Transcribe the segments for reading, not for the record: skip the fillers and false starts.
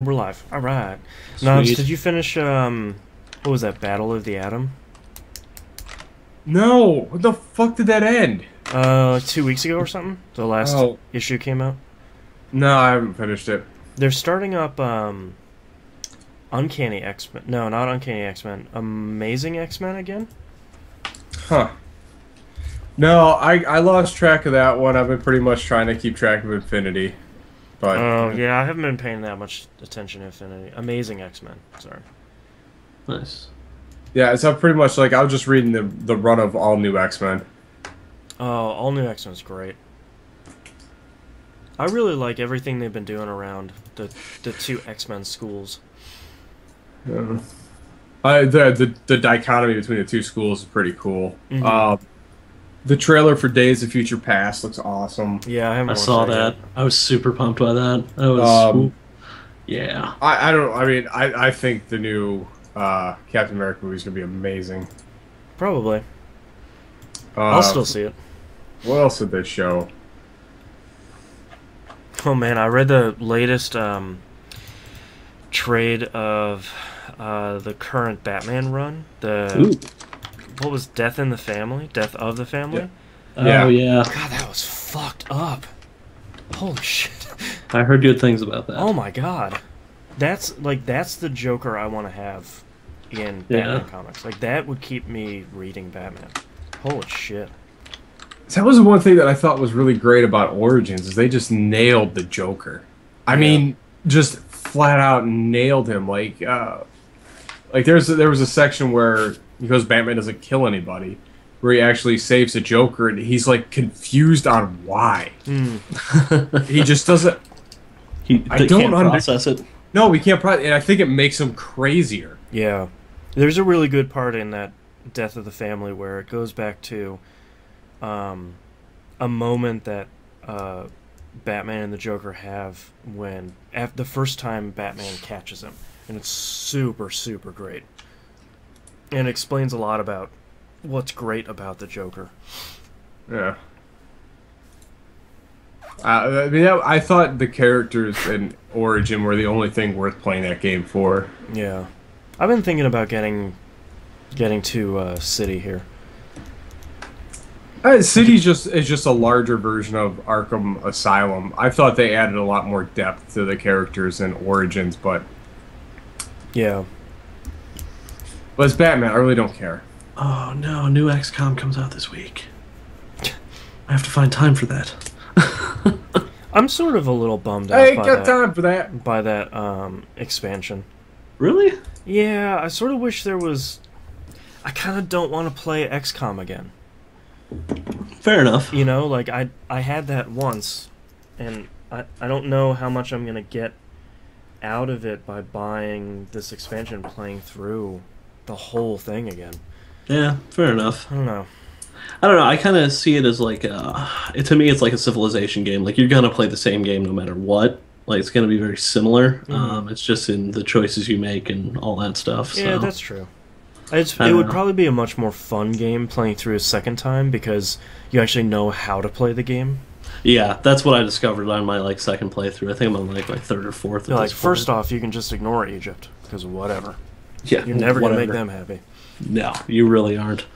We're live. All right. Nance, Sweet. did you finish what was that? Battle of the Atom? No, what the fuck did that end? 2 weeks ago or something. The last Oh, issue came out. no, I haven't finished it. They're starting up Uncanny X-Men. No, not Uncanny X-Men. Amazing X-Men again. Huh. No, I lost track of that one. I've been pretty much trying to keep track of Infinity. But Oh yeah, I haven't been paying that much attention to Infinity. Amazing X-Men. Sorry. Nice. yeah, it's pretty much like I was just reading the run of all new X-Men. Oh, all new X-Men's great. I really like everything they've been doing around the two X-Men schools. Yeah. The dichotomy between the two schools is pretty cool. Mhm. The trailer for Days of Future Past looks awesome. Yeah, I haven't I watched saw that that. yet. I was super pumped by that. That was, Um, yeah. I don't. I mean, I think the new Captain America movie is gonna be amazing. Probably. I'll still see it. What else did they show? Oh man, I read the latest trade of the current Batman run. Ooh. What was Death in the Family? Death of the Family? Yeah. Oh, yeah. God, that was fucked up. Holy shit. I heard good things about that. Oh my god. That's the Joker I want to have in Yeah. Batman comics. Like that would keep me reading Batman. Holy shit. That was the one thing that I thought was really great about Origins is they just nailed the Joker. I Yeah. mean, just flat out nailed him. Like there was a section where because Batman doesn't kill anybody, where he actually saves the Joker, and he's like confused on why. He just doesn't. I They don't can't under- process it. No, we can't. And I think it makes him crazier. Yeah. There's a really good part in that Death of the Family where it goes back to a moment that Batman and the Joker have when the first time Batman catches him, and it's super super great, and it explains a lot about what's great about the Joker. Yeah. I mean, I thought the characters in Origin were the only thing worth playing that game for. Yeah, I've been thinking about getting to City here. City is just a larger version of Arkham Asylum. I thought they added a lot more depth to the characters in Origins, but Yeah, as Batman, I really don't care. Oh, no. New XCOM comes out this week. I have to find time for that. I'm sort of a little bummed out I ain't by got that time for that. expansion. Really? Yeah, I sort of wish there was. I kind of don't want to play XCOM again. Fair enough. You know, like I had that once, and I don't know how much I'm gonna get out of it by buying this expansion, playing through the whole thing again. Yeah, fair enough. I don't know. I don't know. I kind of see it as like, to me, it's like a Civilization game. Like, you're going to play the same game no matter what. Like, it's going to be very similar. It's just in the choices you make and all that stuff. Yeah, So. that's true. I It don't would know. probably be a much more fun game playing through a second time because you actually know how to play the game. Yeah, that's what I discovered on my like second playthrough. I think I'm on like my third or fourth. At Like, this first point. off, you can just ignore Egypt because whatever. Yeah, You're never gonna make whatever. them happy. No, you really aren't.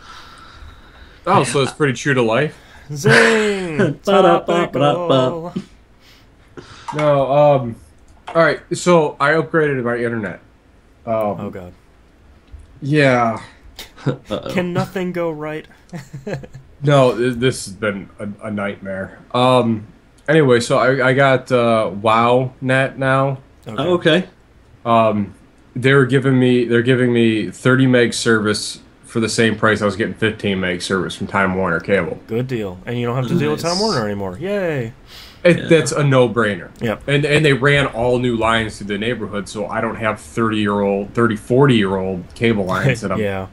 Oh, so it's pretty true to life. Zing! Topical. No, all right. So I upgraded my internet. Oh god. Yeah. Uh-oh. Can nothing go right? No, this has been a nightmare. Anyway, so I got WoW Net now. Oh, okay. They're giving me 30 meg service for the same price I was getting 15 meg service from Time Warner Cable. Good deal. And you don't have to deal with Time Nice. Warner anymore. Yay. Yeah. That's a no-brainer. Yep. And they ran all new lines through the neighborhood, so I don't have 40-year-old cable lines that I'm. Yeah.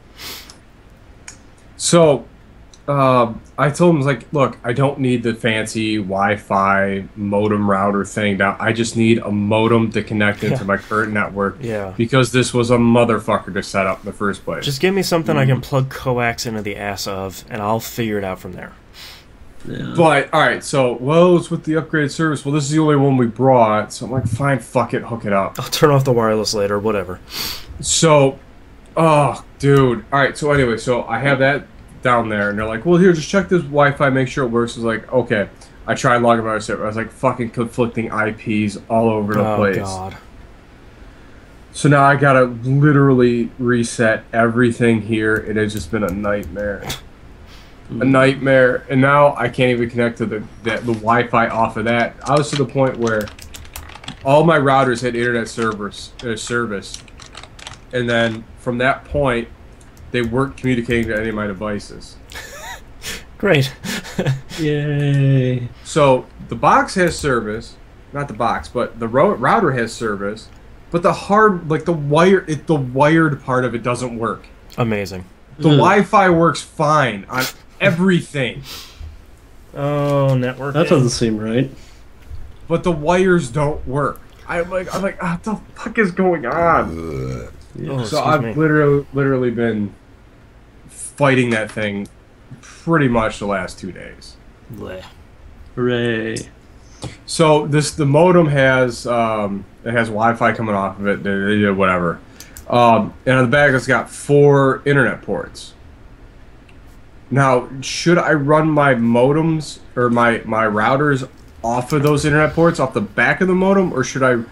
So, I told him, I was like, look, I don't need the fancy Wi-Fi modem router thing. Now, I just need a modem to connect into my current network. Yeah. Because this was a motherfucker to set up in the first place. Just give me something I can plug coax into the ass of, and I'll figure it out from there. Yeah. But all right, so it's with the upgraded service. Well, this is the only one we brought, so I'm like, fine, fuck it, hook it up. I'll turn off the wireless later, whatever. So, oh, dude. All right, so anyway, so I have that down there, and they're like, well, here, just check this Wi-Fi, make sure it works. I was like, okay. I tried logging my server. I was like, fucking conflicting IPs all over the place. Oh, God. So now I gotta literally reset everything here. It has just been a nightmare. A nightmare. And now I can't even connect to the Wi-Fi off of that. I was to the point where all my routers had internet service. And then from that point, they weren't communicating to any of my devices. Great. Yay. So the box has service. Not the box, but the router has service. But the the wired part of it doesn't work. Amazing. The Wi-Fi works fine on everything, Oh, network. That doesn't seem right. but the wires don't work. I'm like, what the fuck is going on? Oh, So I've me. literally been fighting that thing pretty much the last 2 days. Blech. Hooray. So the modem has it has Wi-Fi coming off of it. They did whatever, and on the back it's got 4 internet ports. Now, should I run my modems or my routers off of those internet ports, off the back of the modem, or should I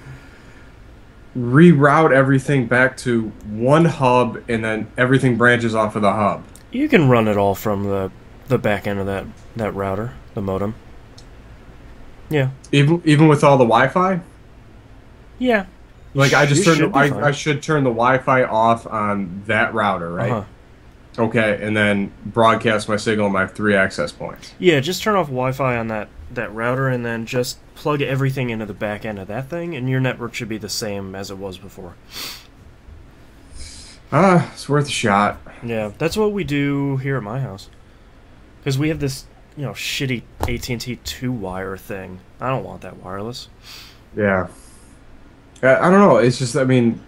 reroute everything back to one hub and then everything branches off of the hub? You can run it all from the back end of that router, the modem. Yeah. Even with all the Wi-Fi? Yeah. Like I just You turned should be fine. I should turn the Wi-Fi off on that router, right? Uh-huh. Okay, and then broadcast my signal on my 3 access points. Yeah, just turn off Wi-Fi on that router and then just plug everything into the back end of that thing, and your network should be the same as it was before. It's worth a shot. Yeah, that's what we do here at my house. Because we have this, shitty AT&T 2-wire thing. I don't want that wireless. Yeah. I don't know. It's just, I mean,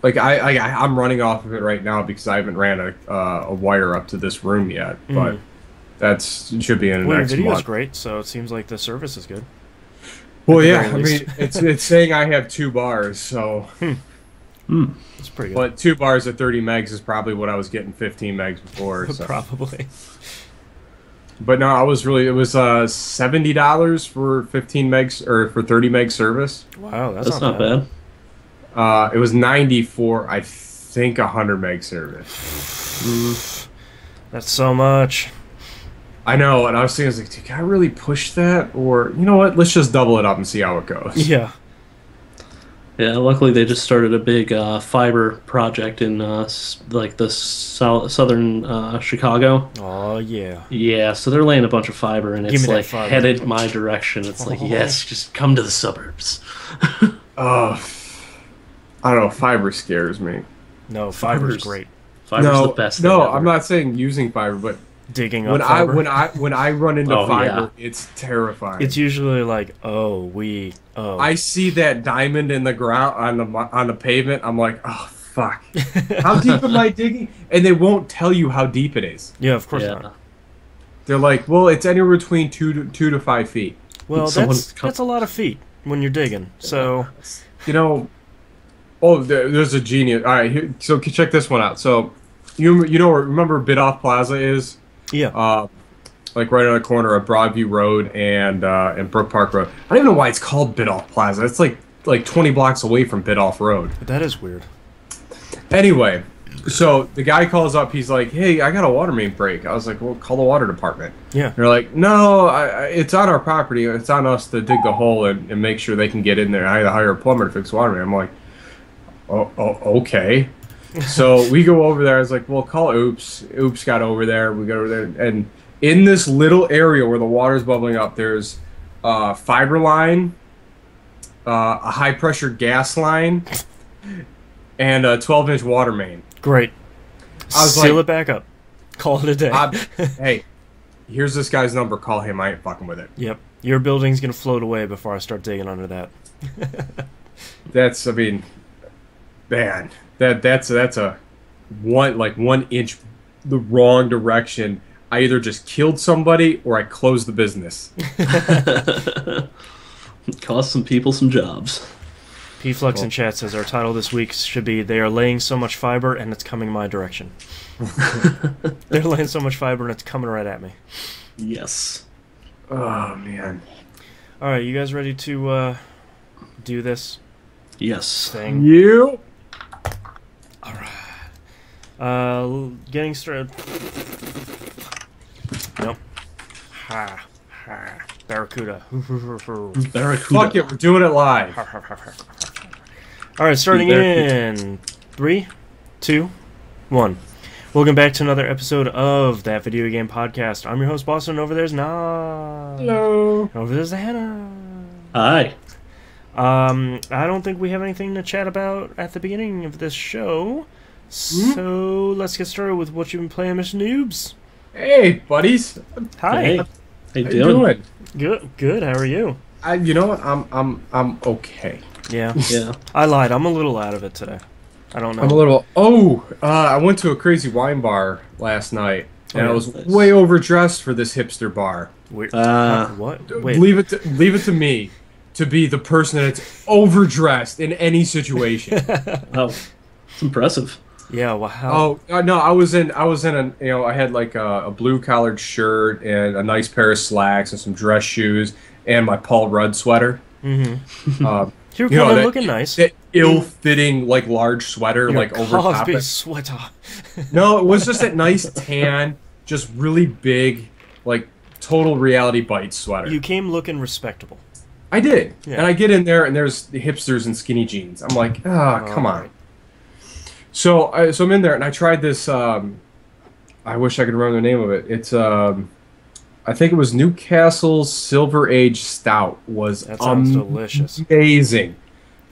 like I'm running off of it right now because I haven't ran a wire up to this room yet, but it should be in the Well, your next video's month. great, so it seems like the service is good. Well, At the yeah. I very mean, least. it's saying I have 2 bars, so. It's pretty good. But 2 bars at 30 megs is probably what I was getting 15 megs before. So. Probably. But no, it was $70 for 15 megs or for 30 meg service. Wow, That's not bad. It was 90 for I think 100 meg service. That's so much. I know, and I was thinking, dude, can I really push that? Or you know what? Let's just double it up and see how it goes. Yeah. Yeah, luckily they just started a big fiber project in like the southern Chicago. Oh, yeah. Yeah, so they're laying a bunch of fiber, and Give it's me that like fiber. headed my direction. It's like, Oh. yes, just come to the suburbs. I don't know. Fiber scares me. No, fiber's Fiber's- great. Fiber's no, the best. no, thing ever. I'm not saying using fiber, but Digging up when fiber. when I run into Oh, fiber, yeah. it's terrifying. It's usually like, oh. I see that diamond in the ground on the pavement. I'm like, oh fuck! How deep am I digging? And they won't tell you how deep it is. Yeah, of course Yeah. not. They're like, well, it's anywhere between 2 to 5 feet. Well, Someone that's a lot of feet when you're digging. So, You know. Oh, there's a genius. All right, here, so check this one out. So, remember where Bidoff Plaza is? yeah. Like right on the corner of Broadview Road and Brook Park Road. I don't even know why it's called Bidoff Plaza. It's like 20 blocks away from Bidoff Road. That is weird. Anyway, so the guy calls up. He's like, "Hey, I got a water main break." I was like, "Well, call the water department." Yeah. They're like, "No, it's on our property. It's on us to dig the hole and make sure they can get in there. I had to hire a plumber to fix the water main." I'm like, "Oh, okay." So we go over there. I was like, "Well, call Oops." Oops got over there. We got over there, and in this little area where the water's bubbling up, there's fiber line, a high pressure gas line, and a 12-inch water main. Great. I was Seal like- it back up. Call it a day. Hey, here's this guy's number. Call him. I ain't fucking with it. Yep. Your building's going to float away before I start digging under that. That's, I mean, man, that's a 1 inch the wrong direction. I either just killed somebody or I closed the business. Cost some people some jobs. P-Flux in chat says our title this week should be "They are laying so much fiber and it's coming my direction." They're laying so much fiber and it's coming right at me. Yes. Oh, man. All right, you guys ready to do this Yes. thing? You? All right. Getting started. Nope. Ha. Ha. Barracuda. Barracuda. Fuck it, we're doing it live. All right, starting in 3, 2, 1. Welcome back to another episode of That Video Game Podcast. I'm your host, Boston. Over there's Nah. Hello. Over there's Hannah. Hi. I don't think we have anything to chat about at the beginning of this show. So let's get started with what you've been playing, Mr. Noobs. Hey, buddies. Hi. Hey. How you How doing? you doing? Good. Good. How are you? You know what? I'm okay. Yeah. Yeah. I lied. I'm a little out of it today. I don't know. I'm a little. I went to a crazy wine bar last night, and Oh, I was nice. way overdressed for this hipster bar. Weird. Ah. What? Wait. Leave it to me to be the person that's overdressed in any situation. Oh, it's impressive. Yeah. Well, how? No, I was in a I had like a blue collared shirt and a nice pair of slacks and some dress shoes and my Paul Rudd sweater. Mm-hmm. You You're know, kind of that- looking nice. That ill-fitting like large sweater Your like over top Cosby it. sweater. No, it was just that nice tan, just really big, like total Reality Bites sweater. You came looking respectable. I did, Yeah. and I get in there and there's the hipsters in skinny jeans. I'm like, come on. right. So I'm in there and I tried this. I wish I could remember the name of it. It's I think it was Newcastle's Silver Age Stout. Was That sounds delicious. amazing.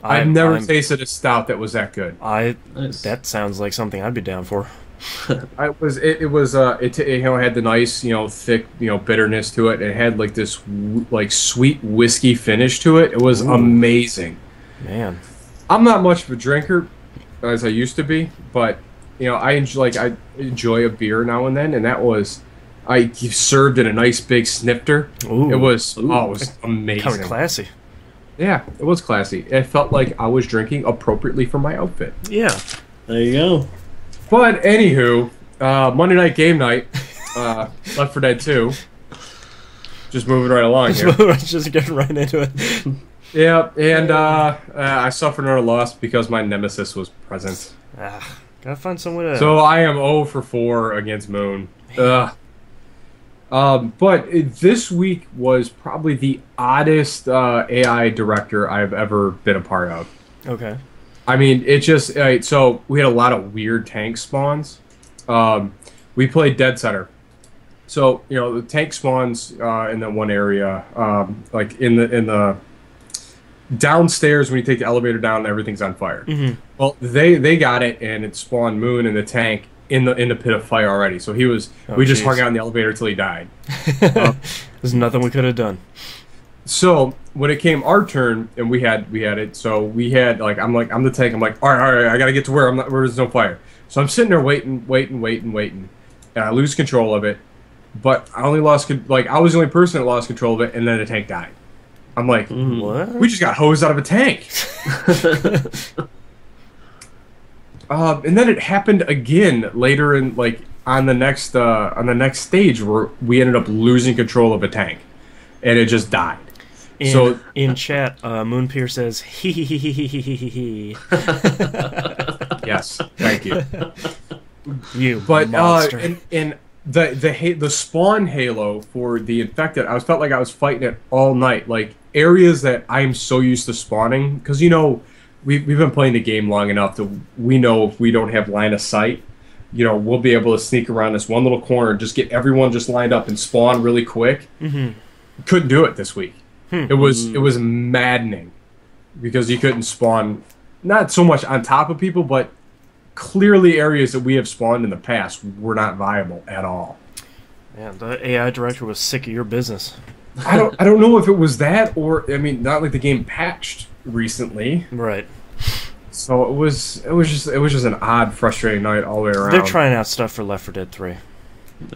I've never I'm- tasted a stout that was that good. Nice. That sounds like something I'd be down for. It had the nice thick bitterness to it. It had like this like sweet whiskey finish to it. It was Ooh. amazing. Man. I'm not much of a drinker as I used to be, but I enjoy a beer now and then, and that was served in a nice big snifter. Ooh. It was Ooh. it was amazing. Kind of classy. Yeah, it was classy. It felt like I was drinking appropriately for my outfit. Yeah. There you go. But anywho, Monday night game night, Left 4 Dead 2. Just moving right along here. Just getting right into it. Yeah, and I suffered another loss because my nemesis was present. Gotta find some way to. So I am 0 for 4 against Moon. Ugh. But this week was probably the oddest AI director I've ever been a part of. Okay. I mean, it just... so we had a lot of weird tank spawns. We played Dead Center. So, the tank spawns in that one area, like in the downstairs when you take the elevator down, everything's on fire. Mm-hmm. Well, they got it, and it spawned Moon in the tank in the pit of fire already. So he was... Oh, we just jeez. hung out in the elevator till he died. There's nothing we could have done. So when it came our turn and we had it, so we had I'm the tank. I'm like, all right, I gotta get to where there's no fire. So I'm sitting there waiting, and I lose control of it. But I only lost I was the only person that lost control of it, and then the tank died. I'm like, What? we just got hosed out of a tank. And then it happened again later in on the next stage where we ended up losing control of a tank, and it just died. In chat, Moonpier says he. Yes, thank you. You But monster. in the spawn halo for the infected, felt like I was fighting it all night. Like areas that I'm so used to spawning, because we've been playing the game long enough that we know if we don't have line of sight, we'll be able to sneak around this one little corner and just get everyone just lined up and spawn really quick. Mm-hmm. Couldn't do it this week. It was maddening because you couldn't spawn not so much on top of people, but clearly areas that we have spawned in the past were not viable at all. Man, the AI director was sick of your business. I don't know if it was that or not like the game patched recently. Right. So it was just an odd, frustrating night all the way around. They're trying out stuff for Left 4 Dead 3.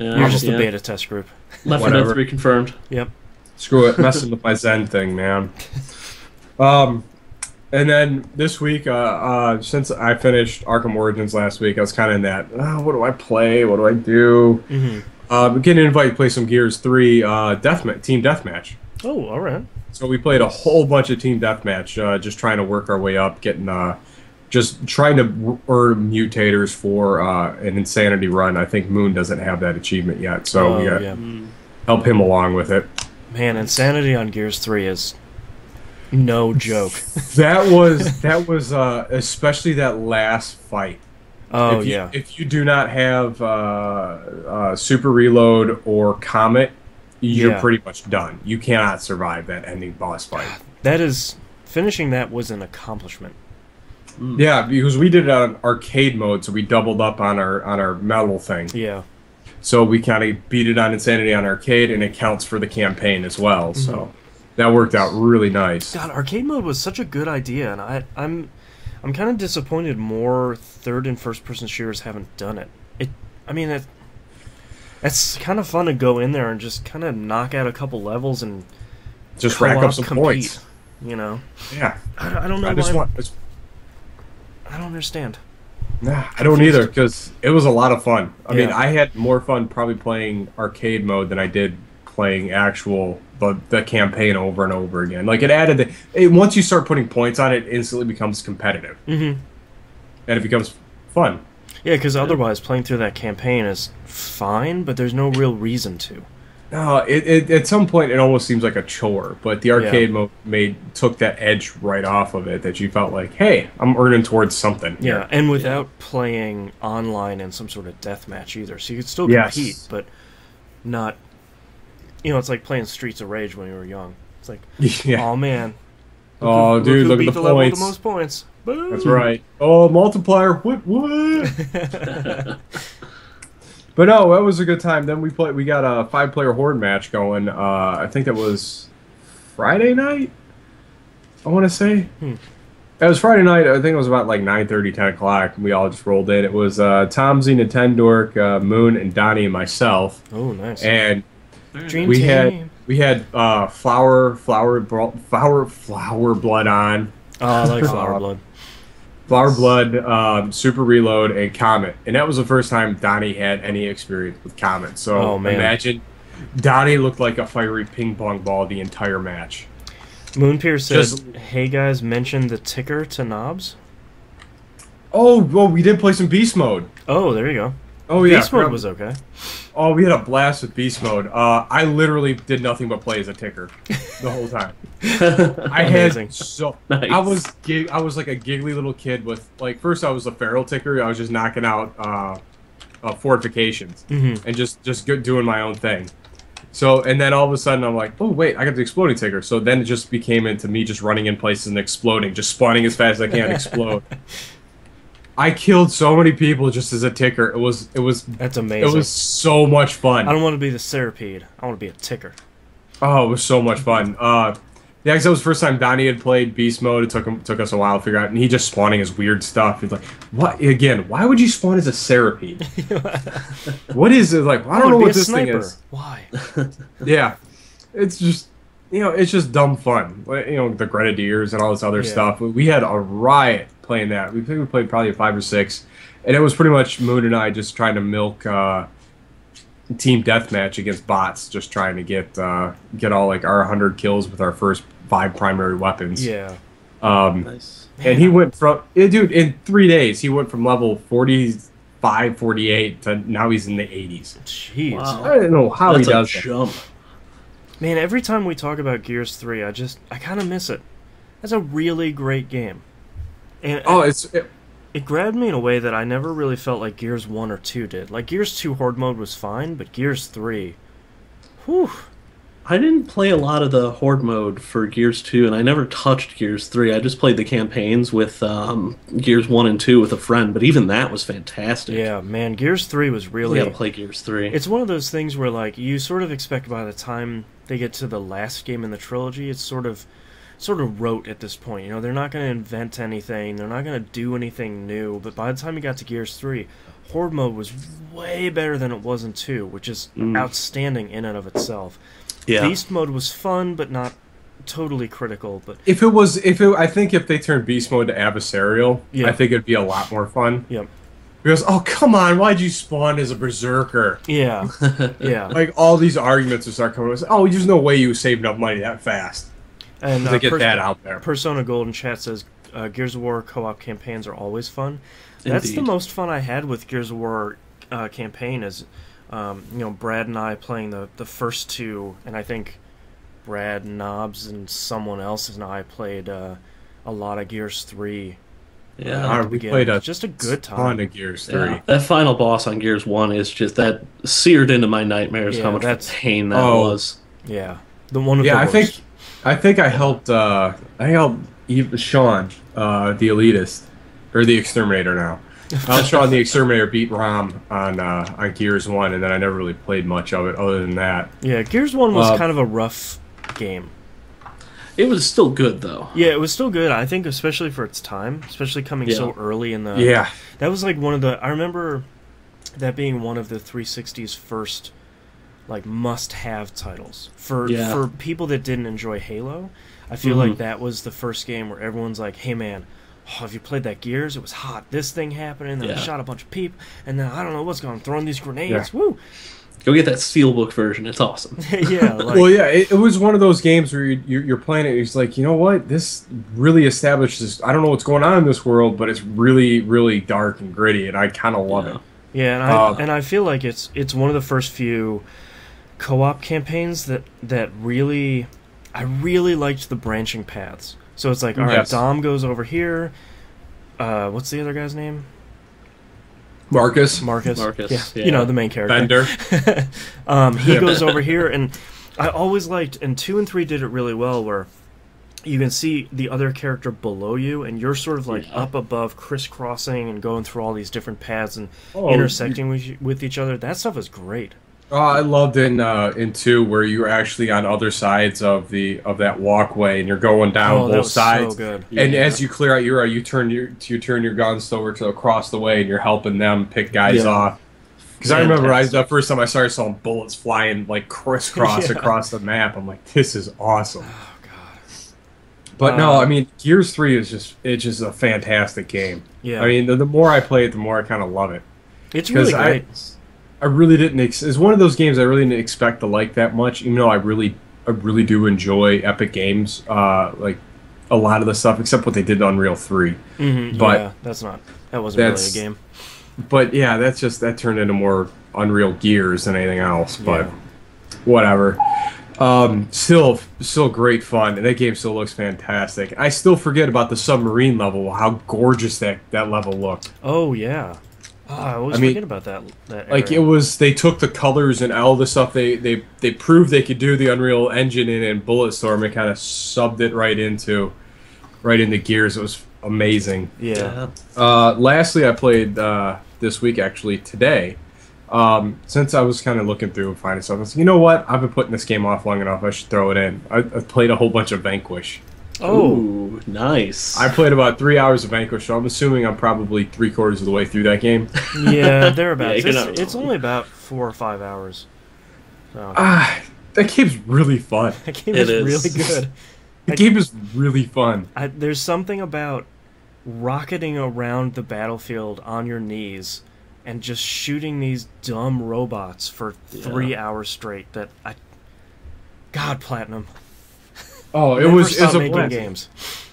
Yeah, You're just the beta test group. Left 4 Dead Whatever. 3 confirmed. Yep. Screw it, messing with my Zen thing, man. And then this week, since I finished Arkham Origins last week, I was kind of in that, what do I play? What do I do? Mm-hmm. Getting invited to play some Gears 3 Team Deathmatch. Oh, all right. So we played a whole bunch of Team Deathmatch, just trying to work our way up, just trying to earn mutators for an Insanity run. I think Moon doesn't have that achievement yet, so we got help him along with it. Man, Insanity on Gears 3 is no joke. that was especially that last fight. Oh, if you do not have Super Reload or Comet, you're pretty much done. You cannot survive that ending boss fight. Finishing that was an accomplishment. Yeah, because we did it on arcade mode, so we doubled up on our medal thing. Yeah. So we kind of beat it on Insanity on arcade, and it counts for the campaign as well. Mm-hmm. So that worked out really nice. God, arcade mode was such a good idea, and I'm kind of disappointed more third and first person shooters haven't done it. It's kind of fun to go in there and just kind of knock out a couple levels and just rack up some points. You know? Yeah. I don't know. I don't understand. Nah, I don't either, because it was a lot of fun. I mean, I had more fun probably playing arcade mode than I did playing the campaign over and over again. Like, it added once you start putting points on it, instantly becomes competitive. Mm-hmm. And it becomes fun. Yeah, because otherwise playing through that campaign is fine, but there's no real reason to. No, at some point it almost seems like a chore, but the arcade mode took that edge right off of it, that you felt like, hey, I'm earning towards something. Yeah, and without playing online in some sort of deathmatch either, so you could still compete, but not. It's like playing Streets of Rage when you were young. It's like, oh man, look at the level with points. The most points. Boom. That's right. Oh, multiplier. What? But no, that was a good time. Then we got a 5-player horde match going. I think that was Friday night, I want to say. It was Friday night. I think it was about like 9:30, 10 o'clock. We all just rolled in. It was Tomsy, Nintendork, Moon, and Donnie and myself. Oh, nice. And Dream we team. had flower blood on. Oh, I like flower blood. Flower Blood, Super Reload, and Comet. And that was the first time Donnie had any experience with Comet. So imagine Donnie looked like a fiery ping pong ball the entire match. Moonpier said, hey guys, mention the ticker to knobs. Oh, well, we did play some Beast Mode. Oh, there you go. Oh, yeah. Beast Mode was okay. Oh, we had a blast with Beast Mode. I literally did nothing but play as a ticker the whole time. I had nice. I was like a giggly little kid with, like, first I was a feral ticker. I was just knocking out fortifications and just doing my own thing. So, and then all of a sudden I'm like, oh wait, I got the exploding ticker. So then it just became into me just running in places and exploding, just spawning as fast as I can, explode. I killed so many people just as a ticker. It was That's amazing. It was so much fun. I don't want to be the Centipede. I want to be a ticker. Oh, it was so much fun. Yeah, because that was the first time Donnie had played Beast Mode. It took us a while to figure out, and he just spawning his weird stuff. He's like, what? Again, why would you spawn as a Centipede? What is it? Like, I don't know what this thing is. Why? Yeah. It's just, it's just dumb fun. The Grenadiers and all this other stuff. We had a riot playing that. We think we played probably 5 or 6, and it was pretty much Moon and I just trying to milk team deathmatch against bots, just trying to get all like our 100 kills with our first 5 primary weapons. Yeah. Nice. And he went from dude, in 3 days he went from level 45, 48 to now he's in the 80s. Jeez. Wow. I don't know how he does a jump. Man, every time we talk about Gears 3, I kind of miss it. That's a really great game. And it grabbed me in a way that I never really felt like Gears 1 or 2 did. Like, Gears 2 Horde mode was fine, but Gears 3... Whew. I didn't play a lot of the Horde mode for Gears 2, and I never touched Gears 3. I just played the campaigns with Gears 1 and 2 with a friend, but even that was fantastic. Yeah, man, Gears 3 was really... You gotta play Gears 3. It's one of those things where, like, you sort of expect by the time they get to the last game in the trilogy, it's sort of rote at this point. They're not going to invent anything. They're not going to do anything new. But by the time you got to Gears 3, Horde mode was way better than it was in 2, which is outstanding in and of itself. Yeah. Beast mode was fun, but not totally critical. But I think if they turned Beast mode to adversarial, Yeah. I think it'd be a lot more fun. Yep. Because, oh, come on, why'd you spawn as a berserker? Yeah. Yeah. Like, all these arguments would start coming with, oh, there's no way you saved up money that fast. And To get that out there. Persona Golden Chat says Gears of War co-op campaigns are always fun. That's the Indeed. most fun I had with Gears of War campaign is, Brad and I playing the first two, and I think Brad, Knobs, and someone else and I played a lot of Gears 3. Yeah. We played just a good ton time. of Gears 3. Yeah. That final boss on Gears 1 is just that seared into my nightmares Yeah, how much that's- pain that Oh. was. Yeah, the one of Yeah, the I worst. think I helped Sean, the elitist, or the exterminator now. I helped Sean the exterminator beat Rom on Gears 1, and then I never really played much of it other than that. Yeah, Gears 1 was kind of a rough game. It was still good though. Yeah, it was still good. I think, especially for its time, especially coming so early in the. Yeah. That was like one of the. I remember that being one of the 360's first, like, must-have titles for people that didn't enjoy Halo. I feel like that was the first game where everyone's like, "Hey, man, have you played that Gears? It was hot. This thing happened, and then I shot a bunch of people, and then I don't know what's going on, throwing these grenades. Yeah. Woo!" Go get that Steelbook version. It's awesome. Yeah. Like, Well, yeah, it was one of those games where you're playing it, and it's like, you know what? This really establishes, I don't know what's going on in this world, but it's really, really dark and gritty, and I kind of love it. Yeah, and I feel like it's one of the first few co-op campaigns that really, I really liked the branching paths. So it's like, all right, Yes. Dom goes over here. What's the other guy's name? Marcus. Marcus. Yeah. You know, the main character. Bender. He goes over here, and I always liked, and 2 and 3 did it really well, where you can see the other character below you, and you're sort of like up above, crisscrossing and going through all these different paths and intersecting with each other. That stuff is great. Oh, I loved in 2 where you're actually on other sides of that walkway, and you're going down That both was sides. so good. And as you clear out you turn your guns over to across the way, and you're helping them pick guys off. Because I remember the first time I started saw bullets flying like crisscross across the map. I'm like, this is awesome. Oh god. But no, I mean, Gears 3 is just a fantastic game. Yeah. I mean, the more I play it, the more I kind of love it. It's really great. I really didn't. It's one of those games I really didn't expect to like that much. Even though I really do enjoy Epic Games, like a lot of the stuff, except what they did to Unreal 3. But that wasn't really a game. But yeah, that turned into more Unreal Gears than anything else. But whatever. Still great fun, and that game still looks fantastic. I still forget about the submarine level, how gorgeous that level looked. Oh yeah. Oh, I always forget about that Like area. they took the colors and all the stuff they proved they could do the Unreal Engine in Bulletstorm and kind of subbed it right into Gears. It was amazing. Yeah. Lastly, I played this week, actually today. Since I was kind of looking through and finding stuff, I was like, you know what? I've been putting this game off long enough. I should throw it in. I played a whole bunch of Vanquish. Oh, Ooh, nice. I played about 3 hours of Vanquish, so I'm assuming I'm probably 3/4 of the way through that game. yeah, thereabouts. Yeah, It's only about 4 or 5 hours. So. That game's really fun. That game It is is. really good. The game is really fun. There's something about rocketing around the battlefield on your knees and just shooting these dumb robots for 3 hours straight that God, Platinum. Oh, Never it's stop a making blast. games.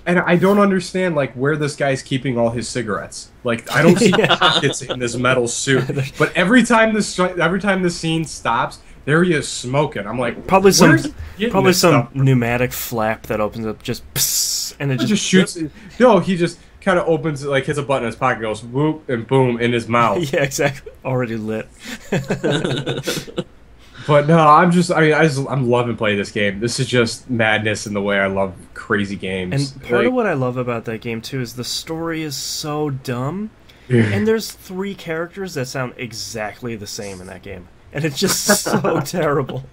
And I don't understand like where this guy's keeping all his cigarettes. Like I don't see pockets in this metal suit. But every time the scene stops, there he is smoking. I'm like, Probably some where's he getting this some stuff? pneumatic flap that opens up just psst, and it He just shoots. No, he just kind of opens, like hits a button in his pocket, goes whoop and boom in his mouth. Yeah, exactly. Already lit. But no, I'm loving playing this game. This is just madness in the way I love crazy games. And part of what I love about that game too is the story is so dumb. Yeah. And there's 3 characters that sound exactly the same in that game. And it's just so terrible.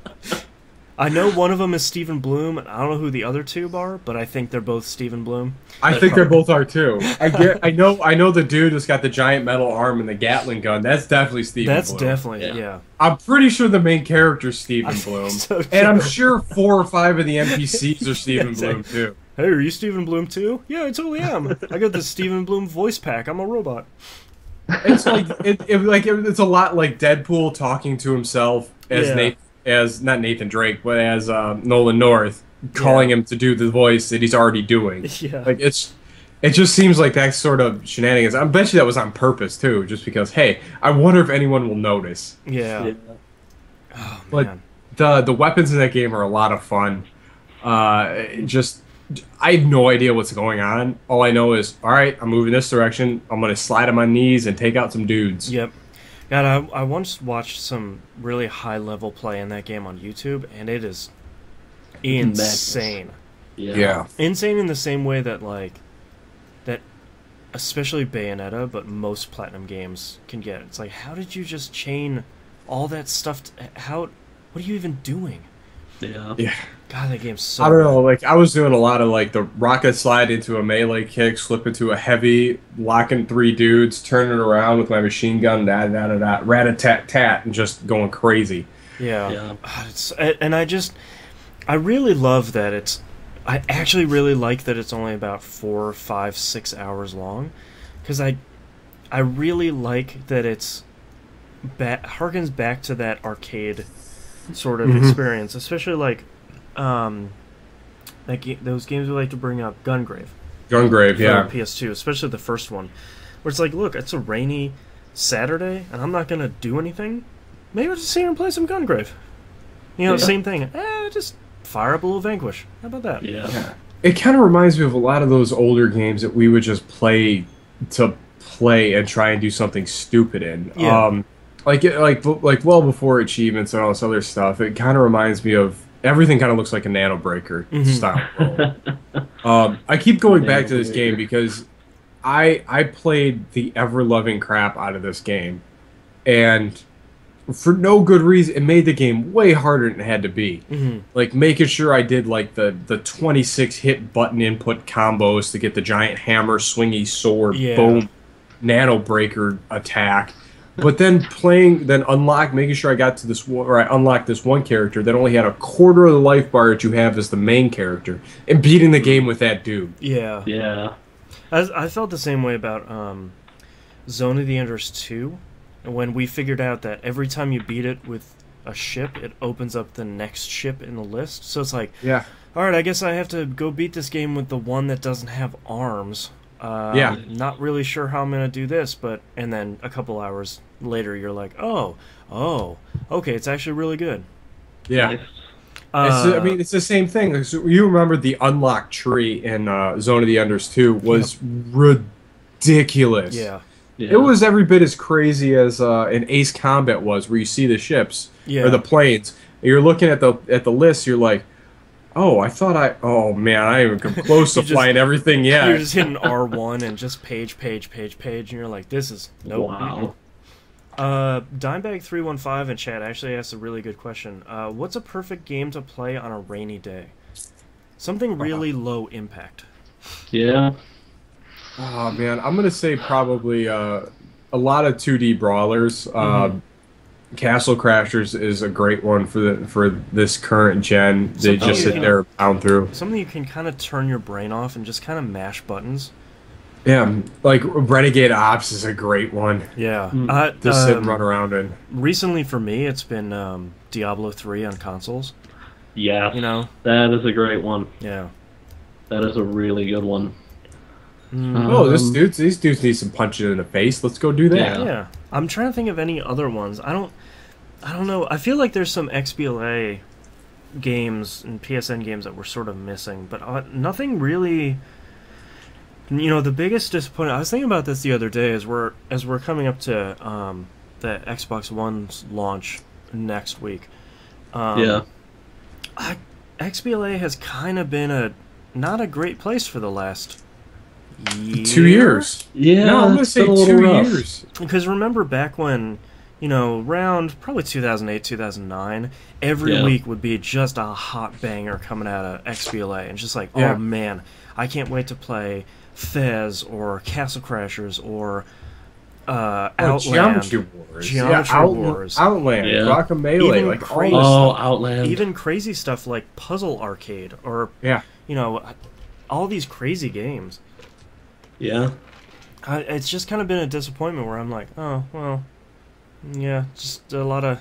I know one of them is Stephen Bloom, and I don't know who the other two are, but I think they're both Stephen Bloom. I think they both are too. I know the dude that's got the giant metal arm and the Gatling gun. That's definitely Stephen That's Bloom. definitely, yeah. I'm pretty sure the main character's Stephen I Bloom. think so, And I'm too. sure 4 or 5 of the NPCs are Stephen Bloom too. Hey, are you Stephen Bloom too? Yeah, I totally am. I got the Stephen Bloom voice pack. I'm a robot. It's like it's a lot like Deadpool talking to himself as Yeah. as not Nathan Drake, but as Nolan North, calling him to do the voice that he's already doing. Yeah. Like it just seems like that sort of shenanigans. I bet you that was on purpose too, just because. Hey, I wonder if anyone will notice. Yeah. Oh, But man. the weapons in that game are a lot of fun. Just I have no idea what's going on. All I know is, all right, I'm moving this direction. I'm gonna slide on my knees and take out some dudes. Yep. God, I once watched some really high-level play in that game on YouTube, and it is insane. Yeah. Insane in the same way that, like, that especially Bayonetta, but most Platinum games can get. It's like, how did you just chain all that stuff? What are you even doing? Yeah. God, that game's so I don't good. know. Like I was doing a lot of like the rocket slide into a melee kick, slip into a heavy, locking 3 dudes, turning around with my machine gun, rat-a-tat-tat, and just going crazy. Yeah. And I really love that I actually really like that it's only about 4, 5, 6 hours long, because I really like that it's harkens back to that arcade sort of experience, especially like those games we like to bring up, Gungrave. Gungrave, For yeah. PS2, especially the first one, where it's like, look, it's a rainy Saturday, and I'm not gonna do anything. Maybe I'll just sit here and play some Gungrave. You know, same thing. Just fire up a little Vanquish. How about that? Yeah. It kind of reminds me of a lot of those older games that we would just play to play and try and do something stupid in. Yeah. Like well before achievements and all this other stuff. It kind of reminds me of everything. Kind of looks like a Nano Breaker style. I keep going back to this game because I played the ever loving crap out of this game, and for no good reason, it made the game way harder than it had to be. Like making sure I did like the 26 hit button input combos to get the giant hammer, swingy sword, boom, Nano Breaker attack. But then making sure I got to this one, or I unlocked this one character that only had a quarter of the life bar that you have as the main character, and beating the game with that dude. Yeah. Yeah. I felt the same way about Zone of the Enders 2, when we figured out that every time you beat it with a ship, it opens up the next ship in the list. So it's like, Yeah. alright, I guess I have to go beat this game with the one that doesn't have arms. Not really sure how I'm going to do this, and then a couple hours later you're like, oh, okay, it's actually really good. Yeah. It's the same thing. Like, so you remember the unlocked tree in Zone of the Enders 2 was ridiculous. Yeah. Yeah. It was every bit as crazy as an Ace Combat was, where you see the ships or the planes. And you're looking at the list. You're like, oh, man, I haven't come close to flying everything yet. You're just hitting R1 and just page, and you're like, this is Wow. Dimebag315 in chat actually asked a really good question. What's a perfect game to play on a rainy day? Something really low impact. Yeah. Oh man, I'm gonna say probably a lot of 2D brawlers. Castle Crashers is a great one for this current gen. They just sit there and pound through. Something you can kind of turn your brain off and just kind of mash buttons. Yeah, like Renegade Ops is a great one. Yeah. To sit and run around in. Recently for me, it's been Diablo 3 on consoles. Yeah. You know? That is a great one. Yeah. That is a really good one. These dudes need some punches in the face. Let's go do that. Yeah. I'm trying to think of any other ones. I don't know. I feel like there's some XBLA games and PSN games that we're sort of missing, but nothing really. You know, the biggest disappointment. I was thinking about this the other day as we're coming up to the Xbox One's launch next week. XBLA has kind of been not a great place for the last 2 years. Yeah, No, I'm gonna say 2 years. Because remember back when around probably 2008, 2009, every week would be just a hot banger coming out of XBLA. And just like, oh man, I can't wait to play Fez or Castle Crashers or Outland. Geometry Wars. Outland, Guacamelee, even like crazy, Outland. Even crazy stuff like Puzzle Arcade or, all these crazy games. Yeah. It's just kind of been a disappointment where I'm like, oh, well, yeah, just a lot of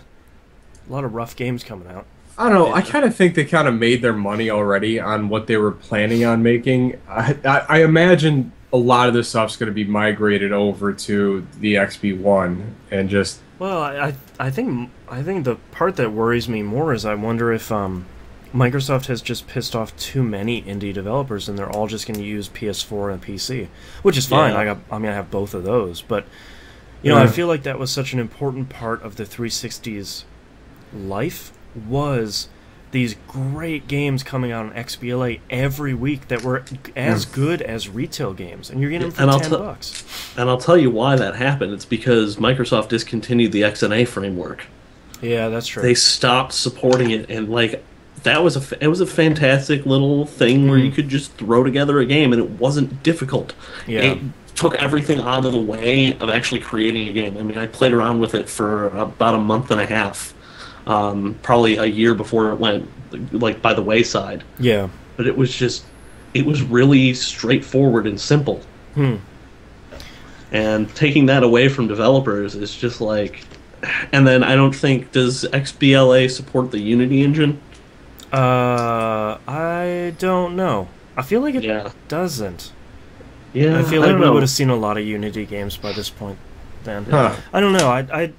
rough games coming out. I don't know. I kind of think they kind of made their money already on what they were planning on making. I imagine a lot of this stuff's going to be migrated over to the XB1 and just. Well, I think the part that worries me more is I wonder if Microsoft has just pissed off too many indie developers and they're all just going to use PS4 and PC, which is fine. I'm going to have both of those, but I feel like that was such an important part of the 360's life was these great games coming out on XBLA every week that were as good as retail games, and you're getting them for $10. And I'll tell you why that happened. It's because Microsoft discontinued the XNA framework. Yeah, that's true. They stopped supporting it, and it was a fantastic little thing where you could just throw together a game, and it wasn't difficult. Yeah. It took everything out of the way of actually creating a game. I mean, I played around with it for about a month and a half. Probably a year before it went by the wayside. Yeah. But it was really straightforward and simple. And taking that away from developers is just like, and then I don't think, does XBLA support the Unity engine? I don't know. I feel like it doesn't. Yeah. I feel like we would have seen a lot of Unity games by this point then. I don't know.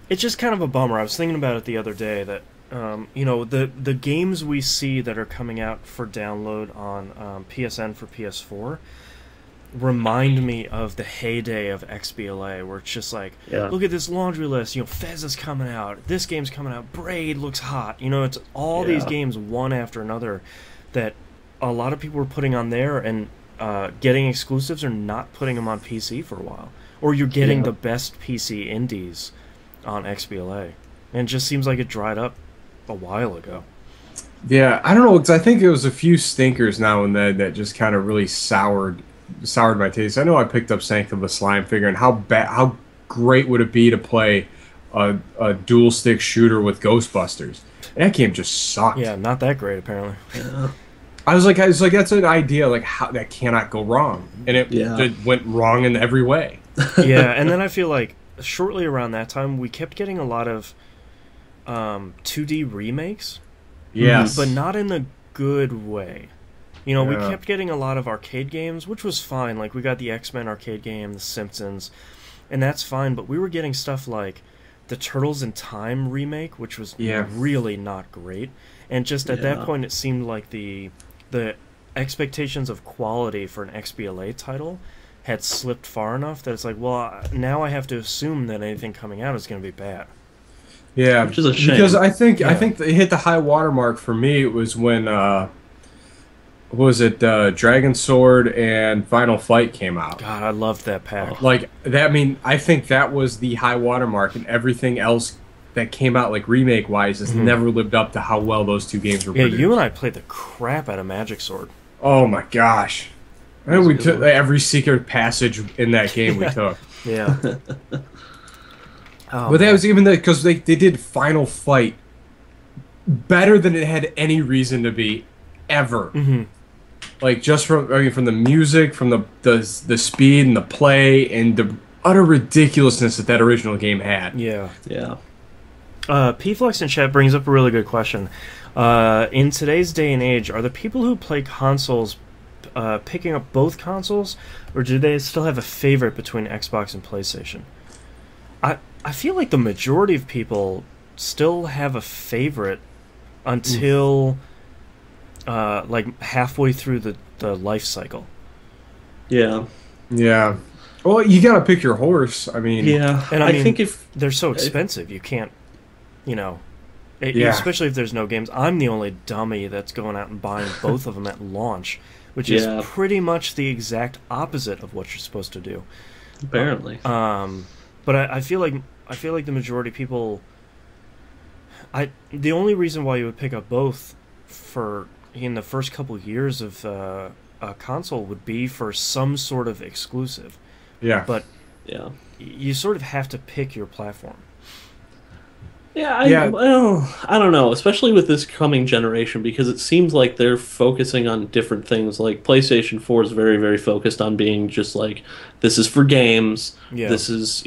It's just kind of a bummer. I was thinking about it the other day that, the games we see that are coming out for download on PSN for PS4 remind me of the heyday of XBLA, where it's just like, look at this laundry list. Fez is coming out. This game's coming out. Braid looks hot. It's all these games one after another that a lot of people were putting on there and getting exclusives or not putting them on PC for a while. Or you're getting the best PC indies on XBLA, and it just seems like it dried up a while ago. Yeah, I don't know, because I think there was a few stinkers now and then that just kind of really soured my taste. I know I picked up Sanctum of the Slime figure, and how great would it be to play a dual stick shooter with Ghostbusters? And that game just sucked. Yeah, not that great apparently. I was like, that's an idea, like how that cannot go wrong, and it went wrong in every way. Yeah, and then I feel like shortly around that time, we kept getting a lot of 2D remakes. Yes. But not in a good way. We kept getting a lot of arcade games, which was fine. Like, we got the X-Men arcade game, The Simpsons, and that's fine. But we were getting stuff like the Turtles in Time remake, which was really not great. And just at that point, it seemed like the expectations of quality for an XBLA title had slipped far enough that it's like, well, now I have to assume that anything coming out is going to be bad. Yeah, which is a shame. Because I think they hit the high watermark for me. It was when Dragon Sword and Final Fight came out. God, I loved that pack. Like that. I mean, I think that was the high watermark, and everything else that came out, like remake wise, has never lived up to how well those two games were produced. You and I played the crap out of Magic Sword. Oh my gosh. I mean, we took every secret passage in that game we took. Yeah. But that was even because they did Final Fight better than it had any reason to be ever. Like just from the music, from the speed and the play and the utter ridiculousness that original game had. Yeah. Yeah. P-Flux in chat brings up a really good question. In today's day and age, are the people who play consoles picking up both consoles, or do they still have a favorite between Xbox and PlayStation? I feel like the majority of people still have a favorite until like halfway through the life cycle. Yeah. Yeah. Well, you gotta pick your horse. I mean, yeah. And I think if they're so expensive, you can't, especially if there's no games. I'm the only dummy that's going out and buying both of them at launch, which is pretty much the exact opposite of what you're supposed to do. Apparently. But I feel like I feel like the majority of people. The only reason why you would pick up both for in the first couple years of a console would be for some sort of exclusive. Yeah. But Yeah. you sort of have to pick your platform. Yeah, well, I don't know, especially with this coming generation, because it seems like they're focusing on different things. Like PlayStation 4 is very, very focused on being just like, this is for games, Yeah. this is,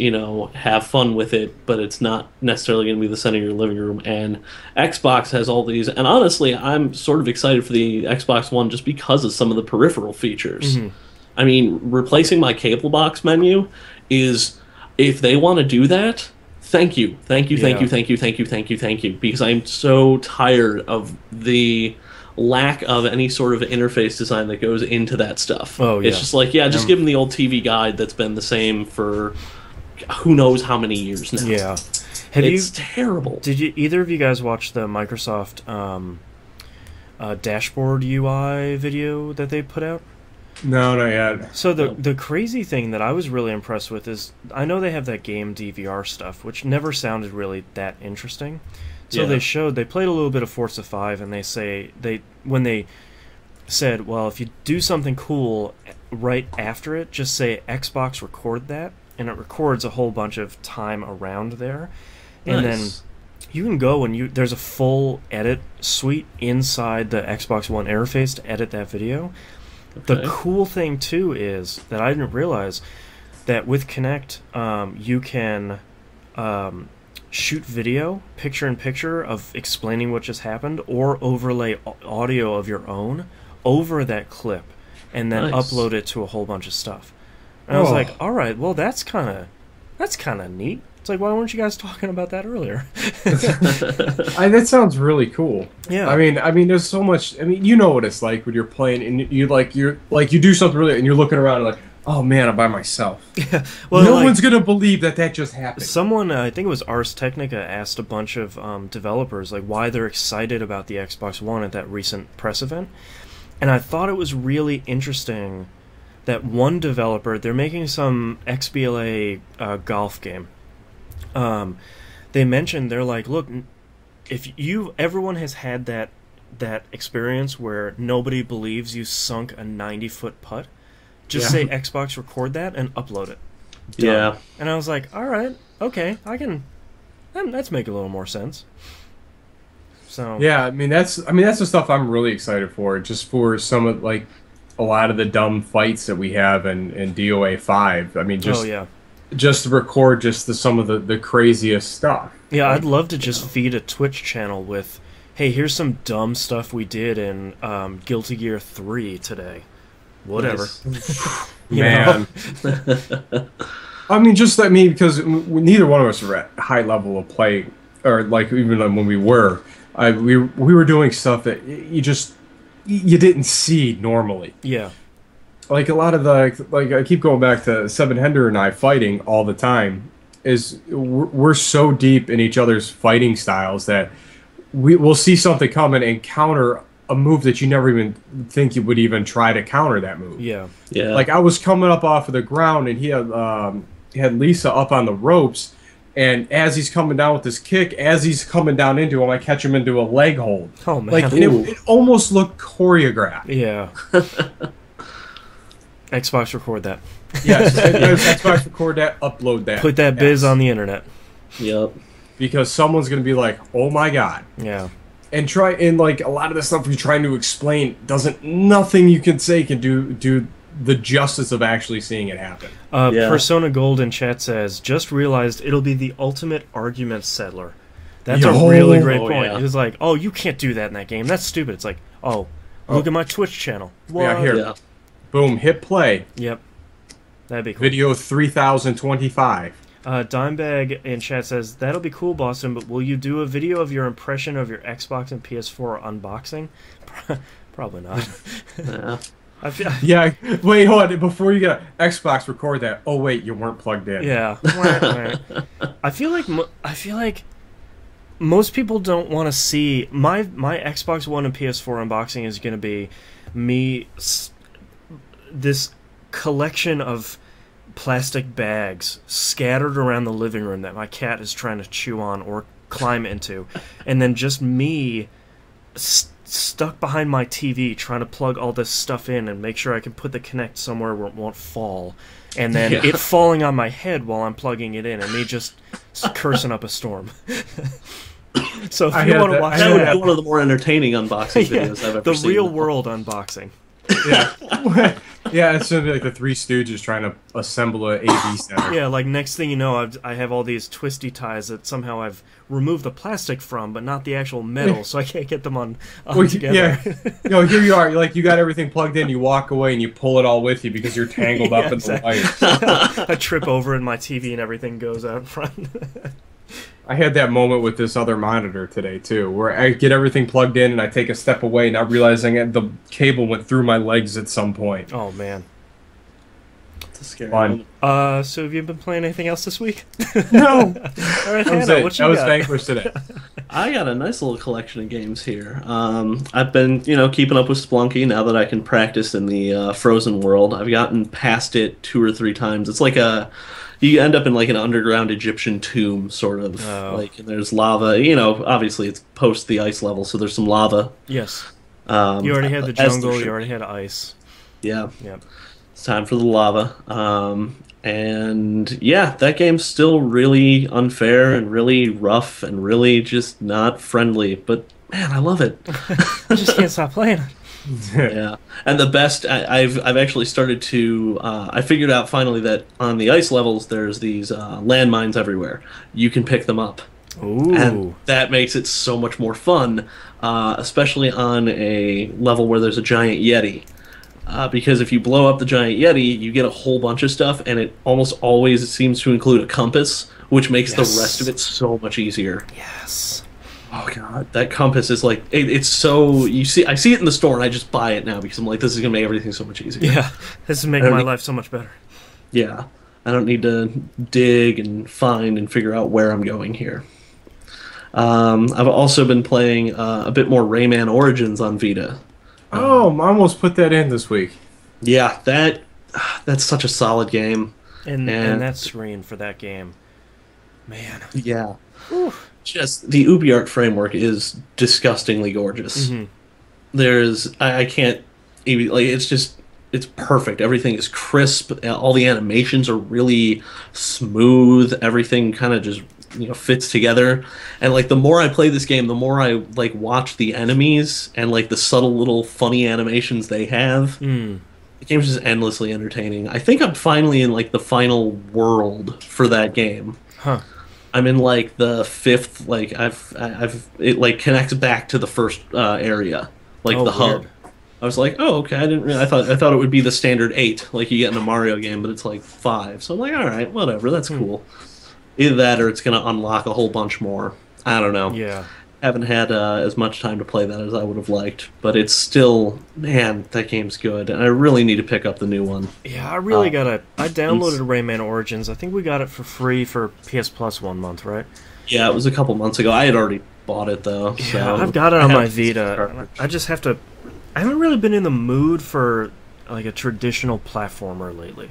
have fun with it, but it's not necessarily going to be the center of your living room. And Xbox has all these, and honestly, I'm sort of excited for the Xbox One just because of some of the peripheral features. Mhm. I mean, replacing my cable box menu is, if they want to do that, thank you, thank you, thank Yeah. you, thank you, thank you, thank you, thank you, because I'm so tired of the lack of any sort of interface design that goes into that stuff. Oh, yeah. It's just like, just give them the old TV guide that's been the same for who knows how many years now. Yeah. It's terrible. Did you either of you guys watch the Microsoft dashboard UI video that they put out? No, not yet. So the crazy thing that I was really impressed with is, I know they have that game DVR stuff, which never sounded really that interesting. So Yeah. they played a little bit of Forza 5, and when they said, well, if you do something cool right after it, just say Xbox record that, and it records a whole bunch of time around there. And then Nice. you can go and there's a full edit suite inside the Xbox One interface to edit that video. The Okay. cool thing too is that I didn't realize that with Kinect, you can shoot video, picture-in-picture of explaining what just happened, or overlay audio of your own over that clip, and then Nice. upload it to a whole bunch of stuff. And I was Oh. like, all right, well, that's kind of neat. It's like, why weren't you guys talking about that earlier? That sounds really cool. Yeah. I mean, there's so much. I mean, you know what it's like when you're playing and you do something really, and you're looking around and like, oh man, I'm by myself. Well, no like, one's gonna believe that just happened. someone, I think it was Ars Technica, asked a bunch of developers like why they're excited about the Xbox One at that recent press event, and I thought it was really interesting that one developer, they're making some XBLA golf game. They mentioned, they're like, look, if everyone has had that experience where nobody believes you sunk a 90-foot putt, just say Xbox record that and upload it. Done. Yeah. And I was like, all right, okay, that's making a little more sense. So Yeah, I mean that's the stuff I'm really excited for. Just for some of like a lot of the dumb fights that we have in DOA 5. I mean, just to record some of the craziest stuff. Yeah, I'd love to just feed a Twitch channel with, hey, here's some dumb stuff we did in Guilty Gear 3 today. Whatever. Nice. You Man. I mean, because neither one of us are at high level of play, or like even when we were, we were doing stuff that you didn't see normally. Yeah. Like a lot of I keep going back to Seven Hender and I fighting all the time. We're so deep in each other's fighting styles that we'll see something coming and counter a move that you never even think you would even try to counter that move. Yeah. Yeah. Like I was coming up off of the ground and he had Lisa up on the ropes, and as he's coming down with this kick, as he's coming down into him, I catch him into a leg hold. Oh man. Like it almost looked choreographed. Yeah. Xbox record that. Yes, Xbox record that, upload that, Put that biz on the internet. Yep. because someone's gonna be like, "Oh my god." Yeah. And like a lot of the stuff you're trying to explain nothing you can say can do the justice of actually seeing it happen. Yeah. Persona Gold in chat says, just realized it'll be the ultimate argument settler. That's Yo. a really great Oh, point. yeah. He was like, oh, you can't do that in that game. That's stupid. It's like, look at my Twitch channel. What? Yeah, here. Yeah. Boom, hit play. Yep. That'd be cool. Video 3025. Dimebag in chat says, that'll be cool, Boston, but will you do a video of your impression of your Xbox and PS4 unboxing? Probably not. Yeah. I feel, Yeah, wait, hold on. Before you get Xbox, record that. Oh wait, you weren't plugged in. yeah. I feel like most people don't want to see my Xbox One and PS4 unboxing is going to be this collection of plastic bags scattered around the living room that my cat is trying to chew on or climb into, and then just me stuck behind my TV trying to plug all this stuff in and make sure I can put the Kinect somewhere where it won't fall, and then it falling on my head while I'm plugging it in, and me just cursing up a storm. So if you want to watch that would be one of the more entertaining unboxing videos I've ever seen. The real world unboxing. Yeah. Yeah, it's gonna be like the Three Stooges trying to assemble a AV center. Yeah, like next thing you know, I have all these twisty ties that somehow I've removed the plastic from, but not the actual metal, so I can't get them on together. Yeah, here you are. Like you got everything plugged in. You walk away and you pull it all with you because you're tangled up in the wires. I trip over and my TV and everything goes out in front. I had that moment with this other monitor today too, where I get everything plugged in and I take a step away, not realizing the cable went through my legs at some point. Oh man, it's a scary one. So have you been playing anything else this week? No. All right, Hannah, what you I was got? vanquished today. I got a nice little collection of games here. I've been, keeping up with Splunky now that I can practice in the Frozen world. I've gotten past it 2 or 3 times. It's like you end up in like an underground Egyptian tomb, sort of. Like, and there's lava. Obviously it's post the ice level, so there's some lava. Yes. You already had the jungle. You already had ice. Yeah. Yep. It's time for the lava. And yeah, that game's still really unfair and really rough and really just not friendly. But man, I love it. I just can't stop playing it. Yeah, and the best I've actually started to I figured out finally that on the ice levels there's these landmines everywhere. You can pick them up. Ooh. And that makes it so much more fun, especially on a level where there's a giant Yeti. Because if you blow up the giant Yeti, you get a whole bunch of stuff, and it almost always seems to include a compass, which makes the rest of it so much easier. Yes. Oh god, that compass is like it's so I see it in the store and I just buy it now because I'm like, this is gonna make everything so much easier. Yeah, this is making my life so much better. Yeah, I don't need to dig and find and figure out where I'm going here. I've also been playing a bit more Rayman Origins on Vita. Oh, I almost put that in this week. Yeah, that's such a solid game. And that screen for that game, man. Yeah. Whew. Just the UbiArt framework is disgustingly gorgeous. Mm-hmm. I can't even, like, it's perfect. Everything is crisp. All the animations are really smooth. Everything kind of just fits together. And like the more I play this game, the more I like watch the enemies and like the subtle little funny animations they have. The game's just endlessly entertaining. I think I'm finally in like the final world for that game. Huh. I'm in like the 5th, like it like connects back to the first area, like the hub. Weird. I was like, oh, okay. I thought it would be the standard 8, like you get in a Mario game, but it's like 5. So I'm like, all right, whatever, that's cool. Either that, or it's gonna unlock a whole bunch more. I don't know. Yeah. Haven't had as much time to play that as I would have liked, but it's still, man, that game's good, and I really need to pick up the new one. Yeah, I really I downloaded Rayman Origins. I think we got it for free for PS Plus 1 month, right? Yeah, it was a couple months ago. I had already bought it though. So yeah, I've got it on my Vita. I just have to. I haven't really been in the mood for like a traditional platformer lately.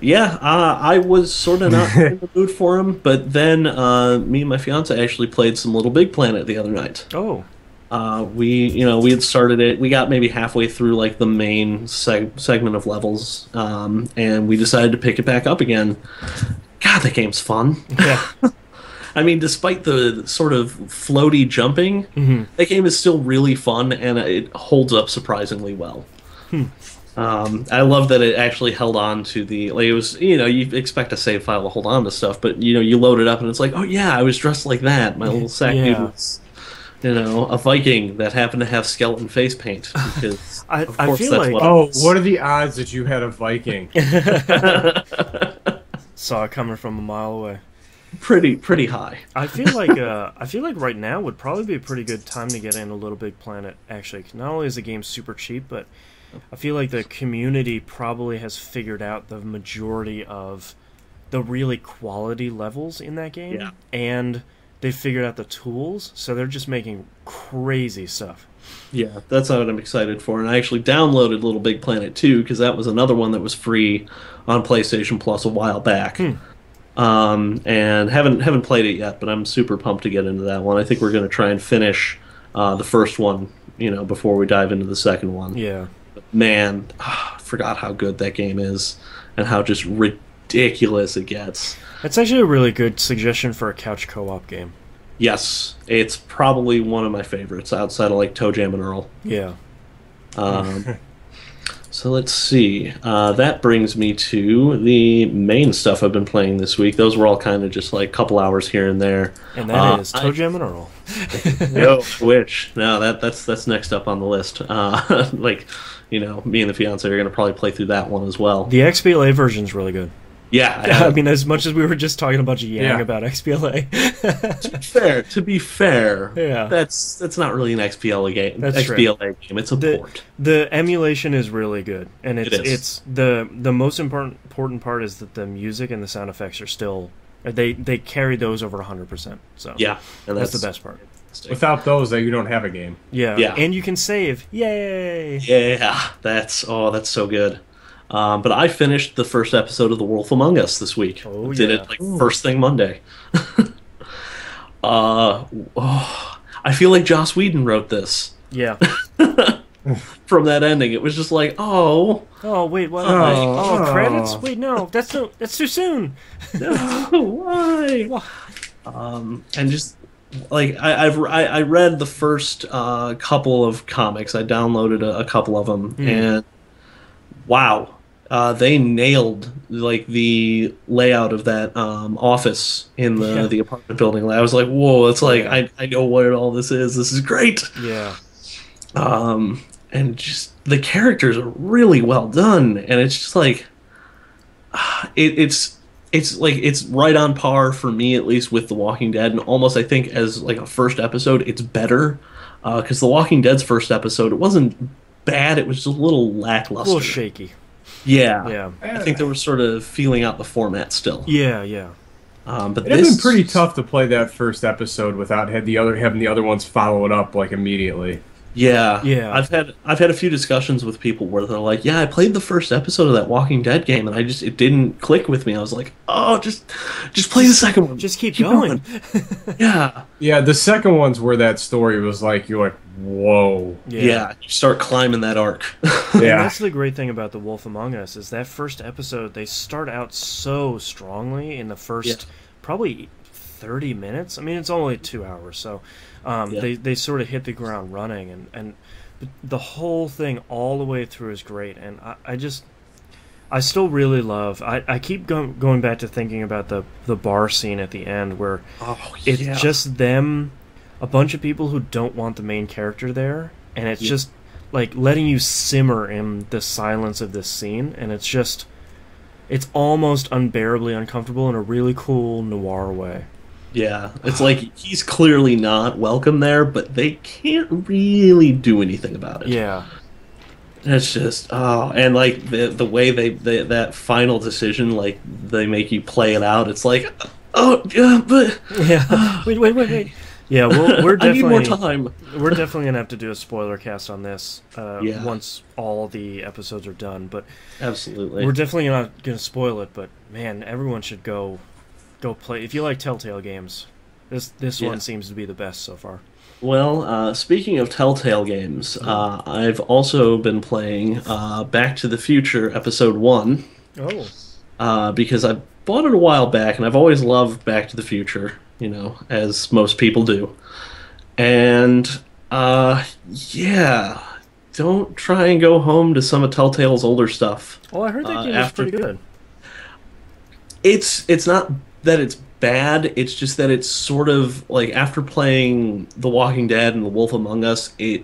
Yeah, I was sort of not in the mood for him, but then me and my fiance actually played some Little Big Planet the other night. Oh. We had started it. We got maybe halfway through like the main segment of levels, and we decided to pick it back up again. God, that game's fun. Yeah. I mean, despite the sort of floaty jumping, that game is still really fun, and it holds up surprisingly well. I love that it actually held on to the, like, it was, you expect a save file to hold on to stuff, but, you load it up and it's like, oh yeah, I was dressed like that. My little sack dude was, a Viking that happened to have skeleton face paint. Because, I feel like, what are the odds that you had a Viking? Saw it coming from a mile away. Pretty high. I feel like right now would probably be a pretty good time to get in a Little Big Planet, actually. Not only is the game super cheap, but I feel like the community probably has figured out the majority of the really quality levels in that game. Yeah. And they've figured out the tools, so they're just making crazy stuff. Yeah, that's what I'm excited for. And I actually downloaded Little Big Planet 2 because that was another one that was free on PlayStation Plus a while back. Hmm. And haven't played it yet, but I'm super pumped to get into that one. I think we're going to try and finish the first one, before we dive into the second one. Yeah. Man, I forgot how good that game is and how just ridiculous it gets. It's actually a really good suggestion for a couch co-op game. Yes, it's probably one of my favorites outside of like Toe Jam and Earl. Yeah. So let's see. That brings me to the main stuff I've been playing this week. Those were all kind of just like couple hours here and there. And that is Toe Jam and Earl. No, which no, that's next up on the list. Like, me and the fiance are gonna probably play through that one as well. The XBLA version is really good. Yeah, I mean, as much as we were just talking a bunch of yang about XBLA. To be fair, yeah, that's not really an XBLA game. That's XBLA game. It's a port. The emulation is really good, and it's the most important part is that the music and the sound effects are still they carry those over 100%. So yeah, and that's the best part. Without those, you don't have a game. Yeah, and you can save. Yay! Yeah, that's so good. But I finished the first episode of The Wolf Among Us this week. Oh, Did it first thing Monday. I feel like Joss Whedon wrote this. Yeah. From that ending, it was just like, oh. Oh wait, what? Credits? Wait, no, that's too soon. No, why? And just like I read the first couple of comics. I downloaded a couple of them, and wow. They nailed like the layout of that office in the apartment building. I was like, whoa! It's like I know what all this is. This is great. Yeah. And just the characters are really well done, and it's just like it's like it's right on par for me at least with The Walking Dead, and almost I think as like a first episode, it's better because The Walking Dead's first episode it wasn't bad. It was just a little lackluster, a little shaky. Yeah. I think they were sort of feeling out the format still. Yeah. But it'd been pretty tough to play that first episode without having the other ones follow it up like immediately. Yeah. I've had a few discussions with people where they're like, "Yeah, I played the first episode of that Walking Dead game, and it didn't click with me." I was like, "Oh, just play the second one. Just keep going." Yeah. The second one's where that story was like, you're like, whoa. Yeah. You start climbing that arc. And that's the great thing about The Wolf Among Us is that first episode they start out so strongly in the first probably 30 minutes. I mean, it's only 2 hours, so they sort of hit the ground running, and the whole thing all the way through is great. And I still really love. I keep going back to thinking about the bar scene at the end where it's just them, a bunch of people who don't want the main character there, and it's just like letting you simmer in the silence of this scene, and it's almost unbearably uncomfortable in a really cool noir way. Yeah, it's like he's clearly not welcome there, but they can't really do anything about it. Yeah. It's just and like the way they that final decision, like they make you play it out. It's like, wait. Yeah, we're definitely I need more time. We're definitely gonna have to do a spoiler cast on this once all the episodes are done. But absolutely, we're definitely not gonna spoil it. But man, everyone should go play. If you like Telltale games, this one seems to be the best so far. Well, speaking of Telltale games, I've also been playing Back to the Future Episode 1. Oh. Because I bought it a while back, and I've always loved Back to the Future, as most people do. And, don't try and go home to some of Telltale's older stuff. Oh, I heard that game was pretty good. It's not that it's bad, it's just that it's sort of like after playing The Walking Dead and The Wolf Among Us, it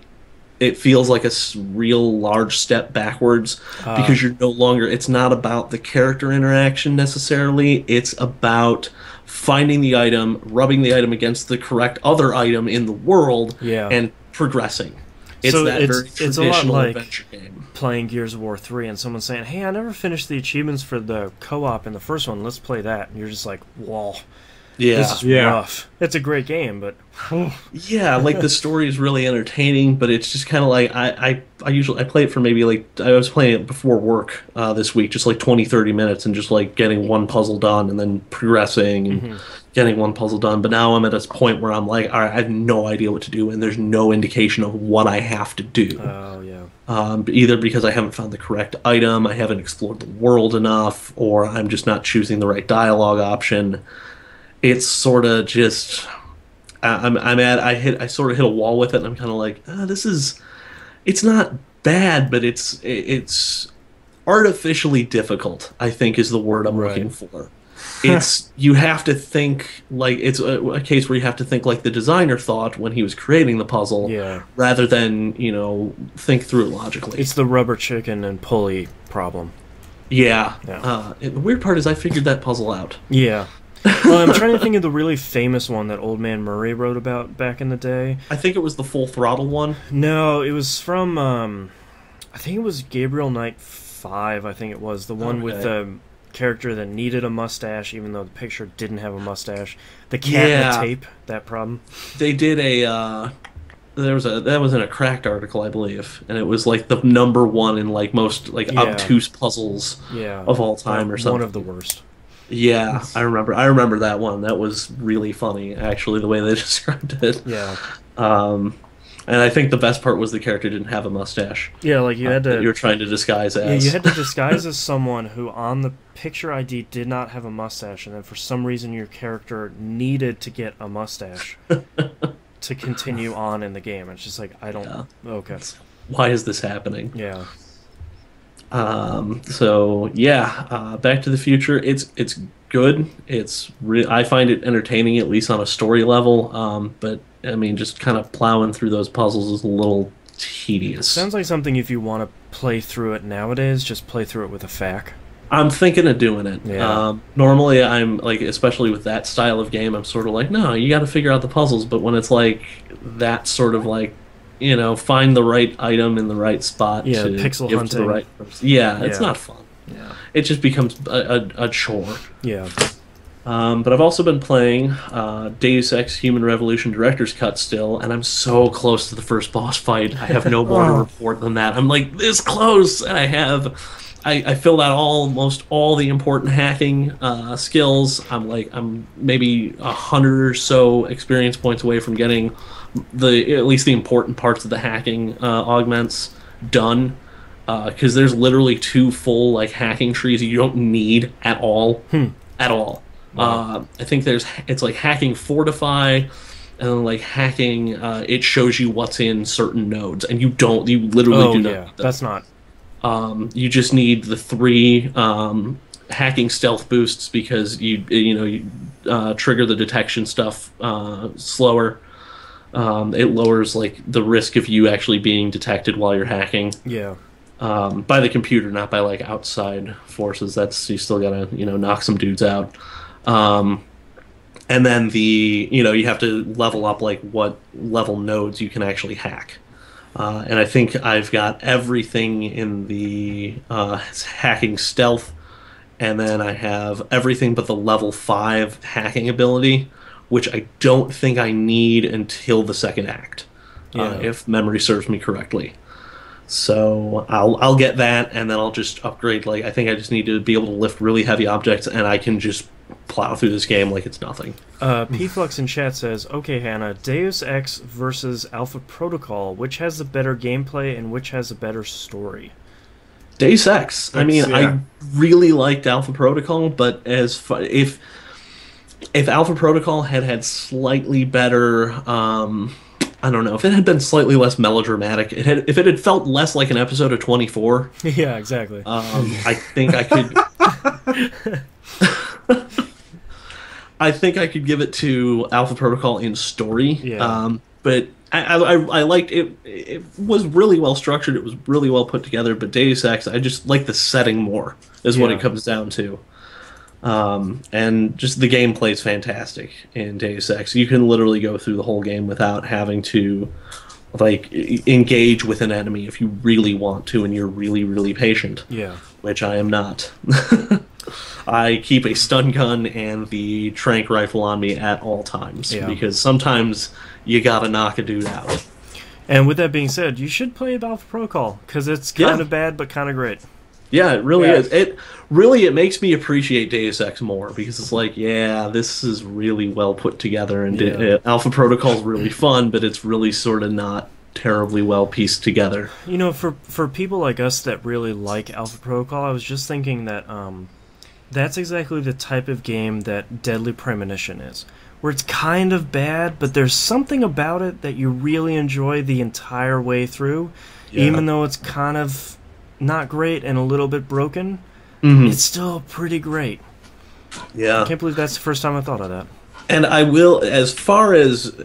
feels like a real large step backwards because you're no longer, it's not about the character interaction necessarily, it's about finding the item, rubbing the item against the correct other item in the world, and progressing. It's very traditional a lot like adventure game. Playing Gears of War 3 and someone saying, "Hey, I never finished the achievements for the co-op in the first one. Let's play that." And you're just like, "Whoa, Yeah. This is rough. It's a great game, but Yeah, like the story is really entertaining, but it's just kind of like I usually I play it for maybe like I was playing it before work this week, just like 20-30 minutes and just like getting one puzzle done and then progressing and getting one puzzle done. But now I'm at this point where I'm like, all right, I have no idea what to do and there's no indication of what I have to do. oh yeah. Either because I haven't found the correct item, I haven't explored the world enough, or I'm just not choosing the right dialogue option. It's sort of just I sort of hit a wall with it, and I'm kind of like, it's not bad, but it's artificially difficult, I think is the word I'm looking for. It's you have to think like it's a case where you have to think like the designer thought when he was creating the puzzle, rather than think through it logically. It's the rubber chicken and pulley problem. Yeah. The weird part is I figured that puzzle out. Yeah. Well, I'm trying to think of the really famous one that Old Man Murray wrote about back in the day. I think it was the Full Throttle one. No, it was from, I think it was Gabriel Knight 5, I think it was. The one with the character that needed a mustache, even though the picture didn't have a mustache. The cat in the tape, that problem. They did that was in a Cracked article, I believe, and it was like the #1 in like most like obtuse puzzles of all time or something. One of the worst. Yeah, I remember that one. That was really funny, actually, the way they described it. Yeah. And I think the best part was the character didn't have a mustache. Yeah, like you had to... You were trying to disguise as. Yeah, you had to disguise as someone who on the picture ID did not have a mustache, and then for some reason your character needed to get a mustache to continue on in the game. It's just like, I don't... Yeah. Okay. Why is this happening? Yeah. Back to the Future. It's good. I find it entertaining, at least on a story level. But I mean, just kind of plowing through those puzzles is a little tedious. Sounds like something if you want to play through it nowadays, just play through it with a FAQ. I'm thinking of doing it. Yeah. Normally, I'm like, especially with that style of game, I'm sort of like, no, you got to figure out the puzzles. But when it's like that sort of like, find the right item in the right spot to pixel give hunting. to the right person. Yeah, it's not fun. Yeah. It just becomes a chore. Yeah. But I've also been playing Deus Ex Human Revolution Director's Cut still, and I'm so close to the first boss fight. I have no more to report than that. I'm like this close, and I filled out almost all the important hacking skills. I'm maybe 100 or so experience points away from getting at least the important parts of the hacking augments done. Because there's literally 2 full like hacking trees you don't need at all. At all. Wow. I think it's like hacking Fortify, and then like hacking it shows you what's in certain nodes, and you literally do not. Yeah, that's not. You just need the 3 hacking stealth boosts because you trigger the detection stuff slower. It lowers like the risk of you actually being detected while you're hacking. Yeah. By the computer, not by like outside forces. That's you still gotta knock some dudes out. And then you have to level up like what level nodes you can actually hack. And I think I've got everything in the hacking stealth, and then I have everything but the level 5 hacking ability, which I don't think I need until the second act, if memory serves me correctly. So I'll get that, and then I'll just upgrade. Like I think I just need to be able to lift really heavy objects, and I can just plow through this game like it's nothing. Pflux in chat says, "Okay, Hannah, Deus Ex versus Alpha Protocol. Which has the better gameplay and which has a better story?" Deus Ex. I really liked Alpha Protocol, but if Alpha Protocol had slightly better. I don't know, if it had been slightly less melodramatic, if it had felt less like an episode of 24. Yeah, exactly. I think I could. I think I could give it to Alpha Protocol in story. Yeah. But I liked it. It was really well structured. It was really well put together. But Deus Ex, I just like the setting more. Is what it comes down to. And just the gameplay is fantastic in Deus Ex. You can literally go through the whole game without having to like engage with an enemy if you really want to and you're really, really patient. Yeah. Which I am not. I keep a stun gun and the trank rifle on me at all times because sometimes you gotta knock a dude out. And with that being said, you should play Alpha Protocol because it's kind of bad but kind of great. Yeah, it really is. It makes me appreciate Deus Ex more because it's like, this is really well put together, and Alpha Protocol is really fun, but it's really sort of not terribly well pieced together. You know, for people like us that really like Alpha Protocol, I was just thinking that that's exactly the type of game that Deadly Premonition is, where it's kind of bad, but there's something about it that you really enjoy the entire way through, even though it's kind of not great and a little bit broken. It's still pretty great. Yeah. I can't believe that's the first time I thought of that. And I will, as far as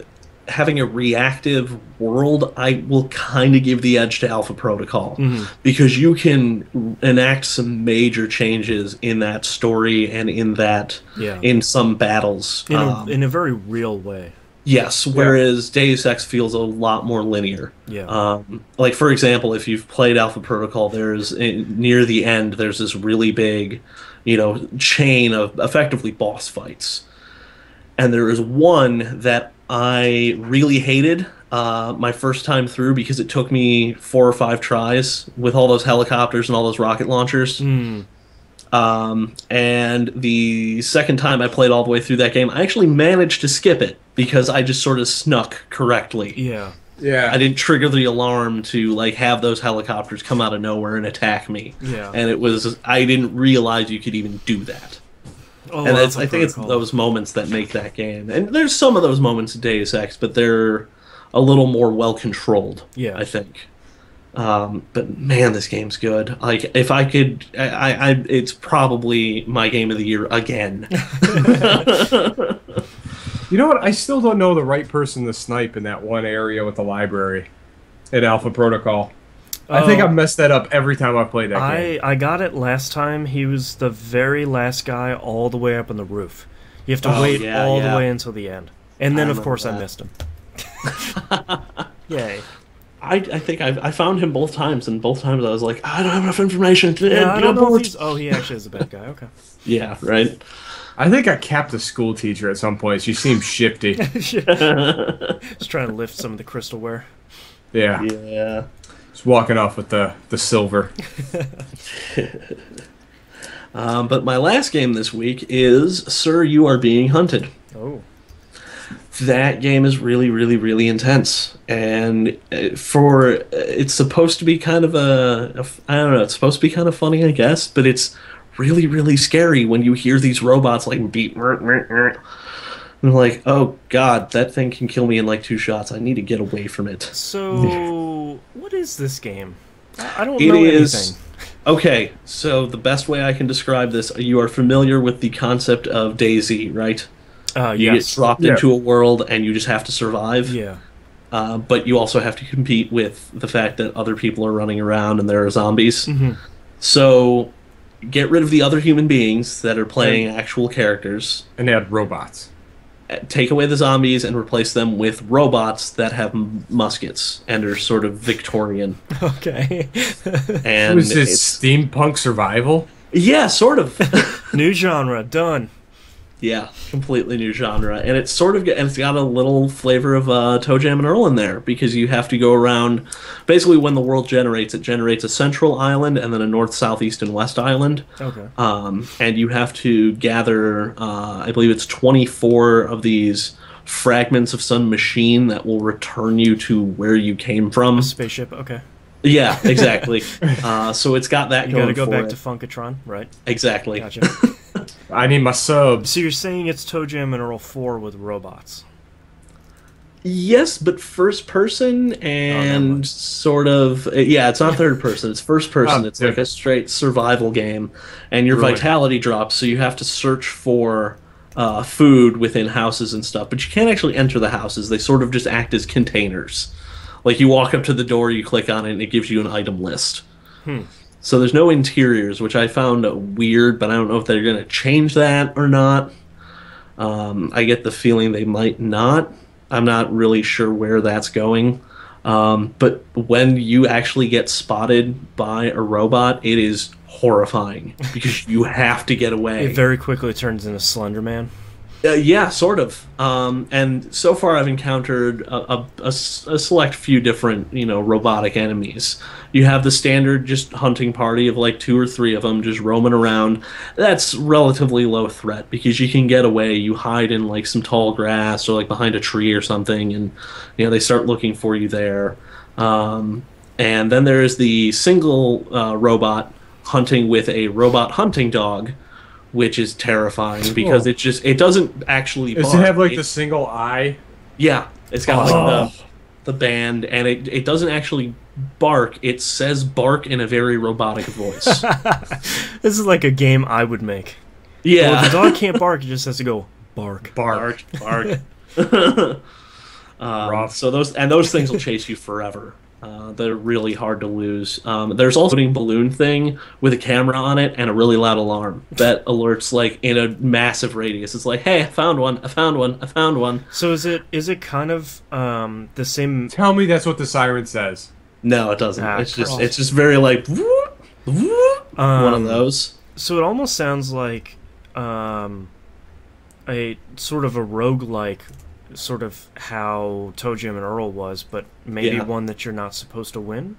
having a reactive world, I will kind of give the edge to Alpha Protocol because you can enact some major changes in that story and in that in some battles in a very real way. Yes, whereas Deus Ex feels a lot more linear. Yeah. Like, for example, if you've played Alpha Protocol, near the end, there's this really big, chain of effectively boss fights. And there is one that I really hated my first time through because it took me 4 or 5 tries with all those helicopters and all those rocket launchers. And the second time I played all the way through that game, I actually managed to skip it because I just sort of snuck correctly. Yeah. Yeah. I didn't trigger the alarm to have those helicopters come out of nowhere and attack me. Yeah. And I didn't realize you could even do that. Oh, and I think it's those moments that make that game. And there's some of those moments in Deus Ex, but they're a little more well controlled. Yeah. I think. But man, this game's good. Like, if I could, it's probably my game of the year again. You know what? I still don't know the right person to snipe in that one area with the library at Alpha Protocol. I think I messed that up every time I played that game. I got it last time. He was the very last guy all the way up on the roof. You have to wait all the way until the end. And then, of course, I missed him. Yay. I think I found him both times, and both times I was like, I don't have enough information. Yeah, I don't know if he actually is a bad guy. Okay. Yeah, right. I think I capped a school teacher at some point. She seemed shifty. Just trying to lift some of the crystalware. Yeah. Yeah. Just walking off with the silver. But my last game this week is Sir, You Are Being Hunted. Oh. That game is really, really, really intense, and it's supposed to be kind of I don't know, it's supposed to be kind of funny, I guess, but it's really, really scary when you hear these robots beat, and like, oh god, that thing can kill me in 2 shots. I need to get away from it. So, what is this game? I don't know anything. Okay, so the best way I can describe this, you are familiar with the concept of DayZ, right? You get dropped into a world and you just have to survive. Yeah. But you also have to compete with the fact that other people are running around and there are zombies. So get rid of the other human beings that are playing actual characters. And add robots. Take away the zombies and replace them with robots that have muskets and are sort of Victorian. Okay. And is this steampunk survival? Yeah, sort of. New genre, done. Yeah, completely new genre, and it's got a little flavor of Toe Jam and Earl in there because you have to go around. Basically, when the world generates, it generates a central island and then a north, south, east, and west island. Okay. And you have to gather, I believe it's 24 of these fragments of some machine that will return you to where you came from. A spaceship. Okay. Yeah, exactly. So it's got that. You got to go back to Funkatron, right? Exactly. Gotcha. I need my subs. So you're saying it's Toe Jam and Earl 4 with robots? Yes, but first person and sort of... Yeah, it's not third person. It's first person. It's like a straight survival game. And your vitality drops, so you have to search for food within houses and stuff. But you can't actually enter the houses. They sort of just act as containers. Like, you walk up to the door, you click on it, and it gives you an item list. So there's no interiors, which I found weird, but I don't know if they're going to change that or not. I get the feeling they might not. I'm not really sure where that's going. But when you actually get spotted by a robot, it is horrifying because you have to get away. It very quickly turns into Slender Man. Yeah, sort of. And so far, I've encountered a select few different, robotic enemies. You have the standard just hunting party of like 2 or 3 of them just roaming around. That's relatively low threat because you can get away. You hide in like some tall grass or like behind a tree or something, and they start looking for you there. And then there is the single robot hunting with a robot hunting dog, which is terrifying because it doesn't actually bark. Does it have like the single eye? Yeah, it's got like the band, and it doesn't actually bark. It says bark in a very robotic voice. This is like a game I would make. Yeah. Well, the dog can't bark, it just has to go bark. Bark. So those things will chase you forever. They're really hard to lose. There's also a balloon thing with a camera on it and a really loud alarm that alerts like in a massive radius. It's like, hey, I found one. So is it kind of the same? Tell me that's what the siren says. No, it doesn't. It's just very like one of those. So it almost sounds like a sort of a roguelike, sort of how Toe Jam and Earl was, but maybe one that you're not supposed to win.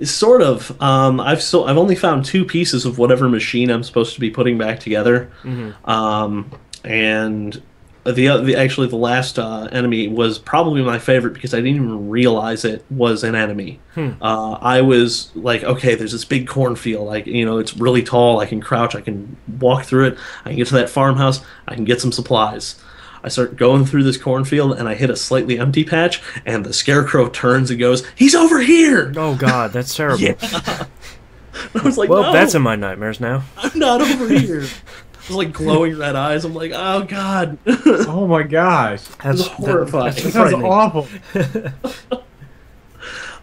Sort of. I've only found 2 pieces of whatever machine I'm supposed to be putting back together. Mm-hmm. And the last enemy was probably my favorite because I didn't even realize it was an enemy. I was like, okay, there's this big cornfield, like it's really tall. I can crouch, I can walk through it, I can get to that farmhouse, I can get some supplies. I start going through this cornfield, and I hit a slightly empty patch, and the scarecrow turns and goes, "He's over here!" Oh God, that's terrible. Yeah. I was like, well, no, that's in my nightmares now. I'm not over here. It was like glowing red eyes. I'm like, oh God. Oh my gosh. That's horrifying. That sounds awful.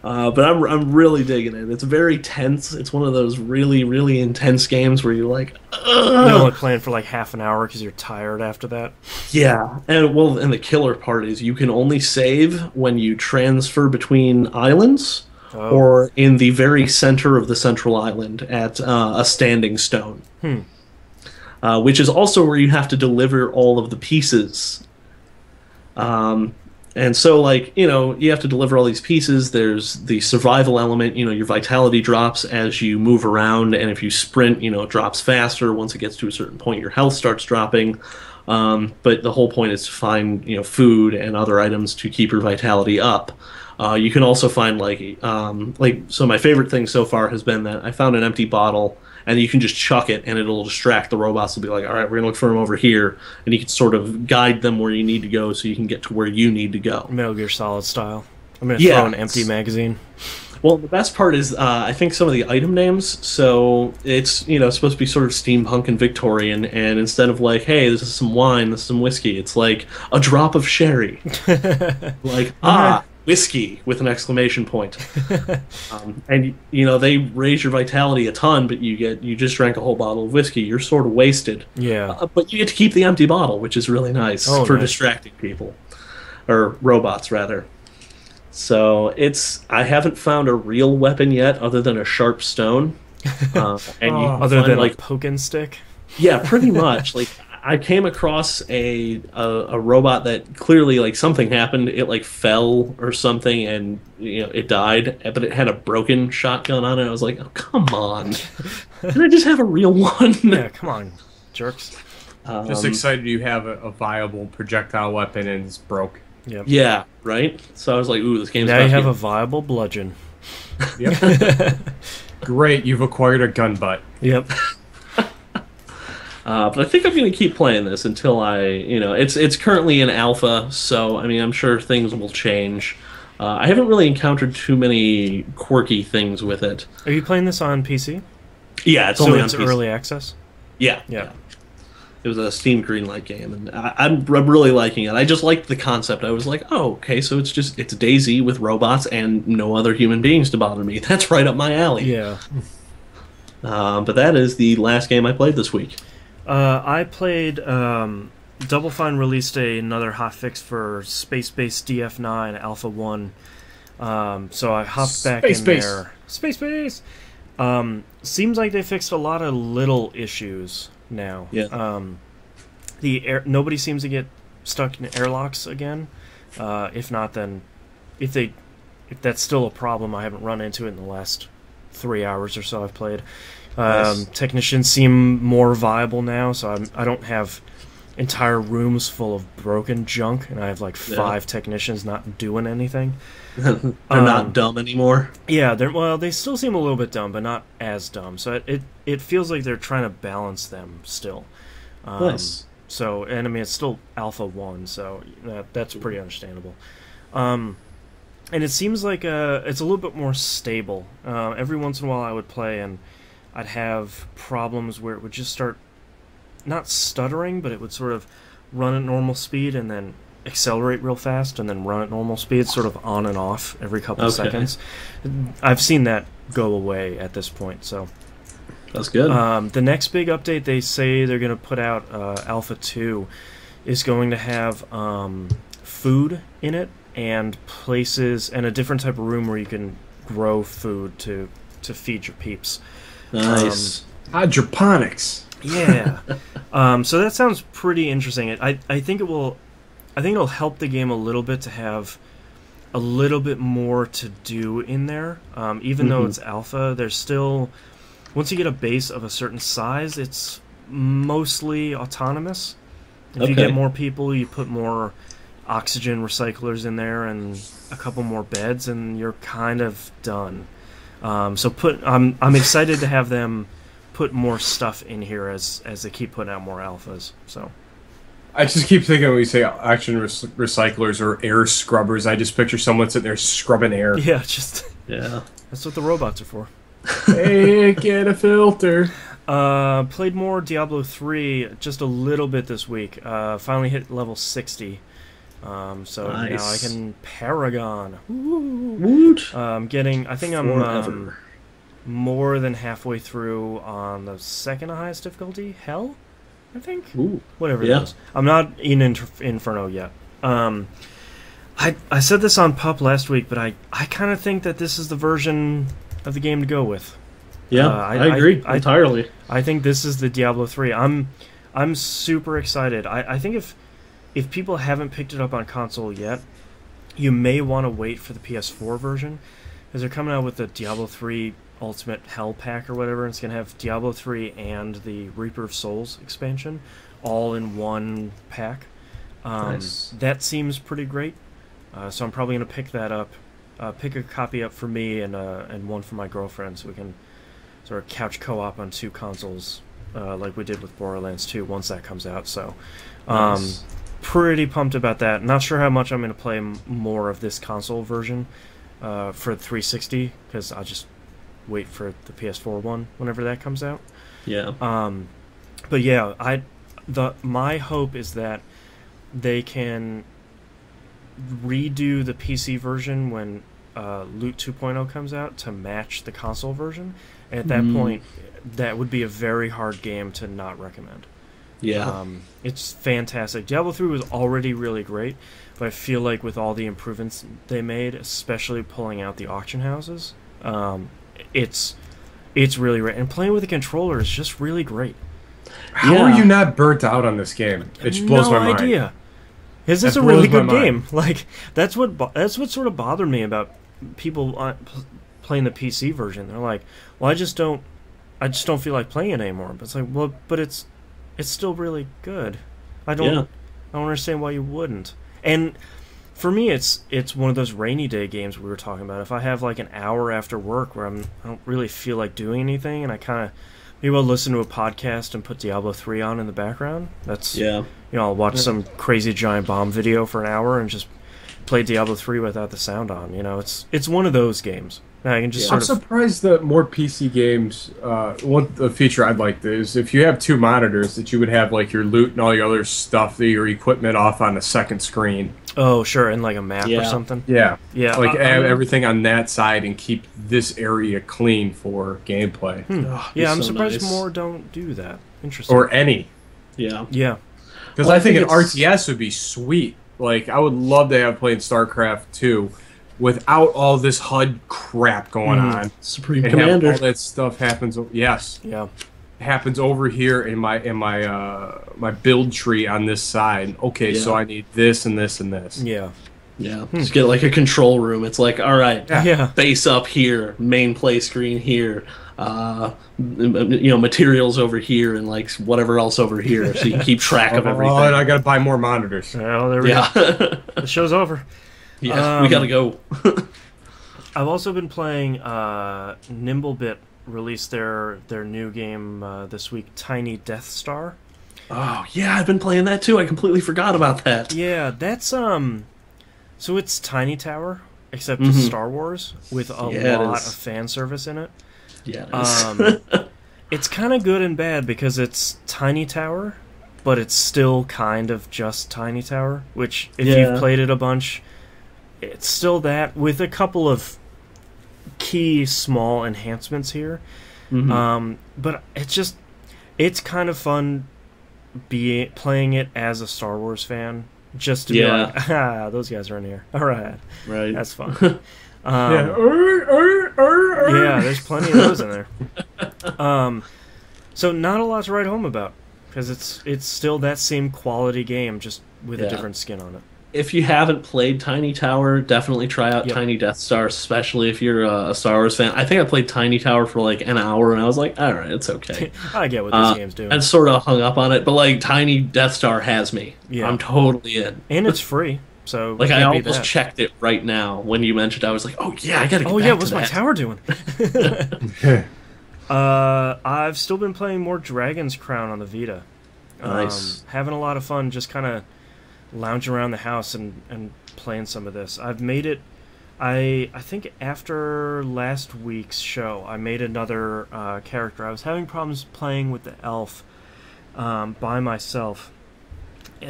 But I'm really digging it. It's very tense. It's one of those really, really intense games where you're like, ugh. You're only playing for like half an hour because you're tired after that. Yeah, and the killer part is you can only save when you transfer between islands or in the very center of the central island at a standing stone. Which is also where you have to deliver all of the pieces. And so, like, you have to deliver all these pieces. There's the survival element. Your vitality drops as you move around, and if you sprint, it drops faster. Once it gets to a certain point, your health starts dropping. But the whole point is to find, food and other items to keep your vitality up. You can also find, so my favorite thing so far has been that I found an empty bottle, and you can just chuck it, and it'll distract the robots. They'll be like, all right, we're going to look for them over here. And you can sort of guide them where you need to go so you can get to where you need to go. Metal Gear Solid style. I'm going to throw an empty magazine. Well, the best part is, I think some of the item names, so it's, supposed to be sort of steampunk and Victorian, and instead of like, hey, this is some wine, this is some whiskey, it's like a drop of sherry. Like, whiskey with an exclamation point. And they raise your vitality a ton, but you just drank a whole bottle of whiskey. You're sort of wasted. Yeah. But you get to keep the empty bottle, which is really nice for distracting people, or robots rather. So I haven't found a real weapon yet, other than a sharp stone. Other than like poking stick. Yeah, pretty much. Like, I came across a robot that clearly, like, something happened. It like fell or something, and it died. But it had a broken shotgun on it. I was like, oh, come on! Can I just have a real one? Yeah, come on, jerks. Just excited you have a viable projectile weapon and it's broke. Yep. Yeah, right. So I was like, ooh, this game's now you have a viable bludgeon. Yep. Great, you've acquired a gun butt. Yep. But I think I'm going to keep playing this until it's currently in alpha, so I mean, I'm sure things will change. I haven't really encountered too many quirky things with it. Are you playing this on PC? Yeah, it's only on PC. So it's early access? Yeah. It was a Steam Greenlight game, and I'm really liking it. I just liked the concept. I was like, oh, okay, so it's Daisy with robots and no other human beings to bother me. That's right up my alley. Yeah. But that is the last game I played this week. I played Double Fine released another hotfix for Space-Based DF9 Alpha 1. So I hopped back in there. Space-Base! Seems like they fixed a lot of little issues now. Yeah. Nobody seems to get stuck in airlocks again. If not, then if that's still a problem, I haven't run into it in the last 3 hours or so I've played. Nice. Technicians seem more viable now, so I don't have entire rooms full of broken junk, and I have like 5 technicians not doing anything. They're not dumb anymore. Yeah, they still seem a little bit dumb, but not as dumb. So it feels like they're trying to balance them still. Nice. So, and I mean, it's still Alpha 1, so that's pretty understandable. And it seems like it's a little bit more stable. Every once in a while I would play, and I'd have problems where it would just start, not stuttering, but it would sort of run at normal speed and then accelerate real fast and then run at normal speed, sort of on and off every couple of seconds. I've seen that go away at this point, so... That's good. The next big update they say they're going to put out, Alpha 2, is going to have food in it and places and a different type of room where you can grow food to feed your peeps. Nice. Hydroponics. Yeah. So that sounds pretty interesting. I think it'll help the game a little bit to have a little bit more to do in there. Even though it's alpha, there's still... Once you get a base of a certain size, it's mostly autonomous. If you get more people, you put more oxygen recyclers in there and a couple more beds, and you're kind of done. I'm excited to have them put more stuff in here as they keep putting out more alphas. So I just keep thinking when we say oxygen recyclers or air scrubbers, I just picture someone sitting there scrubbing air. Yeah, that's what the robots are for. Hey, get a filter. Played more Diablo 3 just a little bit this week. Finally hit level 60. So nice. Now I can Paragon. Woot. I think I'm more than halfway through on the second highest difficulty, Hell, I think. Ooh. Whatever it is. I'm not in Inferno yet. I said this on Pup last week, but I kind of think that this is the version of the game to go with. Yeah, I agree entirely. I think this is the Diablo 3. I'm super excited. I think if people haven't picked it up on console yet, you may want to wait for the PS4 version, because they're coming out with the Diablo 3 Ultimate Hell Pack or whatever, and it's going to have Diablo 3 and the Reaper of Souls expansion all in one pack. Nice. That seems pretty great. So I'm probably going to pick that up. Pick a copy up for me and one for my girlfriend, so we can sort of couch co-op on 2 consoles, like we did with Borderlands 2 once that comes out. So, Nice. Pretty pumped about that. Not sure how much I'm going to play more of this console version for 360, because I'll just wait for the PS4 one whenever that comes out. Yeah. But yeah, my hope is that they can redo the PC version when Loot 2.0 comes out to match the console version. And at that point, that would be a very hard game to not recommend. Yeah. It's fantastic. Diablo 3 was already really great, but I feel like with all the improvements they made, especially pulling out the auction houses, it's really great. And playing with the controller is just really great. How are you not burnt out on this game? It just blows my mind. No idea. Because it's a really good game. Like that's what sort of bothered me about people playing the PC version. They're like, "Well, I just don't feel like playing it anymore." But it's like, well, but it's still really good. I don't understand why you wouldn't. And for me, it's one of those rainy day games we were talking about. If I have like an hour after work where I don't really feel like doing anything, and I kind of maybe I'll listen to a podcast and put Diablo 3 on in the background. That's I'll watch some crazy giant bomb video for an hour and just play Diablo 3 without the sound on. It's one of those games. I can just I'm surprised that more PC games. One feature I'd like is if you have 2 monitors, that you would have like your loot and all your other stuff, your equipment off on the second screen. Oh, sure, and like a map or something. Yeah. Like have everything on that side and keep this area clean for gameplay. I'm surprised more don't do that. Interesting. Or any. Yeah. Yeah. Because I think an RTS would be sweet. Like I would love to have played StarCraft 2. without all this HUD crap going on. Supreme And Commander. have all that stuff happens. Yes, Yeah. happens over here in my build tree on this side. Okay, so I need this and this and this. Yeah. Yeah, just get like a control room. It's like, all right, Yeah. base up here, main play screen here, materials over here, and like whatever else over here, so you can keep track of everything. Oh, and I gotta buy more monitors. Well, there we go. The show's over. Yeah, we gotta go. I've also been playing Nimblebit released their new game this week, Tiny Death Star. Oh yeah, I've been playing that too. I completely forgot about that. Yeah, that's so it's Tiny Tower, except it's Star Wars with a lot of fan service in it. Yeah. It's kind of good and bad because it's Tiny Tower, but it's still kind of just Tiny Tower, which if you've played it a bunch, it's still that with a couple of key small enhancements here. But it's kind of fun playing it as a Star Wars fan, just to be like, those guys are in here. All right, that's fun. Yeah, there's plenty of those in there. So not a lot to write home about because it's still that same quality game, just with a different skin on it. If you haven't played Tiny Tower, definitely try out Tiny Death Star, especially if you're a Star Wars fan. I think I played Tiny Tower for like an hour, and I was like, all right, it's okay. I get what these games do. And sort of hung up on it, but like Tiny Death Star has me. Yeah. I'm totally in. And it's free, so like I almost checked it right now when you mentioned. I was like, oh yeah, I gotta get back to what's that. my tower doing? I've still been playing more Dragon's Crown on the Vita. Nice. Having a lot of fun, just kind of lounging around the house and playing some of this. I've made it. I think after last week's show, I made another character. I was having problems playing with the elf by myself,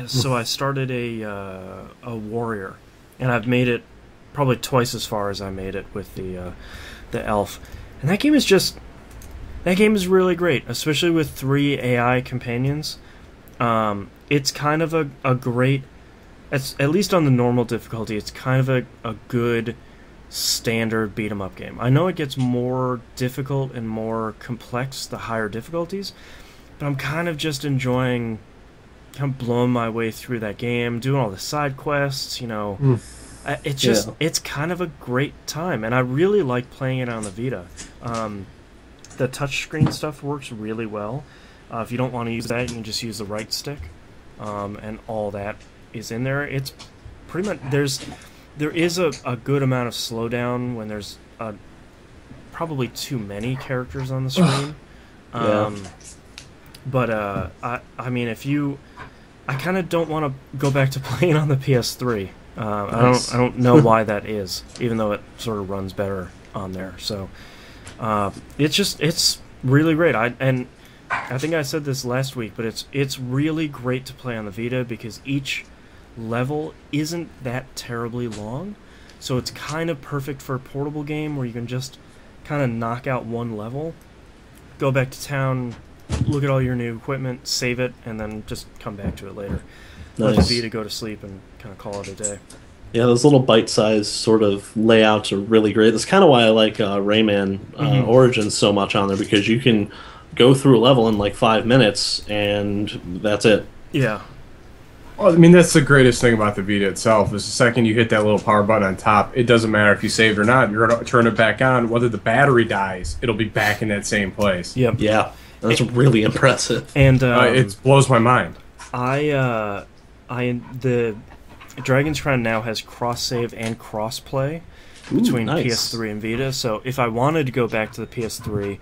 so I started a warrior, and I've made it probably twice as far as I made it with the elf. And that game is really great, especially with 3 AI companions. It's kind of a great, at least on the normal difficulty, it's kind of a good standard beat-em-up game. I know it gets more difficult and more complex the higher difficulties, but I'm kind of just enjoying kind of blowing my way through that game, doing all the side quests, It's just, it's kind of a great time, and I really like playing it on the Vita. The touchscreen stuff works really well. If you don't want to use that, you can just use the right stick. And all that is in there. It's pretty much there is a good amount of slowdown when there's probably too many characters on the screen. But I mean, I kind of don't want to go back to playing on the PS3. I don't know why that is, even though it sort of runs better on there. So it's really great. I think I said this last week, but it's really great to play on the Vita because each level isn't that terribly long, so it's kind of perfect for a portable game where you can just kind of knock out one level, go back to town, look at all your new equipment, save it, and then just come back to it later. Let the Vita go to sleep and kind of call it a day. Yeah, those little bite-sized sort of layouts are really great. That's kind of why I like Rayman Origins so much on there, because you can go through a level in like 5 minutes, and that's it. Yeah. Well, I mean, that's the greatest thing about the Vita itself, is the second you hit that little power button on top, it doesn't matter if you saved or not. You're going to turn it back on. Whether the battery dies, it'll be back in that same place. Yep. Yeah, that's really impressive. And it blows my mind. The Dragon's Crown now has cross-save and cross-play between PS3 and Vita, so if I wanted to go back to the PS3,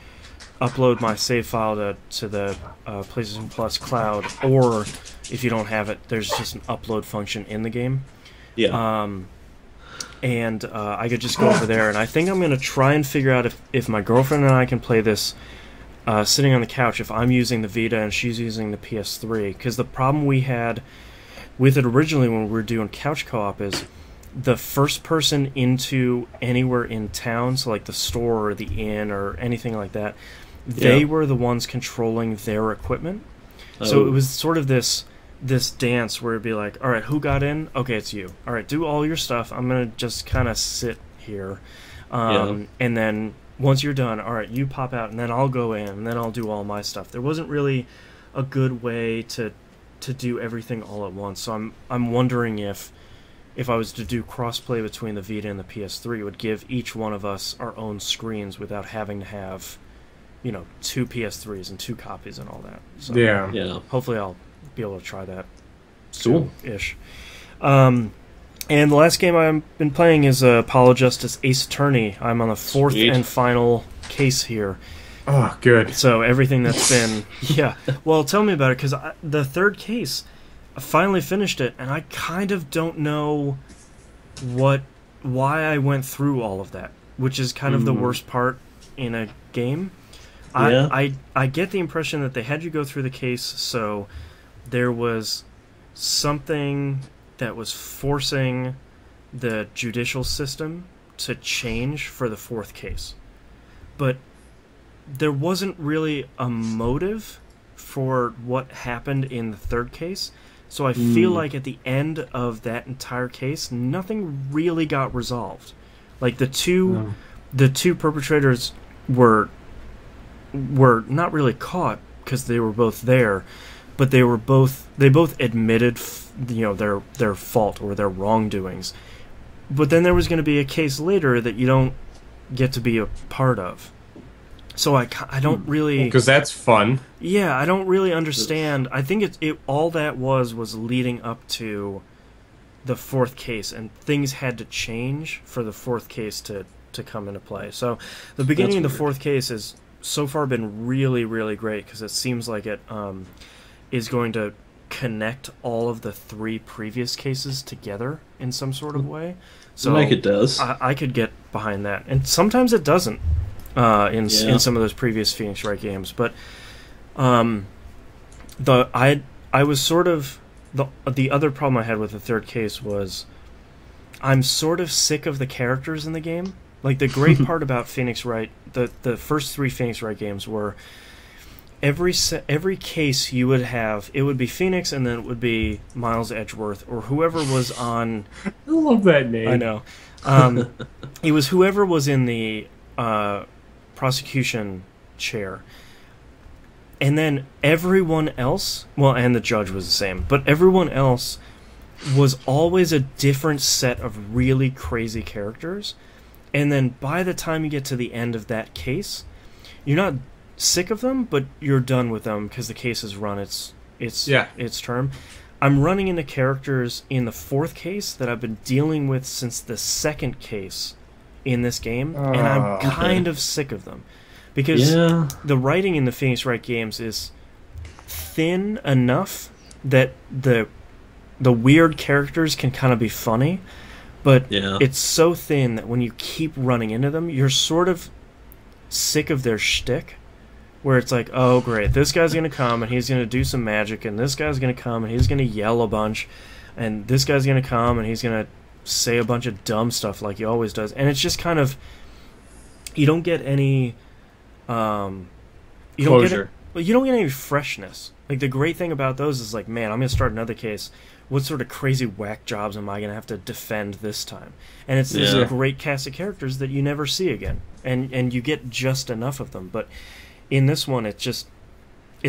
upload my save file to the PlayStation Plus cloud, or if you don't have it, there's just an upload function in the game. Yeah. I could just go over there, and I think I'm going to try and figure out if my girlfriend and I can play this sitting on the couch, if I'm using the Vita and she's using the PS3, because the problem we had with it originally when we were doing couch co-op is the first person into anywhere in town, so like the store or the inn or anything like that, they were the ones controlling their equipment. So it was sort of this this dance where it'd be like, all right, who got in? Okay, it's you. All right, do all your stuff. I'm gonna just kind of sit here, and then once you're done, all right, you pop out, and then I'll go in, and then I'll do all my stuff. There wasn't really a good way to do everything all at once. So I'm wondering if I was to do crossplay between the Vita and the PS3, it would give each one of us our own screens without having to have, 2 PS3s and 2 copies and all that. So Yeah. hopefully I'll be able to try that Cool. soon-ish. And the last game I've been playing is Apollo Justice Ace Attorney. I'm on the 4th Sweet. and final case here. Oh, good. So everything that's been... Yeah. Well, tell me about it, because the 3rd case, I finally finished it, and I kind of don't know why I went through all of that, which is kind of the worst part in a game. Yeah. I get the impression that they had you go through the case, so there was something that was forcing the judicial system to change for the 4th case. But there wasn't really a motive for what happened in the 3rd case, so I feel like at the end of that entire case, nothing really got resolved. Like the two perpetrators were not really caught because they were both there, but they both admitted their fault or their wrongdoings. But then there was going to be a case later that you don't get to be a part of. So I don't really... Because that's fun. Yeah, I don't really understand. I think it all that was leading up to the 4th case, and things had to change for the 4th case to come into play. So the beginning of the 4th case has so far been really, really great, because it seems like it is going to connect all of the 3 previous cases together in some sort of way. So like it does. I could get behind that. And sometimes it doesn't. In some of those previous Phoenix Wright games, but I was sort of the other problem I had with the 3rd case was I'm sort of sick of the characters in the game. Like the great part about Phoenix Wright, the first 3 Phoenix Wright games were every case you would have, it would be Phoenix and then it would be Miles Edgeworth or whoever was on. I love that name. I know. It was whoever was in the prosecution chair, and then everyone else, well, and the judge was the same, but everyone else was always a different set of really crazy characters. And then by the time you get to the end of that case, you're not sick of them, but you're done with them because the case has run its term. I'm running into characters in the 4th case that I've been dealing with since the 2nd case in this game, and I'm kind of sick of them. Because the writing in the Phoenix Wright games is thin enough that the weird characters can kind of be funny, but it's so thin that when you keep running into them, you're sort of sick of their shtick, where it's like, oh great, this guy's going to come and he's going to do some magic, and this guy's going to come and he's going to yell a bunch, and this guy's going to come and he's going to say a bunch of dumb stuff like he always does, and it's just kind of, you don't get any you closure. You don't get any freshness. Like the great thing about those is like, man, I'm gonna start another case. What sort of crazy whack jobs am I gonna have to defend this time? And it's this great cast of characters that you never see again, and you get just enough of them. But in this one, it's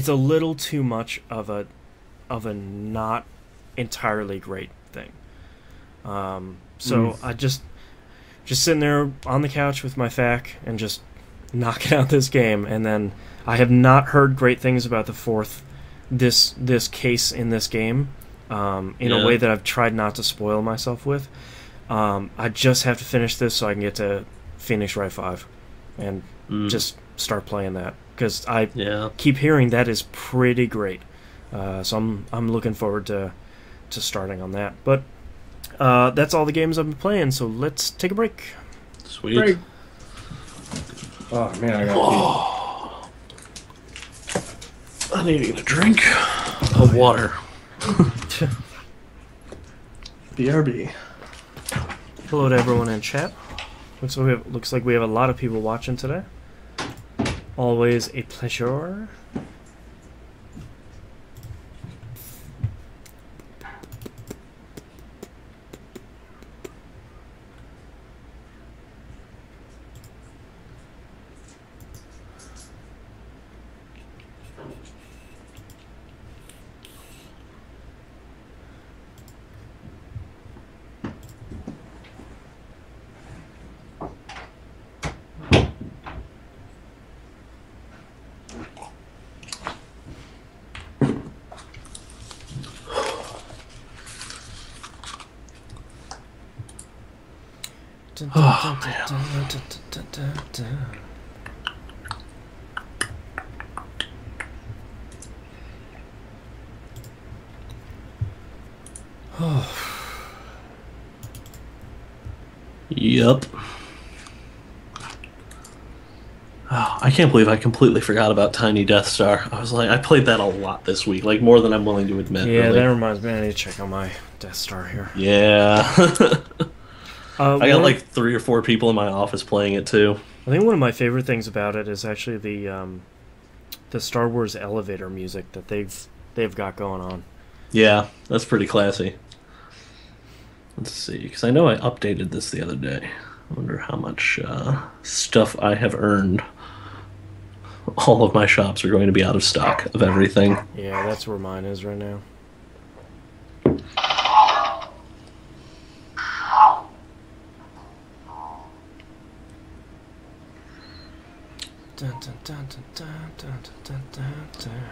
a little too much of a not entirely great thing. So I just sitting there on the couch with my FAQ and just knocking out this game, and then I have not heard great things about the 4th this case in this game in a way that I've tried not to spoil myself with. I just have to finish this so I can get to Phoenix Wright 5 and just start playing that, because I keep hearing that is pretty great. So I'm looking forward to starting on that. But that's all the games I've been playing, so let's take a break. Sweet. Break. Oh man, I got I need to get a drink of water. BRB. Hello to everyone in chat. Looks like we have a lot of people watching today. Always a pleasure. Oh, man. Yep. Oh, I can't believe I completely forgot about Tiny Death Star. I was like, I played that a lot this week, like more than I'm willing to admit. Yeah, really. that reminds me. I need to check on my Death Star here. Yeah. I got One- like 3 or 4 people in my office playing it too. I think one of my favorite things about it is actually the Star Wars elevator music that they've got going on. Yeah, that's pretty classy. Let's see, because I know I updated this the other day. I wonder how much stuff I have earned. All of my shops are going to be out of stock of everything. Yeah, that's where mine is right now. Dun, dun, dun, dun, dun, dun, dun, dun, dun.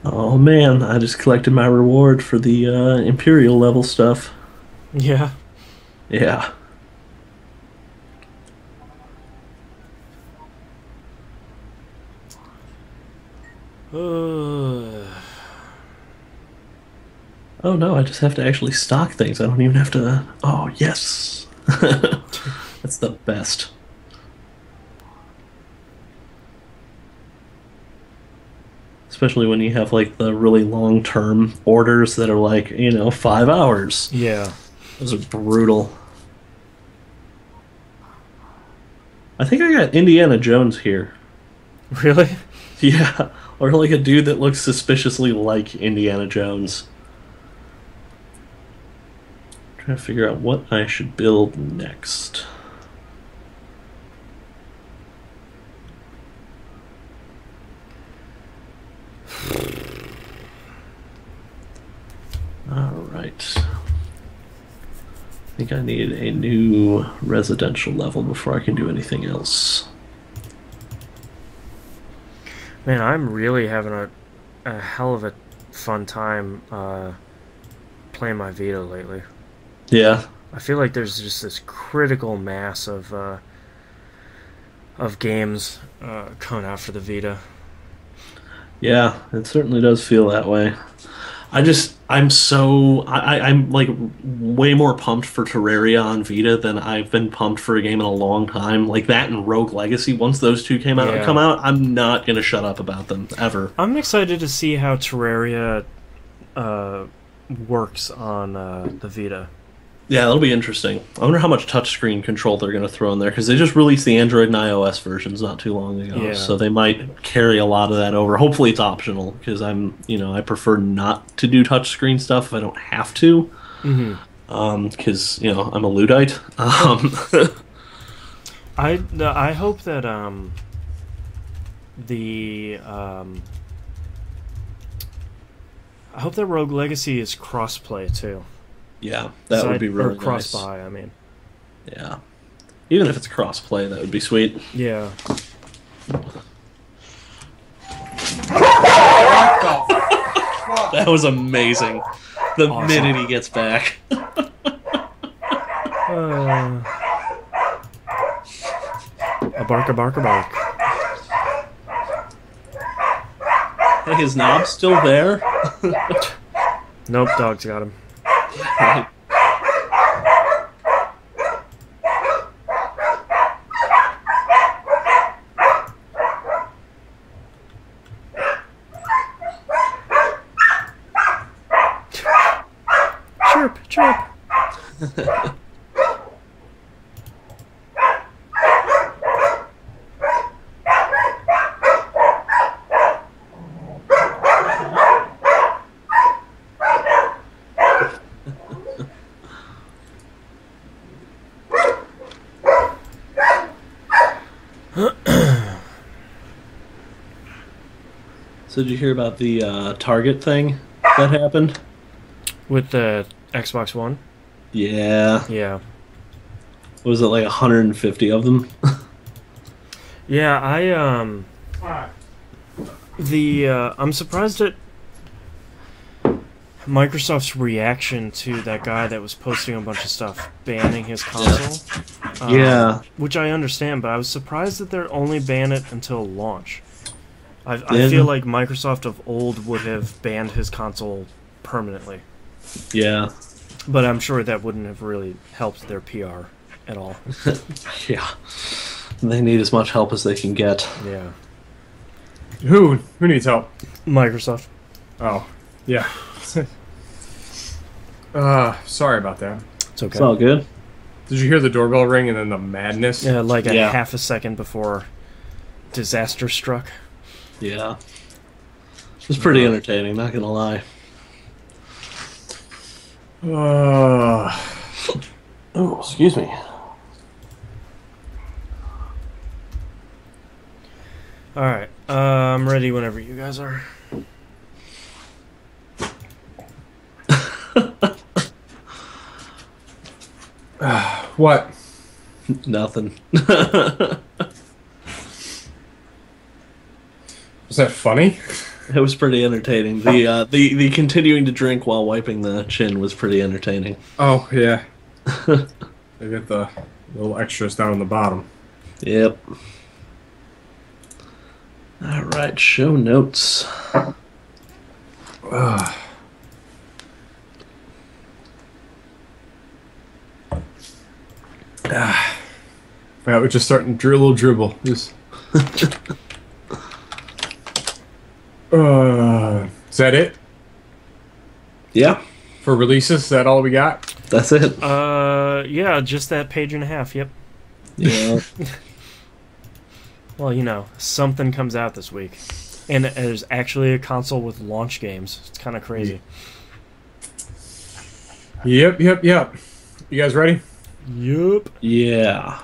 Oh man, I just collected my reward for the Imperial level stuff. Yeah. Yeah. Oh no, I just have to actually stock things. I don't even have to. Oh, yes. That's the best. Especially when you have like the really long term orders that are like, 5 hours. Yeah. Those are brutal. I think I got Indiana Jones here. Really? Yeah, or like a dude that looks suspiciously like Indiana Jones. Trying to figure out what I should build next. Alright. I think I need a new residential level before I can do anything else. Man, I'm really having a hell of a fun time playing my Vita lately. Yeah. I feel like there's just this critical mass of games coming out for the Vita. Yeah, it certainly does feel that way. I'm like way more pumped for Terraria on Vita than I've been pumped for a game in a long time. Like that and Rogue Legacy. Once those two come out, I'm not gonna shut up about them ever. I'm excited to see how Terraria works on the Vita. Yeah, that'll be interesting. I wonder how much touchscreen control they're going to throw in there, because they just released the Android and iOS versions not too long ago, Yeah. so they might carry a lot of that over. Hopefully it's optional, because I prefer not to do touchscreen stuff if I don't have to, because, I'm a Luddite. I hope that I hope that Rogue Legacy is crossplay too. Yeah, that would be really or cross-buy, nice. I mean. Yeah. Even if it's cross-play, that would be sweet. Yeah. That was amazing. The Awesome. minute he gets back. A bark, a bark, a bark. Hey, his knob's still there? Nope, dog's got him. Right. Chirp, chirp. So did you hear about the Target thing that happened? With the Xbox One? Yeah. Yeah. What was it, like 150 of them? Yeah, I'm surprised at Microsoft's reaction to that guy that was posting a bunch of stuff banning his console. Yeah. Which I understand, but I was surprised that they're only ban it until launch. I Yeah. feel like Microsoft of old would have banned his console permanently. Yeah. But I'm sure that wouldn't have really helped their PR at all. Yeah. They need as much help as they can get. Yeah. Who needs help? Microsoft. Oh, yeah. Sorry about that. It's okay. It's all good. Did you hear the doorbell ring and then the madness? Yeah, like a Yeah. half a second before disaster struck. Yeah. It was pretty entertaining, not gonna lie. Oh, excuse me. Alright, I'm ready whenever you guys are. What? Nothing. Was that funny? It was pretty entertaining. The continuing to drink while wiping the chin was pretty entertaining. Oh, yeah. They get the little extras down on the bottom. Yep. All right, show notes. Yeah, we're just starting to little dribble. Just... is that it? Yeah, For releases? Is that all we got? that's it. Yeah, just that page and a half, yep. Yeah. Well, you know, something comes out this week. And there's actually a console with launch games. It's kind of crazy. Yep. You guys ready? Yup. Yeah.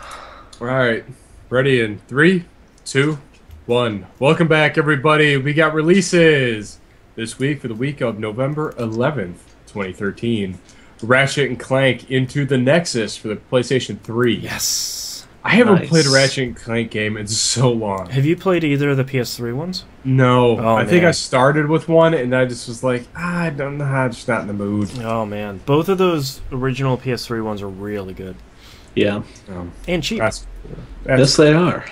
All right. Ready in 3, 2, 1. Welcome back, everybody. We got releases this week for the week of November 11th, 2013. Ratchet and Clank Into the Nexus for the PlayStation 3. Yes. I haven't Nice. played a Ratchet and Clank game in so long. Have you played either of the PS3 ones? No. Oh, I think man. I started with one and I just was like, I don't know, I'm just not in the mood. Oh, man. Both of those original PS3 ones are really good. Yeah. And cheap. That's Yes, they are.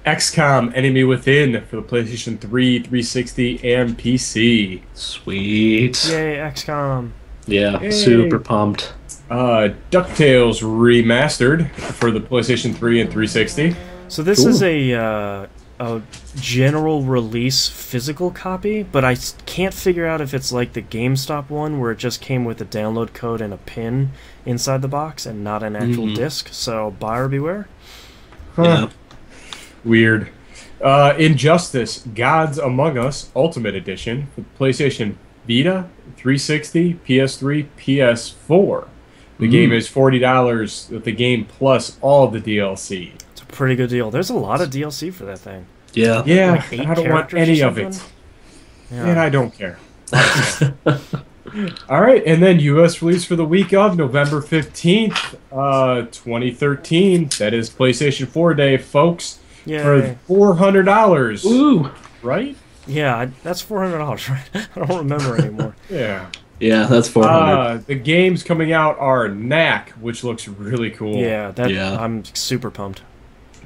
XCOM Enemy Within for the PlayStation 3, 360, and PC. Sweet. Yay, XCOM. Yeah, Yay. super pumped. DuckTales Remastered for the PlayStation 3 and 360. So this Cool. is a general release physical copy, but I can't figure out if it's like the GameStop one where it just came with a download code and a pin inside the box and not an actual disc. So buyer beware. Yeah. Weird. Injustice Gods Among Us Ultimate Edition for PlayStation Vita, 360, PS3, PS4. The game is $40 with the game plus all the DLC. It's a pretty good deal. There's a lot of DLC for that thing. Yeah. Yeah, Like 8 I don't want characters or any of something? it. Yeah. And I don't care. All right, and then U.S. release for the week of November 15th, 2013. That is PlayStation 4 Day, folks. Yay. For $400. Ooh. Right? Yeah, that's $400, right? I don't remember anymore. Yeah. Yeah, that's 400. The games coming out are Knack, which looks really cool. Yeah, Yeah. I'm super pumped.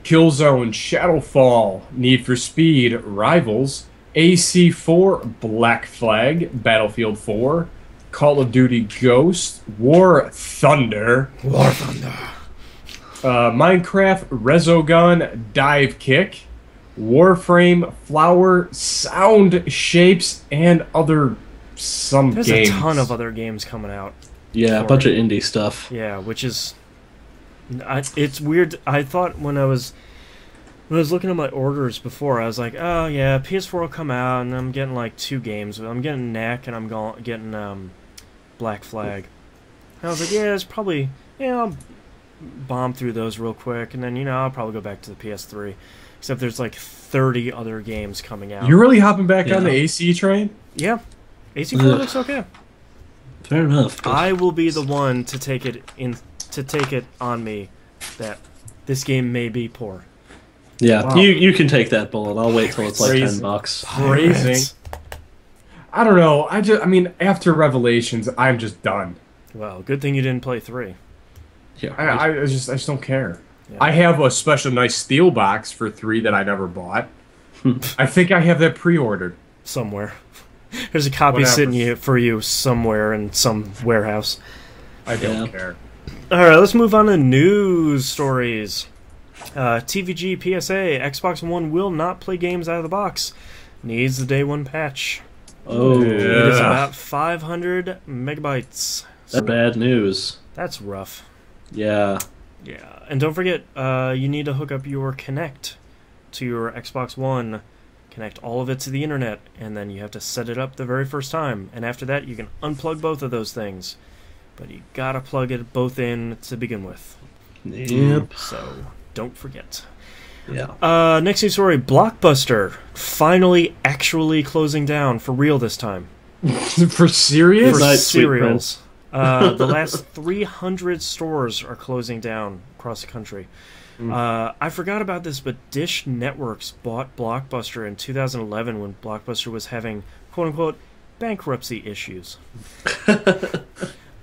Killzone, Shadowfall, Need for Speed, Rivals, AC4, Black Flag, Battlefield 4, Call of Duty Ghost, War Thunder, Minecraft, Resogun, Dive Kick, Warframe, Flower, Sound Shapes, and other There's games. a ton of other games coming out. Yeah, a bunch of indie stuff. Yeah, which is... it's weird. I thought when I was looking at my orders before, I was like, oh yeah, PS4 will come out, and I'm getting like 2 games. I'm getting Knack, and I'm getting Black Flag. And I was like, yeah, it's probably... Yeah, I'll bomb through those real quick, and then, you know, I'll probably go back to the PS3. Except there's like 30 other games coming out. You're really hopping back on Yeah. the AC train? Yeah. AC4 looks okay. Fair enough. I will be the one to take it on me that this game may be poor. Yeah, Wow. you can take that bullet. I'll wait till it's like Phrasing. $10. Phrasing. I don't know. I mean, after Revelations, I'm just done. Well, good thing you didn't play 3. Yeah, right. I just don't care. Yeah. I have a special nice steel box for 3 that I never bought. I think I have that pre-ordered. Somewhere. There's a copy Whatever. sitting for you somewhere in some warehouse. I don't Yeah. care. All right, let's move on to news stories. TVG PSA, Xbox One will not play games out of the box. Needs the day 1 patch. Oh, It is Yeah. about 500 megabytes. that's bad news. That's rough. Yeah. Yeah, and don't forget, you need to hook up your Kinect to your Xbox One, connect all of it to the internet, and then you have to set it up the very first time. And after that, you can unplug both of those things. But you gotta plug it both in to begin with. Yep. So, don't forget. Yeah. Next news story, Blockbuster finally actually closing down for real this time. For serious? For Good night, sweet cereals. The last 300 stores are closing down across the country. I forgot about this, but Dish Networks bought Blockbuster in 2011 when Blockbuster was having, quote-unquote, bankruptcy issues.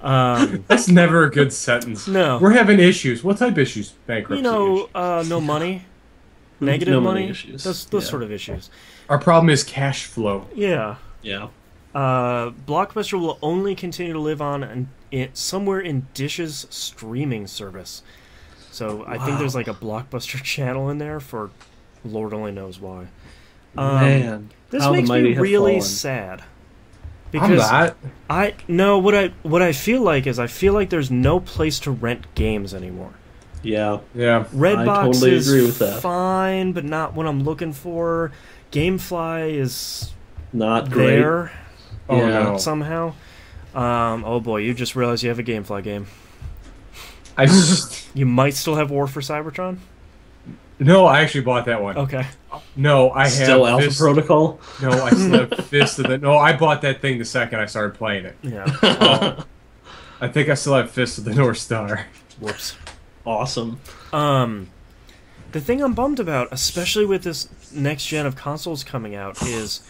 That's never a good sentence. No. We're having issues. What type of issues? Bankruptcy issues. No money, negative No money, money issues. those Yeah. sort of issues. Our problem is cash flow. Yeah. Yeah. Blockbuster will only continue to live on somewhere in Dish's streaming service. So I think there's like a Blockbuster channel in there for Lord only knows why. Man, This how the makes mighty me have really fallen. sad. I'm not. What I feel like is I feel like there's no place to rent games anymore. Yeah. Yeah. Redbox I totally is agree with that. fine, but not what I'm looking for. GameFly is Not great. there Oh Yeah. no. somehow. Oh boy, you just realized you have a GameFly game. I just You might still have War for Cybertron. no. I actually bought that one. Okay. No, I have Still Alpha Fist- Protocol? No, I still have Fist of the. No, I bought that thing the second I started playing it. Yeah. I think I still have Fist of the North Star. Whoops. Awesome. The thing I'm bummed about, especially with this next gen of consoles coming out, is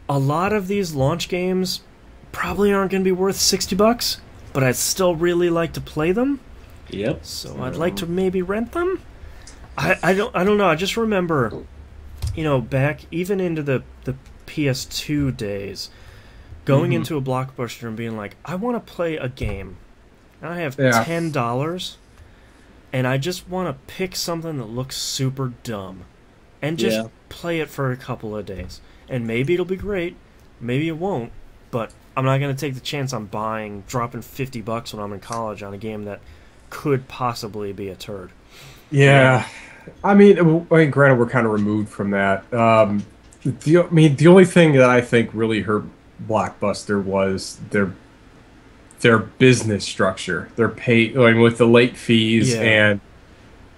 a lot of these launch games probably aren't going to be worth $60, but I'd still really like to play them. Yep. So I'd like to maybe rent them. I don't know. I just remember, back even into the PS2 days, going into a Blockbuster and being like, I want to play a game. And I have Yeah. $10, and I just want to pick something that looks super dumb, and just Yeah. play it for a couple of days. And maybe it'll be great, maybe it won't, but I'm not going to take the chance on dropping $50 when I'm in college on a game that could possibly be a turd. Yeah, I mean, granted, we're kind of removed from that. The only thing that I think really hurt Blockbuster was their business structure. Their with the late fees, Yeah. and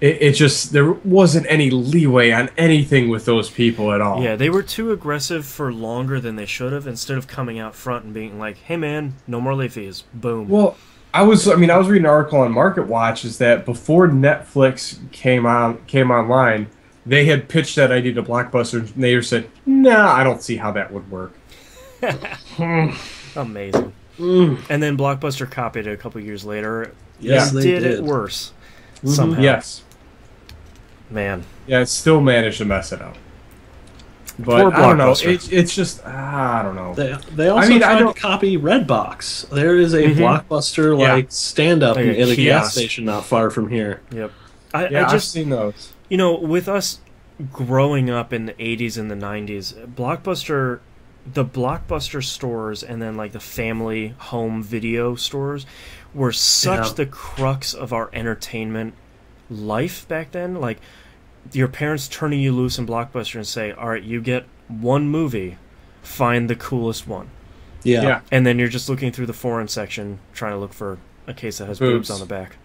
it just there wasn't any leeway on anything with those people at all. Yeah, they were too aggressive for longer than they should have, instead of coming out front and being like, hey man, no more late fees. Boom. Well, I was reading an article on Market Watch is that before Netflix came online, they had pitched that idea to Blockbuster, and they said, "Nah, I don't see how that would work." Amazing. And then Blockbuster copied it a couple years later. Yes, and they did it did. worse. Somehow. Yes, Man. yeah, it still managed to mess it up. But Poor I don't know. Blockbuster. It's just I don't know. They also I tried don't- to copy Redbox. There is a Blockbuster Yeah. stand-up Like a at a gas kiosk. station not far from here. Yep. Yeah, I I've just, seen those. with us growing up in the 80s and the 90s, the Blockbuster stores and then like the family home video stores were such Yeah. the crux of our entertainment life back then. Like, your parents turning you loose in Blockbuster and say, all right, you get one movie, find the coolest one. Yeah. And then you're just looking through the foreign section trying to look for a case that has boobs on the back.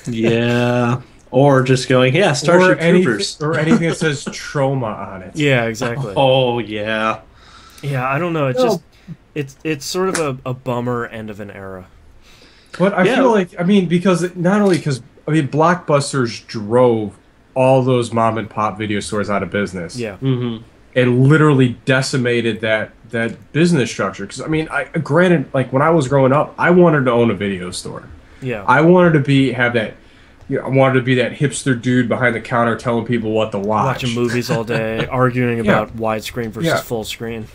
Yeah. Or just going, yeah, Starship Troopers. Anything that says trauma on it. Yeah, exactly. Oh, yeah. Yeah, I don't know. It's No. just it's sort of a bummer end of an era. But I Yeah. feel like because Blockbusters drove all those mom and pop video stores out of business. Yeah. Mm-hmm. And literally decimated that business structure. Because I mean, granted, like when I was growing up, I wanted to own a video store. Yeah. I wanted to have that. You know, I wanted to be that hipster dude behind the counter telling people what to watch. Watching movies all day, arguing about widescreen versus full screen.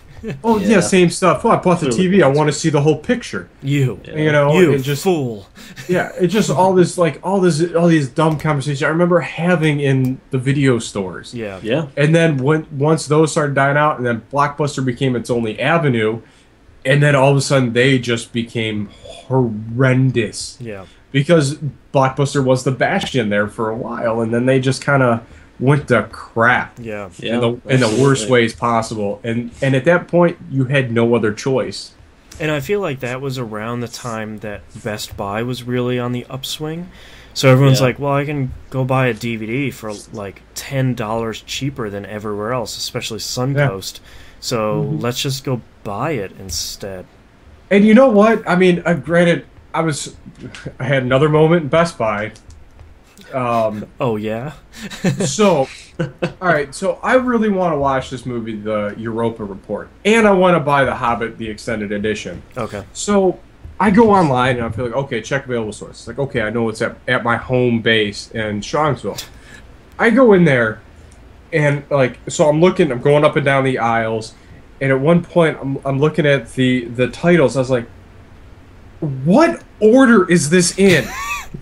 Oh yeah, same stuff. Oh, I bought the TV. I want to see the whole picture. You know, you it just, fool. Yeah, it's just all these dumb conversations I remember having in the video stores. Yeah. Yeah. And then once those started dying out, and then Blockbuster became its only avenue, and then all of a sudden they just became horrendous. Yeah. Because Blockbuster was the bastion there for a while, and then they just kind of went to crap. Yeah. In the worst ways possible. And at that point, you had no other choice. And I feel like that was around the time that Best Buy was really on the upswing. So everyone's like, well, I can go buy a DVD for like $10 cheaper than everywhere else, especially Suncoast. Yeah. So let's just go buy it instead. And you know what? I mean, granted, I had another moment in Best Buy. Oh yeah. So, all right. So I really want to watch this movie, The Europa Report, and I want to buy The Hobbit, the extended edition. Okay. So I go online and I feel like, okay, check available sources. Like, okay, I know it's at my home base in Strongsville. I go in there, and so I'm going up and down the aisles, and at one point I'm looking at the titles. I was like, what order is this in?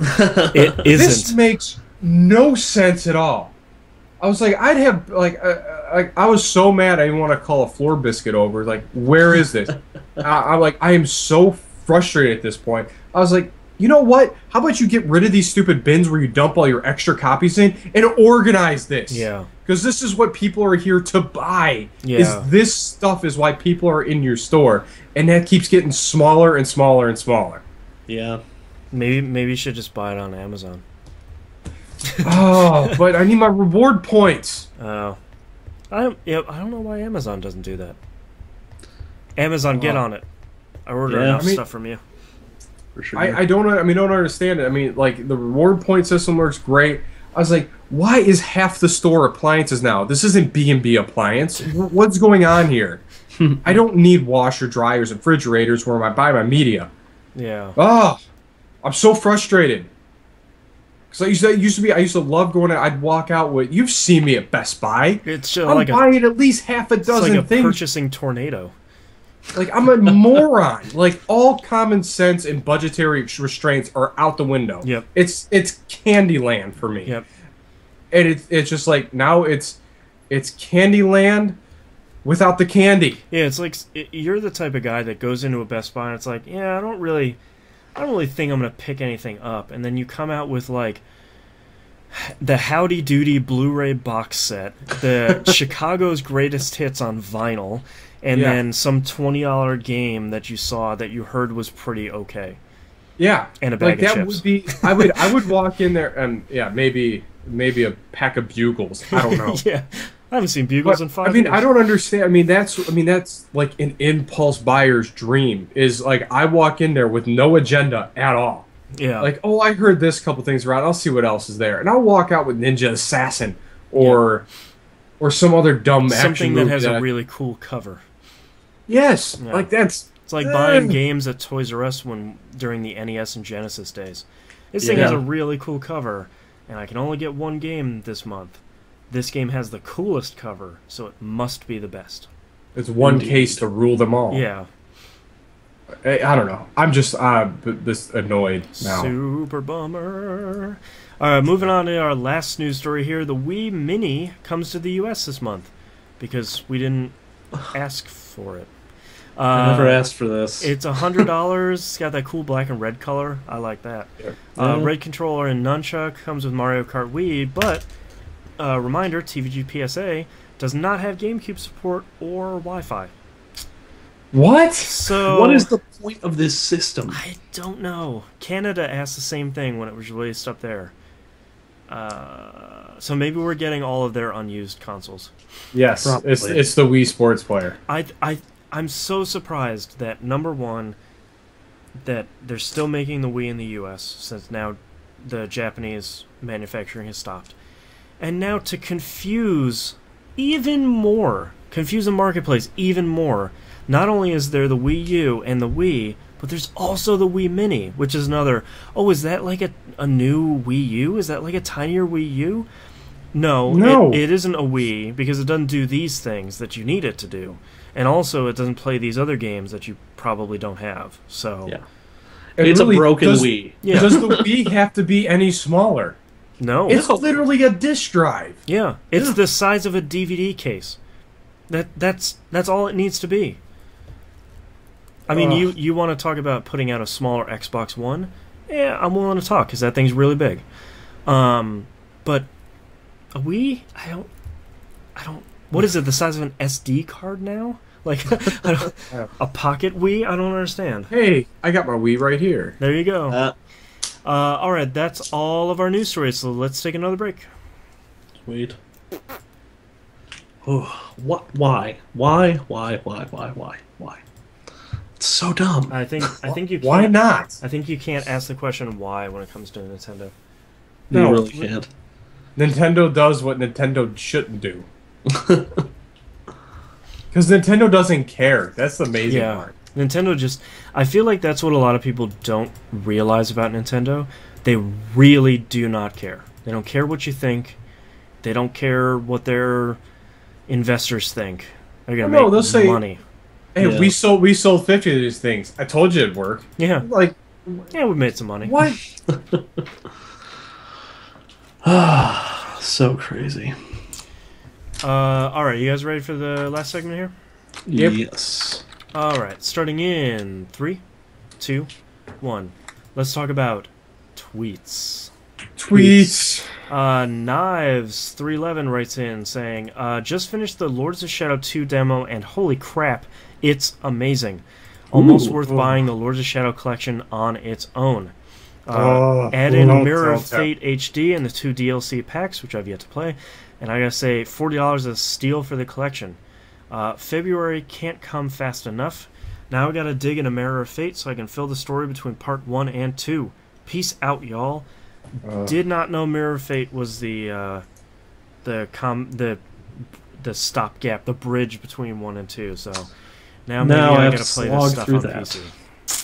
It isn't. This makes no sense at all. I was like, I was so mad I didn't want to call a floor biscuit over. Like, where is this? I'm like, I am so frustrated at this point. I was like, you know what? How about you get rid of these stupid bins where you dump all your extra copies in and organize this? Yeah. Because this is what people are here to buy. Yeah. This stuff is why people are in your store, and that keeps getting smaller and smaller and smaller. Yeah. Maybe you should just buy it on Amazon. Oh, but I need my reward points. Oh. I don't know why Amazon doesn't do that. Amazon, get on it. I order enough stuff from you. For sure. I don't understand it. I mean, like, the reward point system works great. I was like, why is half the store appliances now? This isn't B&B appliance. What's going on here? I don't need washer, dryers, and refrigerators where I buy my media. Yeah. Oh, I'm so frustrated. Because I used to love going out. I'd walk out with, you've seen me at Best Buy. I'm buying at least half a dozen like a things. Purchasing tornado. Like, I'm a moron. Like, all common sense and budgetary restraints are out the window. Yep. It's Candyland for me. Yep. And it's just like, now it's Candyland without the candy. Yeah, it's like you're the type of guy that goes into a Best Buy and it's like, yeah, I don't really think I'm gonna pick anything up, and then you come out with like the Howdy Doody Blu-ray box set, the Chicago's Greatest Hits on vinyl, and then some $20 game that you saw that you heard was pretty okay. Yeah, and a bag of chips. Would be. I would walk in there and maybe a pack of Bugles. I don't know. Yeah. I haven't seen Bugles in 5 years. I mean, I don't understand. I mean, that's like an impulse buyer's dream. Is like, I walk in there with no agenda at all. Yeah. Like, oh, I heard this couple things around. I'll see what else is there, and I'll walk out with Ninja Assassin or some other dumb action something that movie has a really cool cover. Yes, yeah. like that's. It's like buying games at Toys R Us during the NES and Genesis days. This thing has a really cool cover, and I can only get one game this month. This game has the coolest cover, so it must be the best. It's one case to rule them all. Yeah. I don't know. I'm just this annoyed now. Super bummer. All right, moving on to our last news story here. The Wii Mini comes to the U.S. this month because we didn't ask for it. I never asked for this. It's $100. It's got that cool black and red color. I like that. Yeah. Red controller and nunchuck, comes with Mario Kart Wii, but reminder, TVGP SA does not have GameCube support or Wi-Fi. What? So what is the point of this system? I don't know. Canada asked the same thing when it was released up there. So maybe we're getting all of their unused consoles. Yes, it's the Wii Sports Player. I'm so surprised that, number one, that they're still making the Wii in the U.S. since now the Japanese manufacturing has stopped. And now to confuse the marketplace even more, not only is there the Wii U and the Wii, but there's also the Wii Mini, which is another, oh, is that like a new Wii U? Is that like a tinier Wii U? No. It isn't a Wii, because it doesn't do these things that you need it to do. And also, it doesn't play these other games that you probably don't have. So, yeah. It's really a broken Wii. Yeah. Does the Wii have to be any smaller? No. It's literally a disk drive. Yeah. It's the size of a DVD case. That's all it needs to be. I mean, you want to talk about putting out a smaller Xbox One? Yeah, I'm willing to talk, because that thing's really big. But a Wii? I don't... What is it, the size of an SD card now? Like, a pocket Wii? I don't understand. Hey, I got my Wii right here. There you go. Alright, that's all of our news stories, so let's take another break. Sweet. Oh, why? Why? It's so dumb. I think you can't... Why not? I think you can't ask the question why when it comes to Nintendo. No, you really can't. Nintendo does what Nintendo shouldn't do. Because Nintendo doesn't care. That's the amazing part. Nintendo just... I feel like that's what a lot of people don't realize about Nintendo. They really do not care. They don't care what you think. They don't care what their investors think. They're going to make money. Hey, we sold 50 of these things. I told you it'd work. Yeah. Like... Yeah, we made some money. What? So crazy. Alright, you guys ready for the last segment here? Yep. Yes. Alright, starting in 3, 2, 1. Let's talk about tweets. Knives 311 writes in saying, just finished the Lords of Shadow 2 demo and holy crap, it's amazing. Almost worth buying the Lords of Shadow collection on its own. Add in Mirror of Fate HD and the 2 DLC packs, which I've yet to play. And I gotta say, $40 is a steal for the collection. February can't come fast enough. Now I gotta dig into Mirror of Fate so I can fill the story between part 1 and 2. Peace out, y'all. Did not know Mirror of Fate was the stopgap, the bridge between 1 and 2. So now maybe I gotta play this stuff on PC.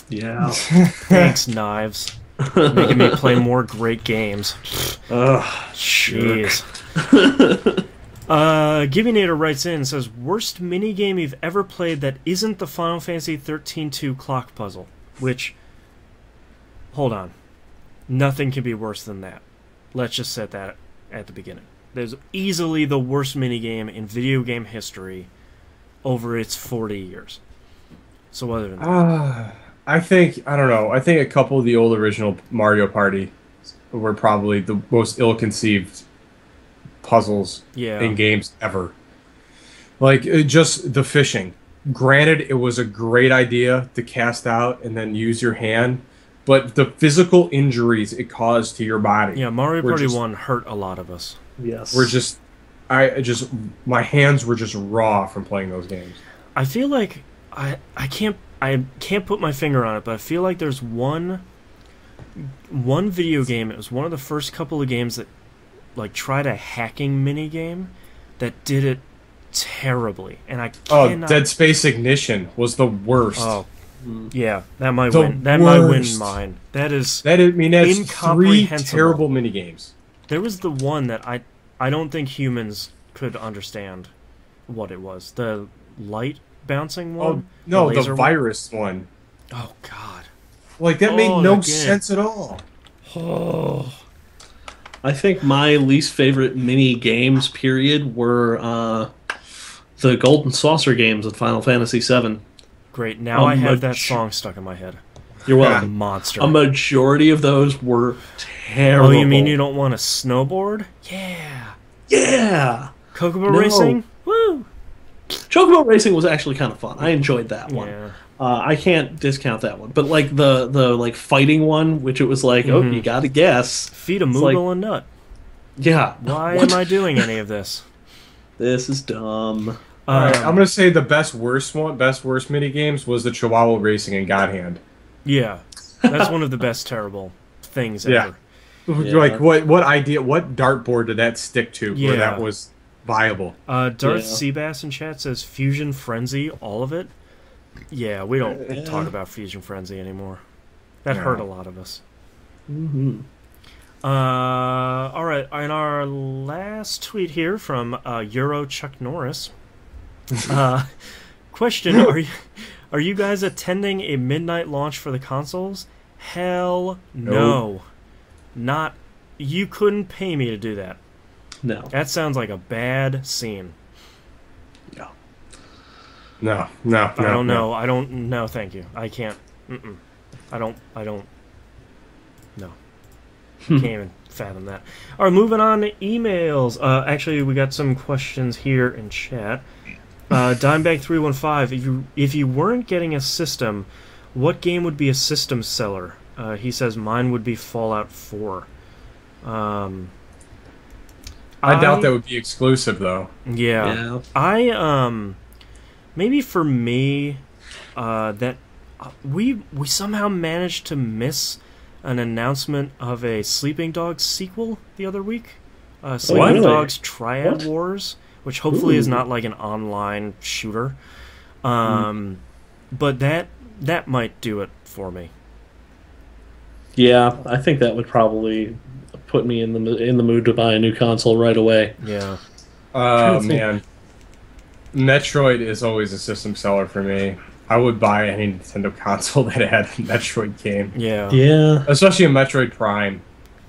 Yeah. Thanks, Knives. Making me play more great games. Jeez. Givinator writes in and says, worst minigame you've ever played that isn't the Final Fantasy 13-2 clock puzzle. Which, hold on. Nothing can be worse than that. Let's just set that at the beginning. There's easily the worst minigame in video game history over its 40 years. So other than that... I think a couple of the old original Mario Party were probably the most ill-conceived puzzles in games ever. Like, just the fishing. Granted, it was a great idea to cast out and then use your hand, but the physical injuries it caused to your body. Yeah, Mario Party 1 hurt a lot of us. Yes. My hands were just raw from playing those games. I feel like I can't put my finger on it, but I feel like there's one video game. It was one of the first couple of games that like tried a hacking mini game that did it terribly, and I cannot... Dead Space Ignition was the worst. Oh, yeah, that might win. That might win mine. That's 3 terrible mini games. There was the one that I don't think humans could understand what it was. The light bouncing one. Oh no, the virus one. Oh god, like that made no sense at all. Oh. I think my least favorite mini games period were the Golden Saucer games in Final Fantasy VII. Great, now I have that song stuck in my head. You're welcome. Monster. A majority of those were terrible. Oh, you mean you don't want to snowboard? Yeah. Yeah. Chocobo Racing? Woo! Chocobo Racing was actually kind of fun. I enjoyed that one. Yeah. I can't discount that one. But like the like fighting one, which it was like, oh, you gotta guess. Feed a Moogle a nut. Yeah. Why am I doing any of this? This is dumb. Alright, I'm gonna say the best worst mini games was the Chihuahua Racing and God Hand. Yeah. That's one of the best terrible things ever. Like what idea? What dartboard did that stick to? Where that was viable? Darth Seabass in chat says Fusion Frenzy, all of it. Yeah, we don't talk about Fusion Frenzy anymore. That hurt a lot of us. Mm-hmm. All right, in our last tweet here from Euro Chuck Norris. Question: Are you guys attending a midnight launch for the consoles? Hell no. Not. You couldn't pay me to do that. No. That sounds like a bad scene. Yeah. No. I don't know. I don't. No, thank you. I can't. I don't. No. Can't even fathom that. All right, moving on to emails. Actually, we got some questions here in chat. Dimebag315, if you weren't getting a system, what game would be a system seller? He says mine would be Fallout 4. I doubt that would be exclusive though. Yeah. Maybe for me, that we somehow managed to miss an announcement of a Sleeping Dogs sequel the other week. Sleeping Dogs Triad Wars, which hopefully is not like an online shooter. But that might do it for me. Yeah, I think that would probably put me in the mood to buy a new console right away. Yeah. Oh man, Metroid is always a system seller for me. I would buy any Nintendo console that had a Metroid game. Yeah. Yeah. Especially a Metroid Prime.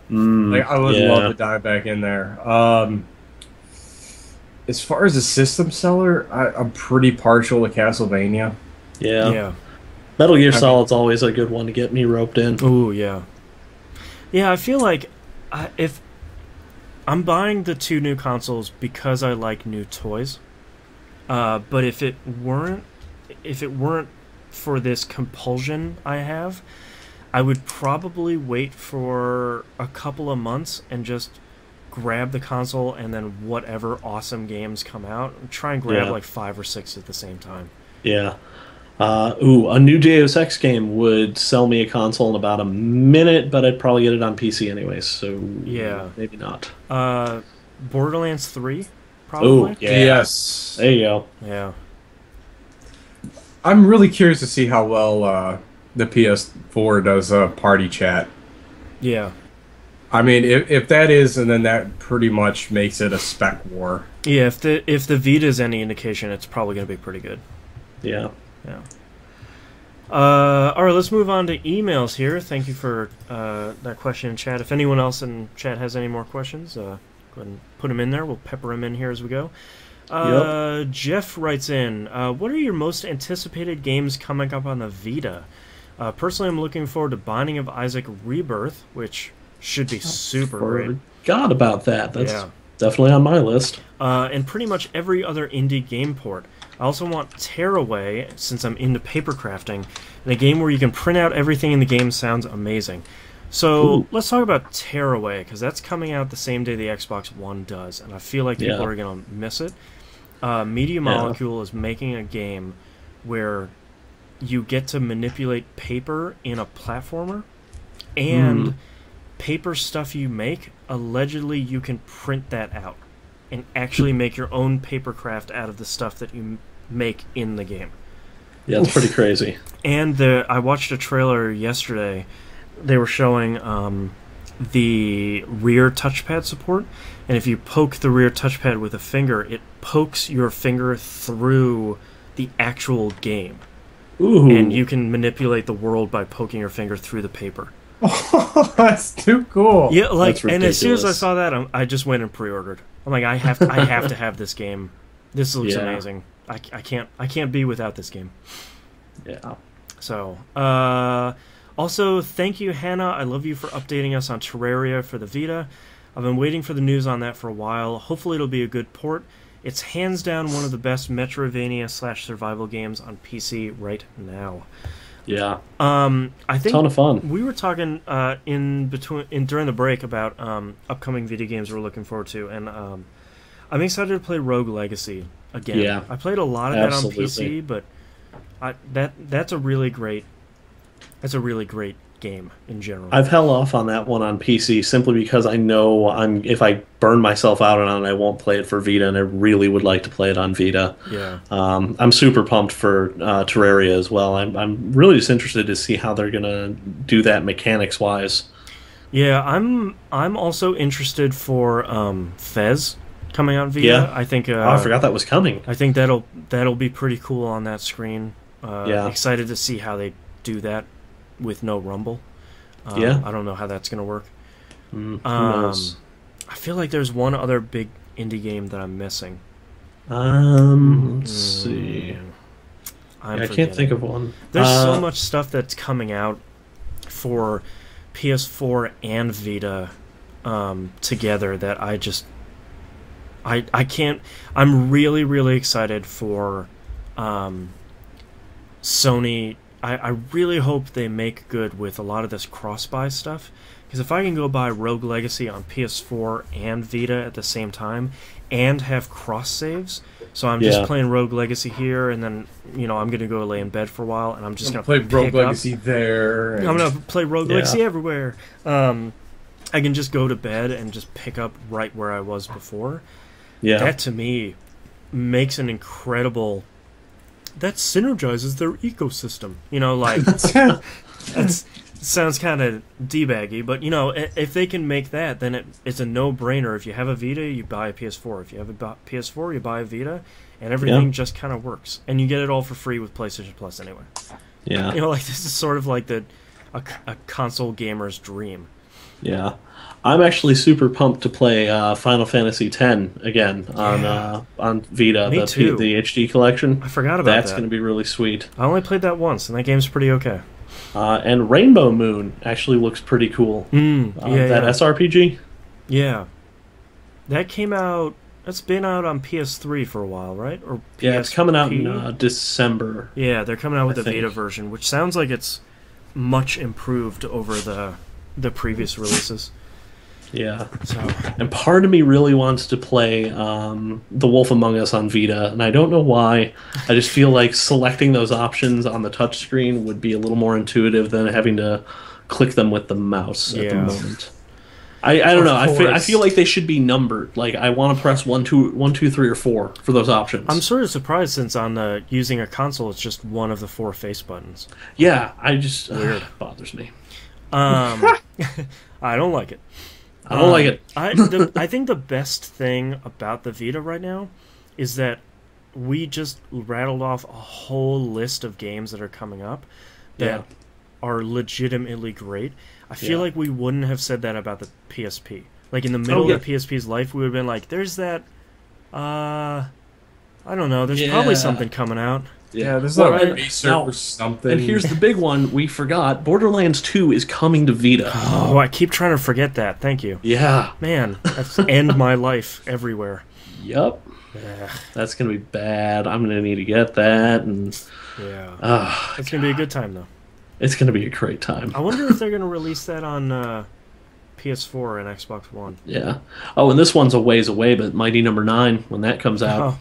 Like I would love to dive back in there. As far as a system seller, I'm pretty partial to Castlevania. Yeah. Metal Gear Solid's always a good one to get me roped in. Ooh, yeah. Yeah, I feel like if I'm buying the 2 new consoles because I like new toys, but if it weren't for this compulsion I have, I would probably wait for a couple of months and just grab the console and then whatever awesome games come out, try and grab like 5 or 6 at the same time. Yeah. A new Deus Ex game would sell me a console in about a minute, but I'd probably get it on PC anyways, so maybe not. Borderlands 3, probably? Oh, yes. There you go. Yeah. I'm really curious to see how well the PS4 does party chat. Yeah. I mean, if that is, and then that pretty much makes it a spec war. Yeah, if the Vita is any indication, it's probably going to be pretty good. Yeah. Yeah. All right, let's move on to emails here. Thank you for that question in chat. If anyone else in chat has any more questions, go ahead and put them in there. We'll pepper them in here as we go. Jeff writes in, what are your most anticipated games coming up on the Vita? Personally, I'm looking forward to Binding of Isaac Rebirth, which should be super great. Forgot about that. That's definitely on my list. And pretty much every other indie game port. I also want Tearaway, since I'm into paper crafting, and a game where you can print out everything in the game sounds amazing. So let's talk about Tearaway, because that's coming out the same day the Xbox One does, and I feel like people are going to miss it. Media Molecule is making a game where you get to manipulate paper in a platformer, and paper stuff you make, allegedly you can print that out and actually make your own paper craft out of the stuff that you make in the game. Yeah, it's pretty crazy. And I watched a trailer yesterday. They were showing the rear touchpad support, and if you poke the rear touchpad with a finger, it pokes your finger through the actual game. Ooh. And you can manipulate the world by poking your finger through the paper. Oh, that's too cool. Yeah, like, and as soon as I saw that, I just went and pre-ordered. I'm like, I have to have this game. This looks amazing. I can't be without this game. Yeah. So, also, thank you, Hannah. I love you for updating us on Terraria for the Vita. I've been waiting for the news on that for a while. Hopefully it'll be a good port. It's hands down one of the best Metroidvania/survival games on PC right now. Yeah. I think ton of fun. We were talking during the break about upcoming video games we're looking forward to, and I'm excited to play Rogue Legacy again. Yeah. I played a lot of that on PC, but that's a really great game. game in general. I've held off on that one on PC simply because I know if I burn myself out on it, I won't play it for Vita, and I really would like to play it on Vita. Yeah. I'm super pumped for Terraria as well. I'm really just interested to see how they're gonna do that mechanics wise. Yeah, I'm also interested for Fez coming out Vita. Yeah. I think I forgot that was coming. I think that'll be pretty cool on that screen. Yeah. Excited to see how they do that with no rumble. Yeah. I don't know how that's going to work. Who knows? I feel like there's one other big indie game that I'm missing. Let's see. I can't think of one. There's so much stuff that's coming out for PS4 and Vita together that I can't. I'm really, really excited for Sony. I really hope they make good with a lot of this cross-buy stuff, because if I can go buy Rogue Legacy on PS4 and Vita at the same time and have cross-saves, so I'm just playing Rogue Legacy here, and then I'm going to go lay in bed for a while, and I'm just going to play Rogue Legacy there. I'm going to play Rogue Legacy everywhere. I can just go to bed and just pick up right where I was before. Yeah. That, to me, makes an incredible... That synergizes their ecosystem. That sounds kind of debaggy, but, if they can make that, then it's a no-brainer. If you have a Vita, you buy a PS4. If you have a PS4, you buy a Vita, and everything just kind of works. And you get it all for free with PlayStation Plus anyway. Yeah. This is sort of like a console gamer's dream. Yeah. I'm actually super pumped to play Final Fantasy X again on Vita, Me too. The HD collection. I forgot about That's that. going to be really sweet. I only played that once, and that game's pretty okay. And Rainbow Moon actually looks pretty cool. That SRPG? Yeah. That came out... That's been out on PS3 for a while, right? Or PSP? Yeah, it's coming out in December. Yeah, they're coming out with a Vita version, which sounds like it's much improved over the previous releases. Yeah. So. And part of me really wants to play The Wolf Among Us on Vita, and I don't know why. I just feel like selecting those options on the touchscreen would be a little more intuitive than having to click them with the mouse at the moment. I don't know. I feel like they should be numbered. Like, I want to press 1, 2, 3, or 4 for those options. I'm sort of surprised, since on using a console, it's just one of the 4 face buttons. Yeah, weird. Bothers me. I don't like it. I don't like it. I think the best thing about the Vita right now is that we just rattled off a whole list of games that are coming up that are legitimately great. I feel like we wouldn't have said that about the PSP. Like, in the middle of the PSP's life, we would have been like, there's that, I don't know, there's probably something coming out. Yeah, there's a Racer or something. And here's the big one we forgot. Borderlands 2 is coming to Vita. Oh, I keep trying to forget that. Thank you. Yeah. Man, that's end my life everywhere. Yep. That's going to be bad. I'm going to need to get that. And it's going to be a good time, though. It's going to be a great time. I wonder if they're going to release that on PS4 and Xbox One. Yeah. Oh, and this one's a ways away, but Mighty Number 9, when that comes out. Oh,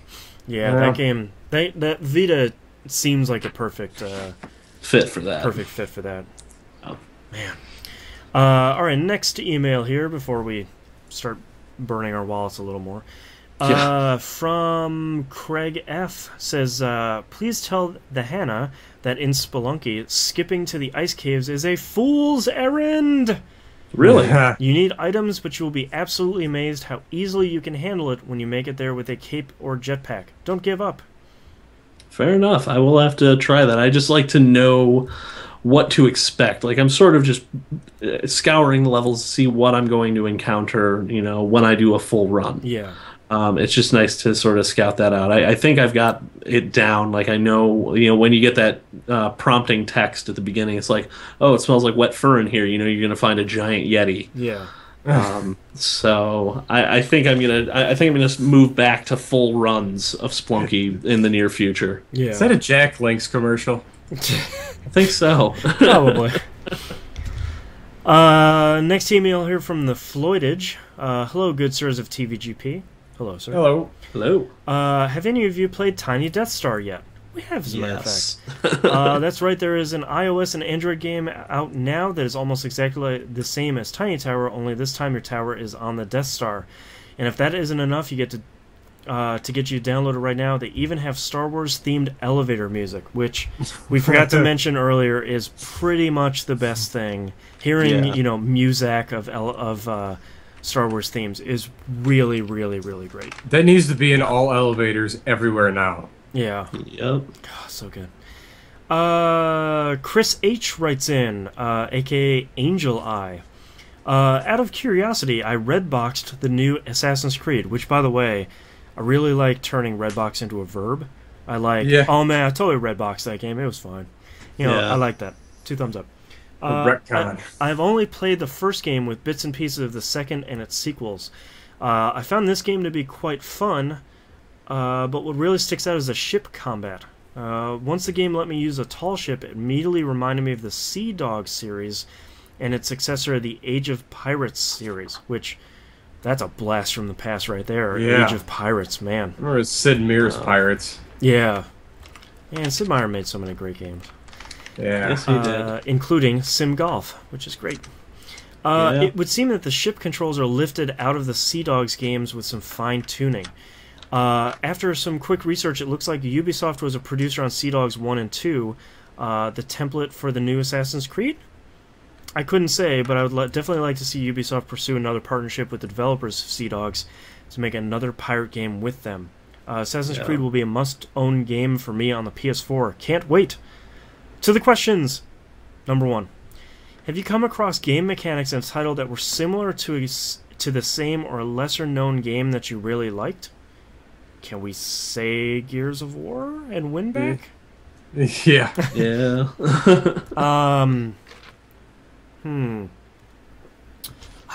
that game... That Vita seems like a perfect fit for that. Perfect fit for that. Oh. Man. All right, next email here before we start burning our wallets a little more. From Craig F. says, please tell the Hannah that in Spelunky, skipping to the ice caves is a fool's errand. Really? You need items, but you will be absolutely amazed how easily you can handle it when you make it there with a cape or jetpack. Don't give up. Fair enough. I will have to try that. I just like to know what to expect. Like, I'm sort of just scouring the levels to see what I'm going to encounter, when I do a full run. Yeah. It's just nice to sort of scout that out. I think I've got it down. Like, I know, when you get that prompting text at the beginning, it's like, oh, it smells like wet fur in here. You're going to find a giant Yeti. Yeah. So I think I'm gonna move back to full runs of Splunky in the near future. Yeah. Is that a Jack Links commercial? I think so. Probably. Next email here from the Floydage. Hello, good sirs of TVGP. Hello, sir. Hello. Hello. Have any of you played Tiny Death Star yet? We have, as a matter of Yes. fact. That's right, there is an iOS and Android game out now that is almost exactly the same as Tiny Tower, only this time your tower is on the Death Star. And if that isn't enough, you get to get you downloaded right now, they even have Star Wars themed elevator music, which we forgot to mention earlier is pretty much the best thing. Hearing music of Star Wars themes is really, really, really great. That needs to be in all elevators everywhere now. Yeah. Yep. God, so good. Chris H writes in, aka Angel Eye. Out of curiosity, I redboxed the new Assassin's Creed, which, by the way, I really like turning redbox into a verb. I like, oh man, I totally redboxed that game. It was fine. I like that. 2 thumbs up. I've only played the first game with bits and pieces of the second and its sequels. I found this game to be quite fun, but what really sticks out is the ship combat. Once the game let me use a tall ship, it immediately reminded me of the Sea Dog series and its successor, the Age of Pirates series, which, that's a blast from the past right there. Yeah. Age of Pirates, man. Or Sid Meier's Pirates. Yeah. Man, Sid Meier made so many great games. Yeah. Yes, he did. Including Sim Golf, which is great. It would seem that the ship controls are lifted out of the Sea Dogs games with some fine-tuning. After some quick research, it looks like Ubisoft was a producer on Sea Dogs 1 and 2, the template for the new Assassin's Creed? I couldn't say, but I would definitely like to see Ubisoft pursue another partnership with the developers of Sea Dogs to make another pirate game with them. Assassin's Creed will be a must-own game for me on the PS4. Can't wait! To the questions! Number 1. Have you come across game mechanics in a title that were similar to the same or lesser-known game that you really liked? Can we say Gears of War and win back? Yeah. Yeah. I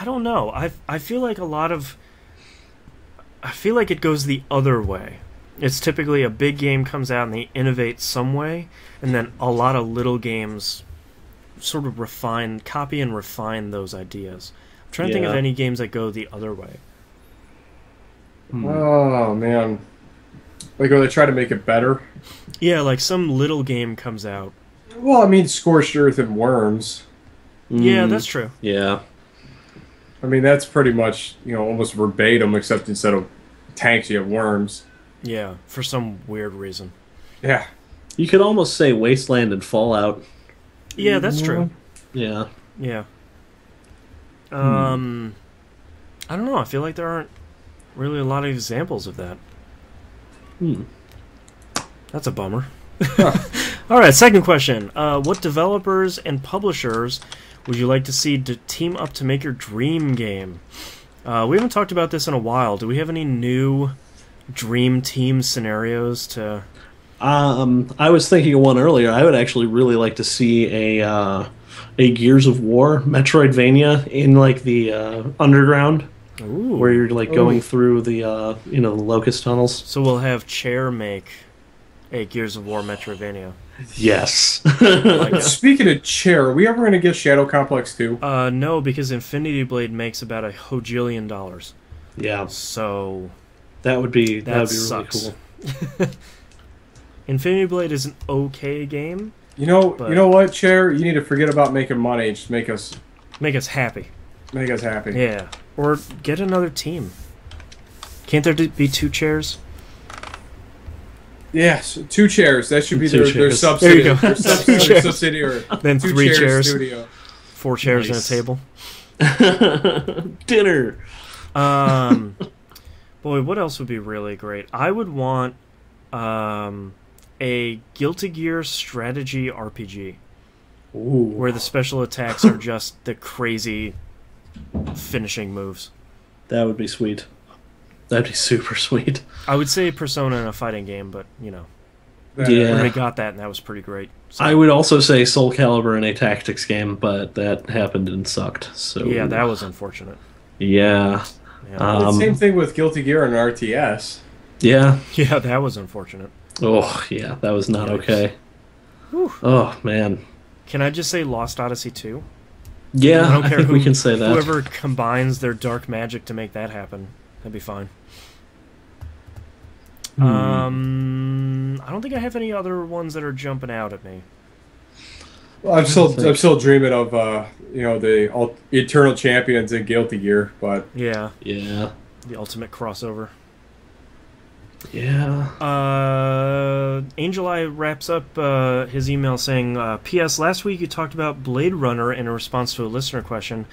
don't know. I feel like I feel like it goes the other way. It's typically a big game comes out and they innovate some way, and then a lot of little games sort of copy and refine those ideas. I'm trying to think of any games that go the other way. Oh, man. Like, or they try to make it better? Yeah, like some little game comes out. Well, I mean, Scorched Earth and Worms. Yeah, that's true. Yeah. I mean, that's pretty much, almost verbatim, except instead of tanks, you have worms. Yeah, for some weird reason. Yeah. You could almost say Wasteland and Fallout. Yeah, that's true. Yeah. Yeah. I don't know. I feel like there aren't really a lot of examples of that. That's a bummer. All right, second question. What developers and publishers would you like to see team up to make your dream game? We haven't talked about this in a while. Do we have any new dream team scenarios to... I was thinking of one earlier. I would actually really like to see a Gears of War Metroidvania in like the underground, where you're like going through the the Locust tunnels. So we'll have Chair make a Gears of War Metroidvania. Yes. Speaking of Chair, are we ever going to get Shadow Complex 2? No, because Infinity Blade makes about $1 hojillion. Yeah. So that would be really cool. Infinity Blade is an okay game. You know what, Chair? You need to forget about making money. Just make us happy. Make us happy. Yeah. Or get another team. Can't there be 2 chairs? Yes, 2 chairs. That should be their There subsidy. you go. Their subsidiary. Then 2 3 chairs. Studio. 4 chairs Nice. and a table. Dinner. Boy, what else would be really great? I would want a Guilty Gear strategy RPG. Ooh. Where the special attacks are just the crazy finishing moves. That would be sweet. That'd be super sweet. I would say Persona in a fighting game, but, Yeah. we already got that, and that was pretty great. So, I would also say Soul Calibur in a tactics game, but that happened and sucked. So yeah, that was unfortunate. Yeah. Yeah, Same thing with Guilty Gear and RTS. Yeah. yeah, that was unfortunate. Oh, yeah. That was not okay. Whew. Oh, man. Can I just say Lost Odyssey 2? Yeah, I don't care think who, we can say that. Whoever combines their dark magic to make that happen, that'd be fine. I don't don't think I have any other ones that are jumping out at me. Well, I'm still dreaming of the Eternal Champions and Guilty Gear, but Yeah, Yeah. the ultimate crossover. Yeah. Angel Eye wraps up his email saying, P.S. Last week you talked about Blade Runner in a response to a listener question,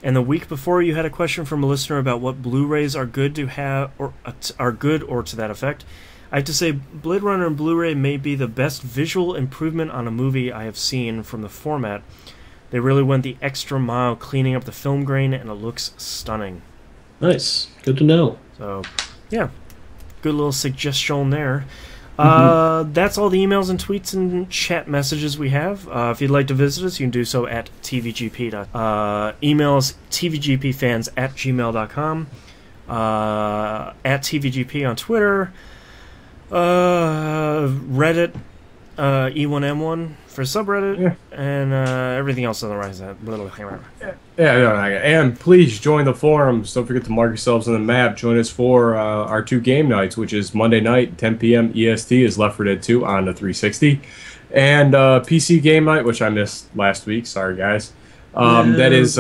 and the week before you had a question from a listener about what Blu-rays are good to have, or are good or to that effect. I have to say, Blade Runner and Blu-ray may be the best visual improvement on a movie I have seen from the format. They really went the extra mile cleaning up the film grain, and it looks stunning. Nice. Good to know. So, yeah. Good little suggestion there. That's all the emails and tweets and chat messages we have. If you'd like to visit us, you can do so at tvgp. Email us tvgpfans@gmail.com, at tvgp on Twitter, Reddit, E1M1 for subreddit, and everything else on the rise. And please join the forums. Don't forget to mark yourselves on the map. Join us for our 2 game nights, which is Monday night, 10 p.m. EST, is Left 4 Dead 2 on the 360, and PC game night, which I missed last week. Sorry, guys. That is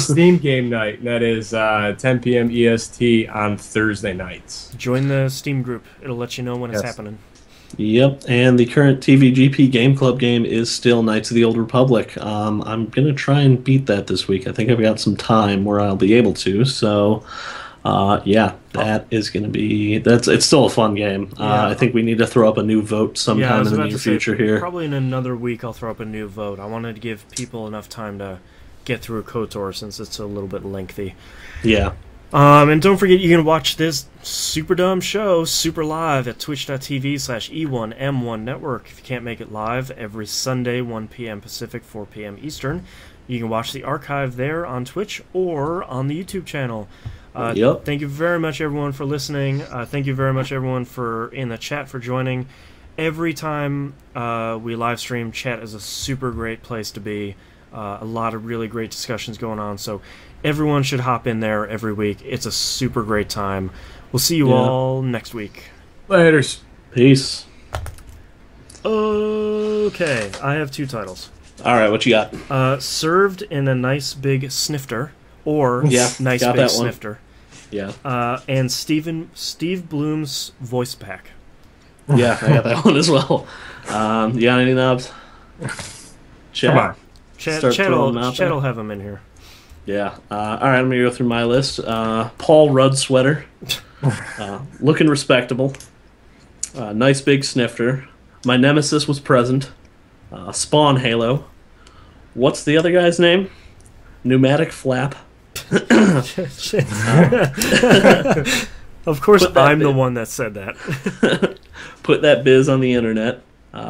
Steam game night. And that is 10 p.m. EST on Thursday nights. Join the Steam group. It'll let you know when it's happening. Yep, and the current TVGP Game Club game is still Knights of the Old Republic. I'm going to try and beat that this week. I think I've got some time where I'll be able to, so that is going to be... It's still a fun game. I think we need to throw up a new vote sometime in the near future here. Probably in another week I'll throw up a new vote. I wanted to give people enough time to get through KOTOR since it's a little bit lengthy. Yeah. And don't forget you can watch this super dumb show super live at twitch.tv/E1M1 Network. If you can't make it live, every Sunday 1 p.m. Pacific, 4 p.m. Eastern. You can watch the archive there on Twitch or on the YouTube channel. Thank you very much everyone for listening. Thank you very much everyone for in the chat for joining. Every time we live stream, chat is a super great place to be. A lot of really great discussions going on, so everyone should hop in there every week. It's a super great time. We'll see you all next week. Laters. Peace. Okay, I have 2 titles. All right, what you got? Served in a Nice Big Snifter, or Nice Big Snifter. Yeah. And Steve Bloom's voice pack. Yeah, I got that one as well. You got any knobs? Come on. Chad will have them in here. Yeah. All right, I'm going to go through my list. Paul Rudd sweater. Looking respectable. Nice big snifter. My nemesis was present. Spawn Halo. What's the other guy's name? Pneumatic flap. Of course, I'm the one that said that. Put that biz on the internet.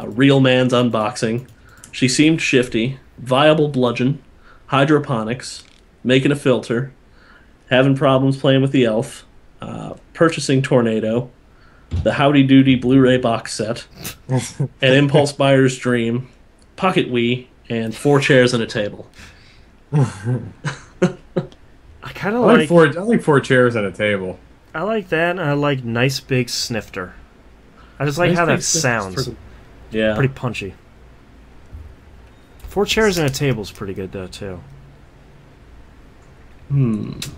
Real man's unboxing. She seemed shifty. Viable bludgeon. Hydroponics. Making a filter. Having problems playing with the elf. Purchasing Tornado. The Howdy Doody Blu-ray box set. An Impulse Buyer's Dream. Pocket Wii. And 4 chairs and a table. I kind of like 4 chairs and a table. I like that, and I like Nice Big Snifter. I just like how that sounds. Pretty punchy. 4 chairs and a table is pretty good though too.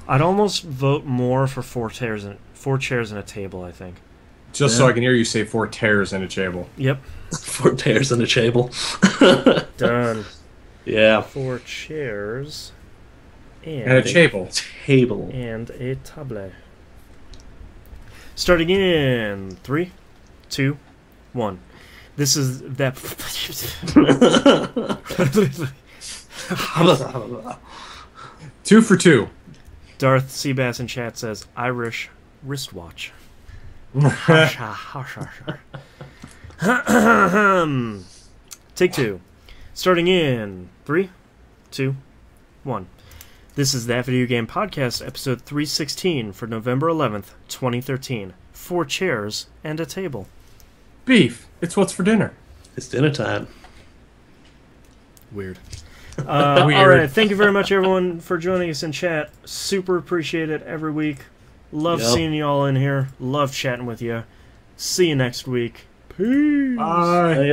I'd almost vote more for 4 chairs and a table. I think. Just so I can hear you say 4 chairs and a table. Yep. 4 chairs and a table. Done. Yeah. 4 chairs. And a table. And a table. Starting in 3, 2, 1. This is that. 2 for 2. Darth Seabass in chat says Irish wristwatch. Take 2. Starting in 3, 2, 1. This is That Video Game Podcast, episode 316 for November 11th, 2013. 4 chairs and a table. Beef. It's what's for dinner. It's dinner time. Weird. All right. Thank you very much, everyone, for joining us in chat. Super appreciate it every week. Love seeing you all in here. Love chatting with you. See you next week. Peace. Bye.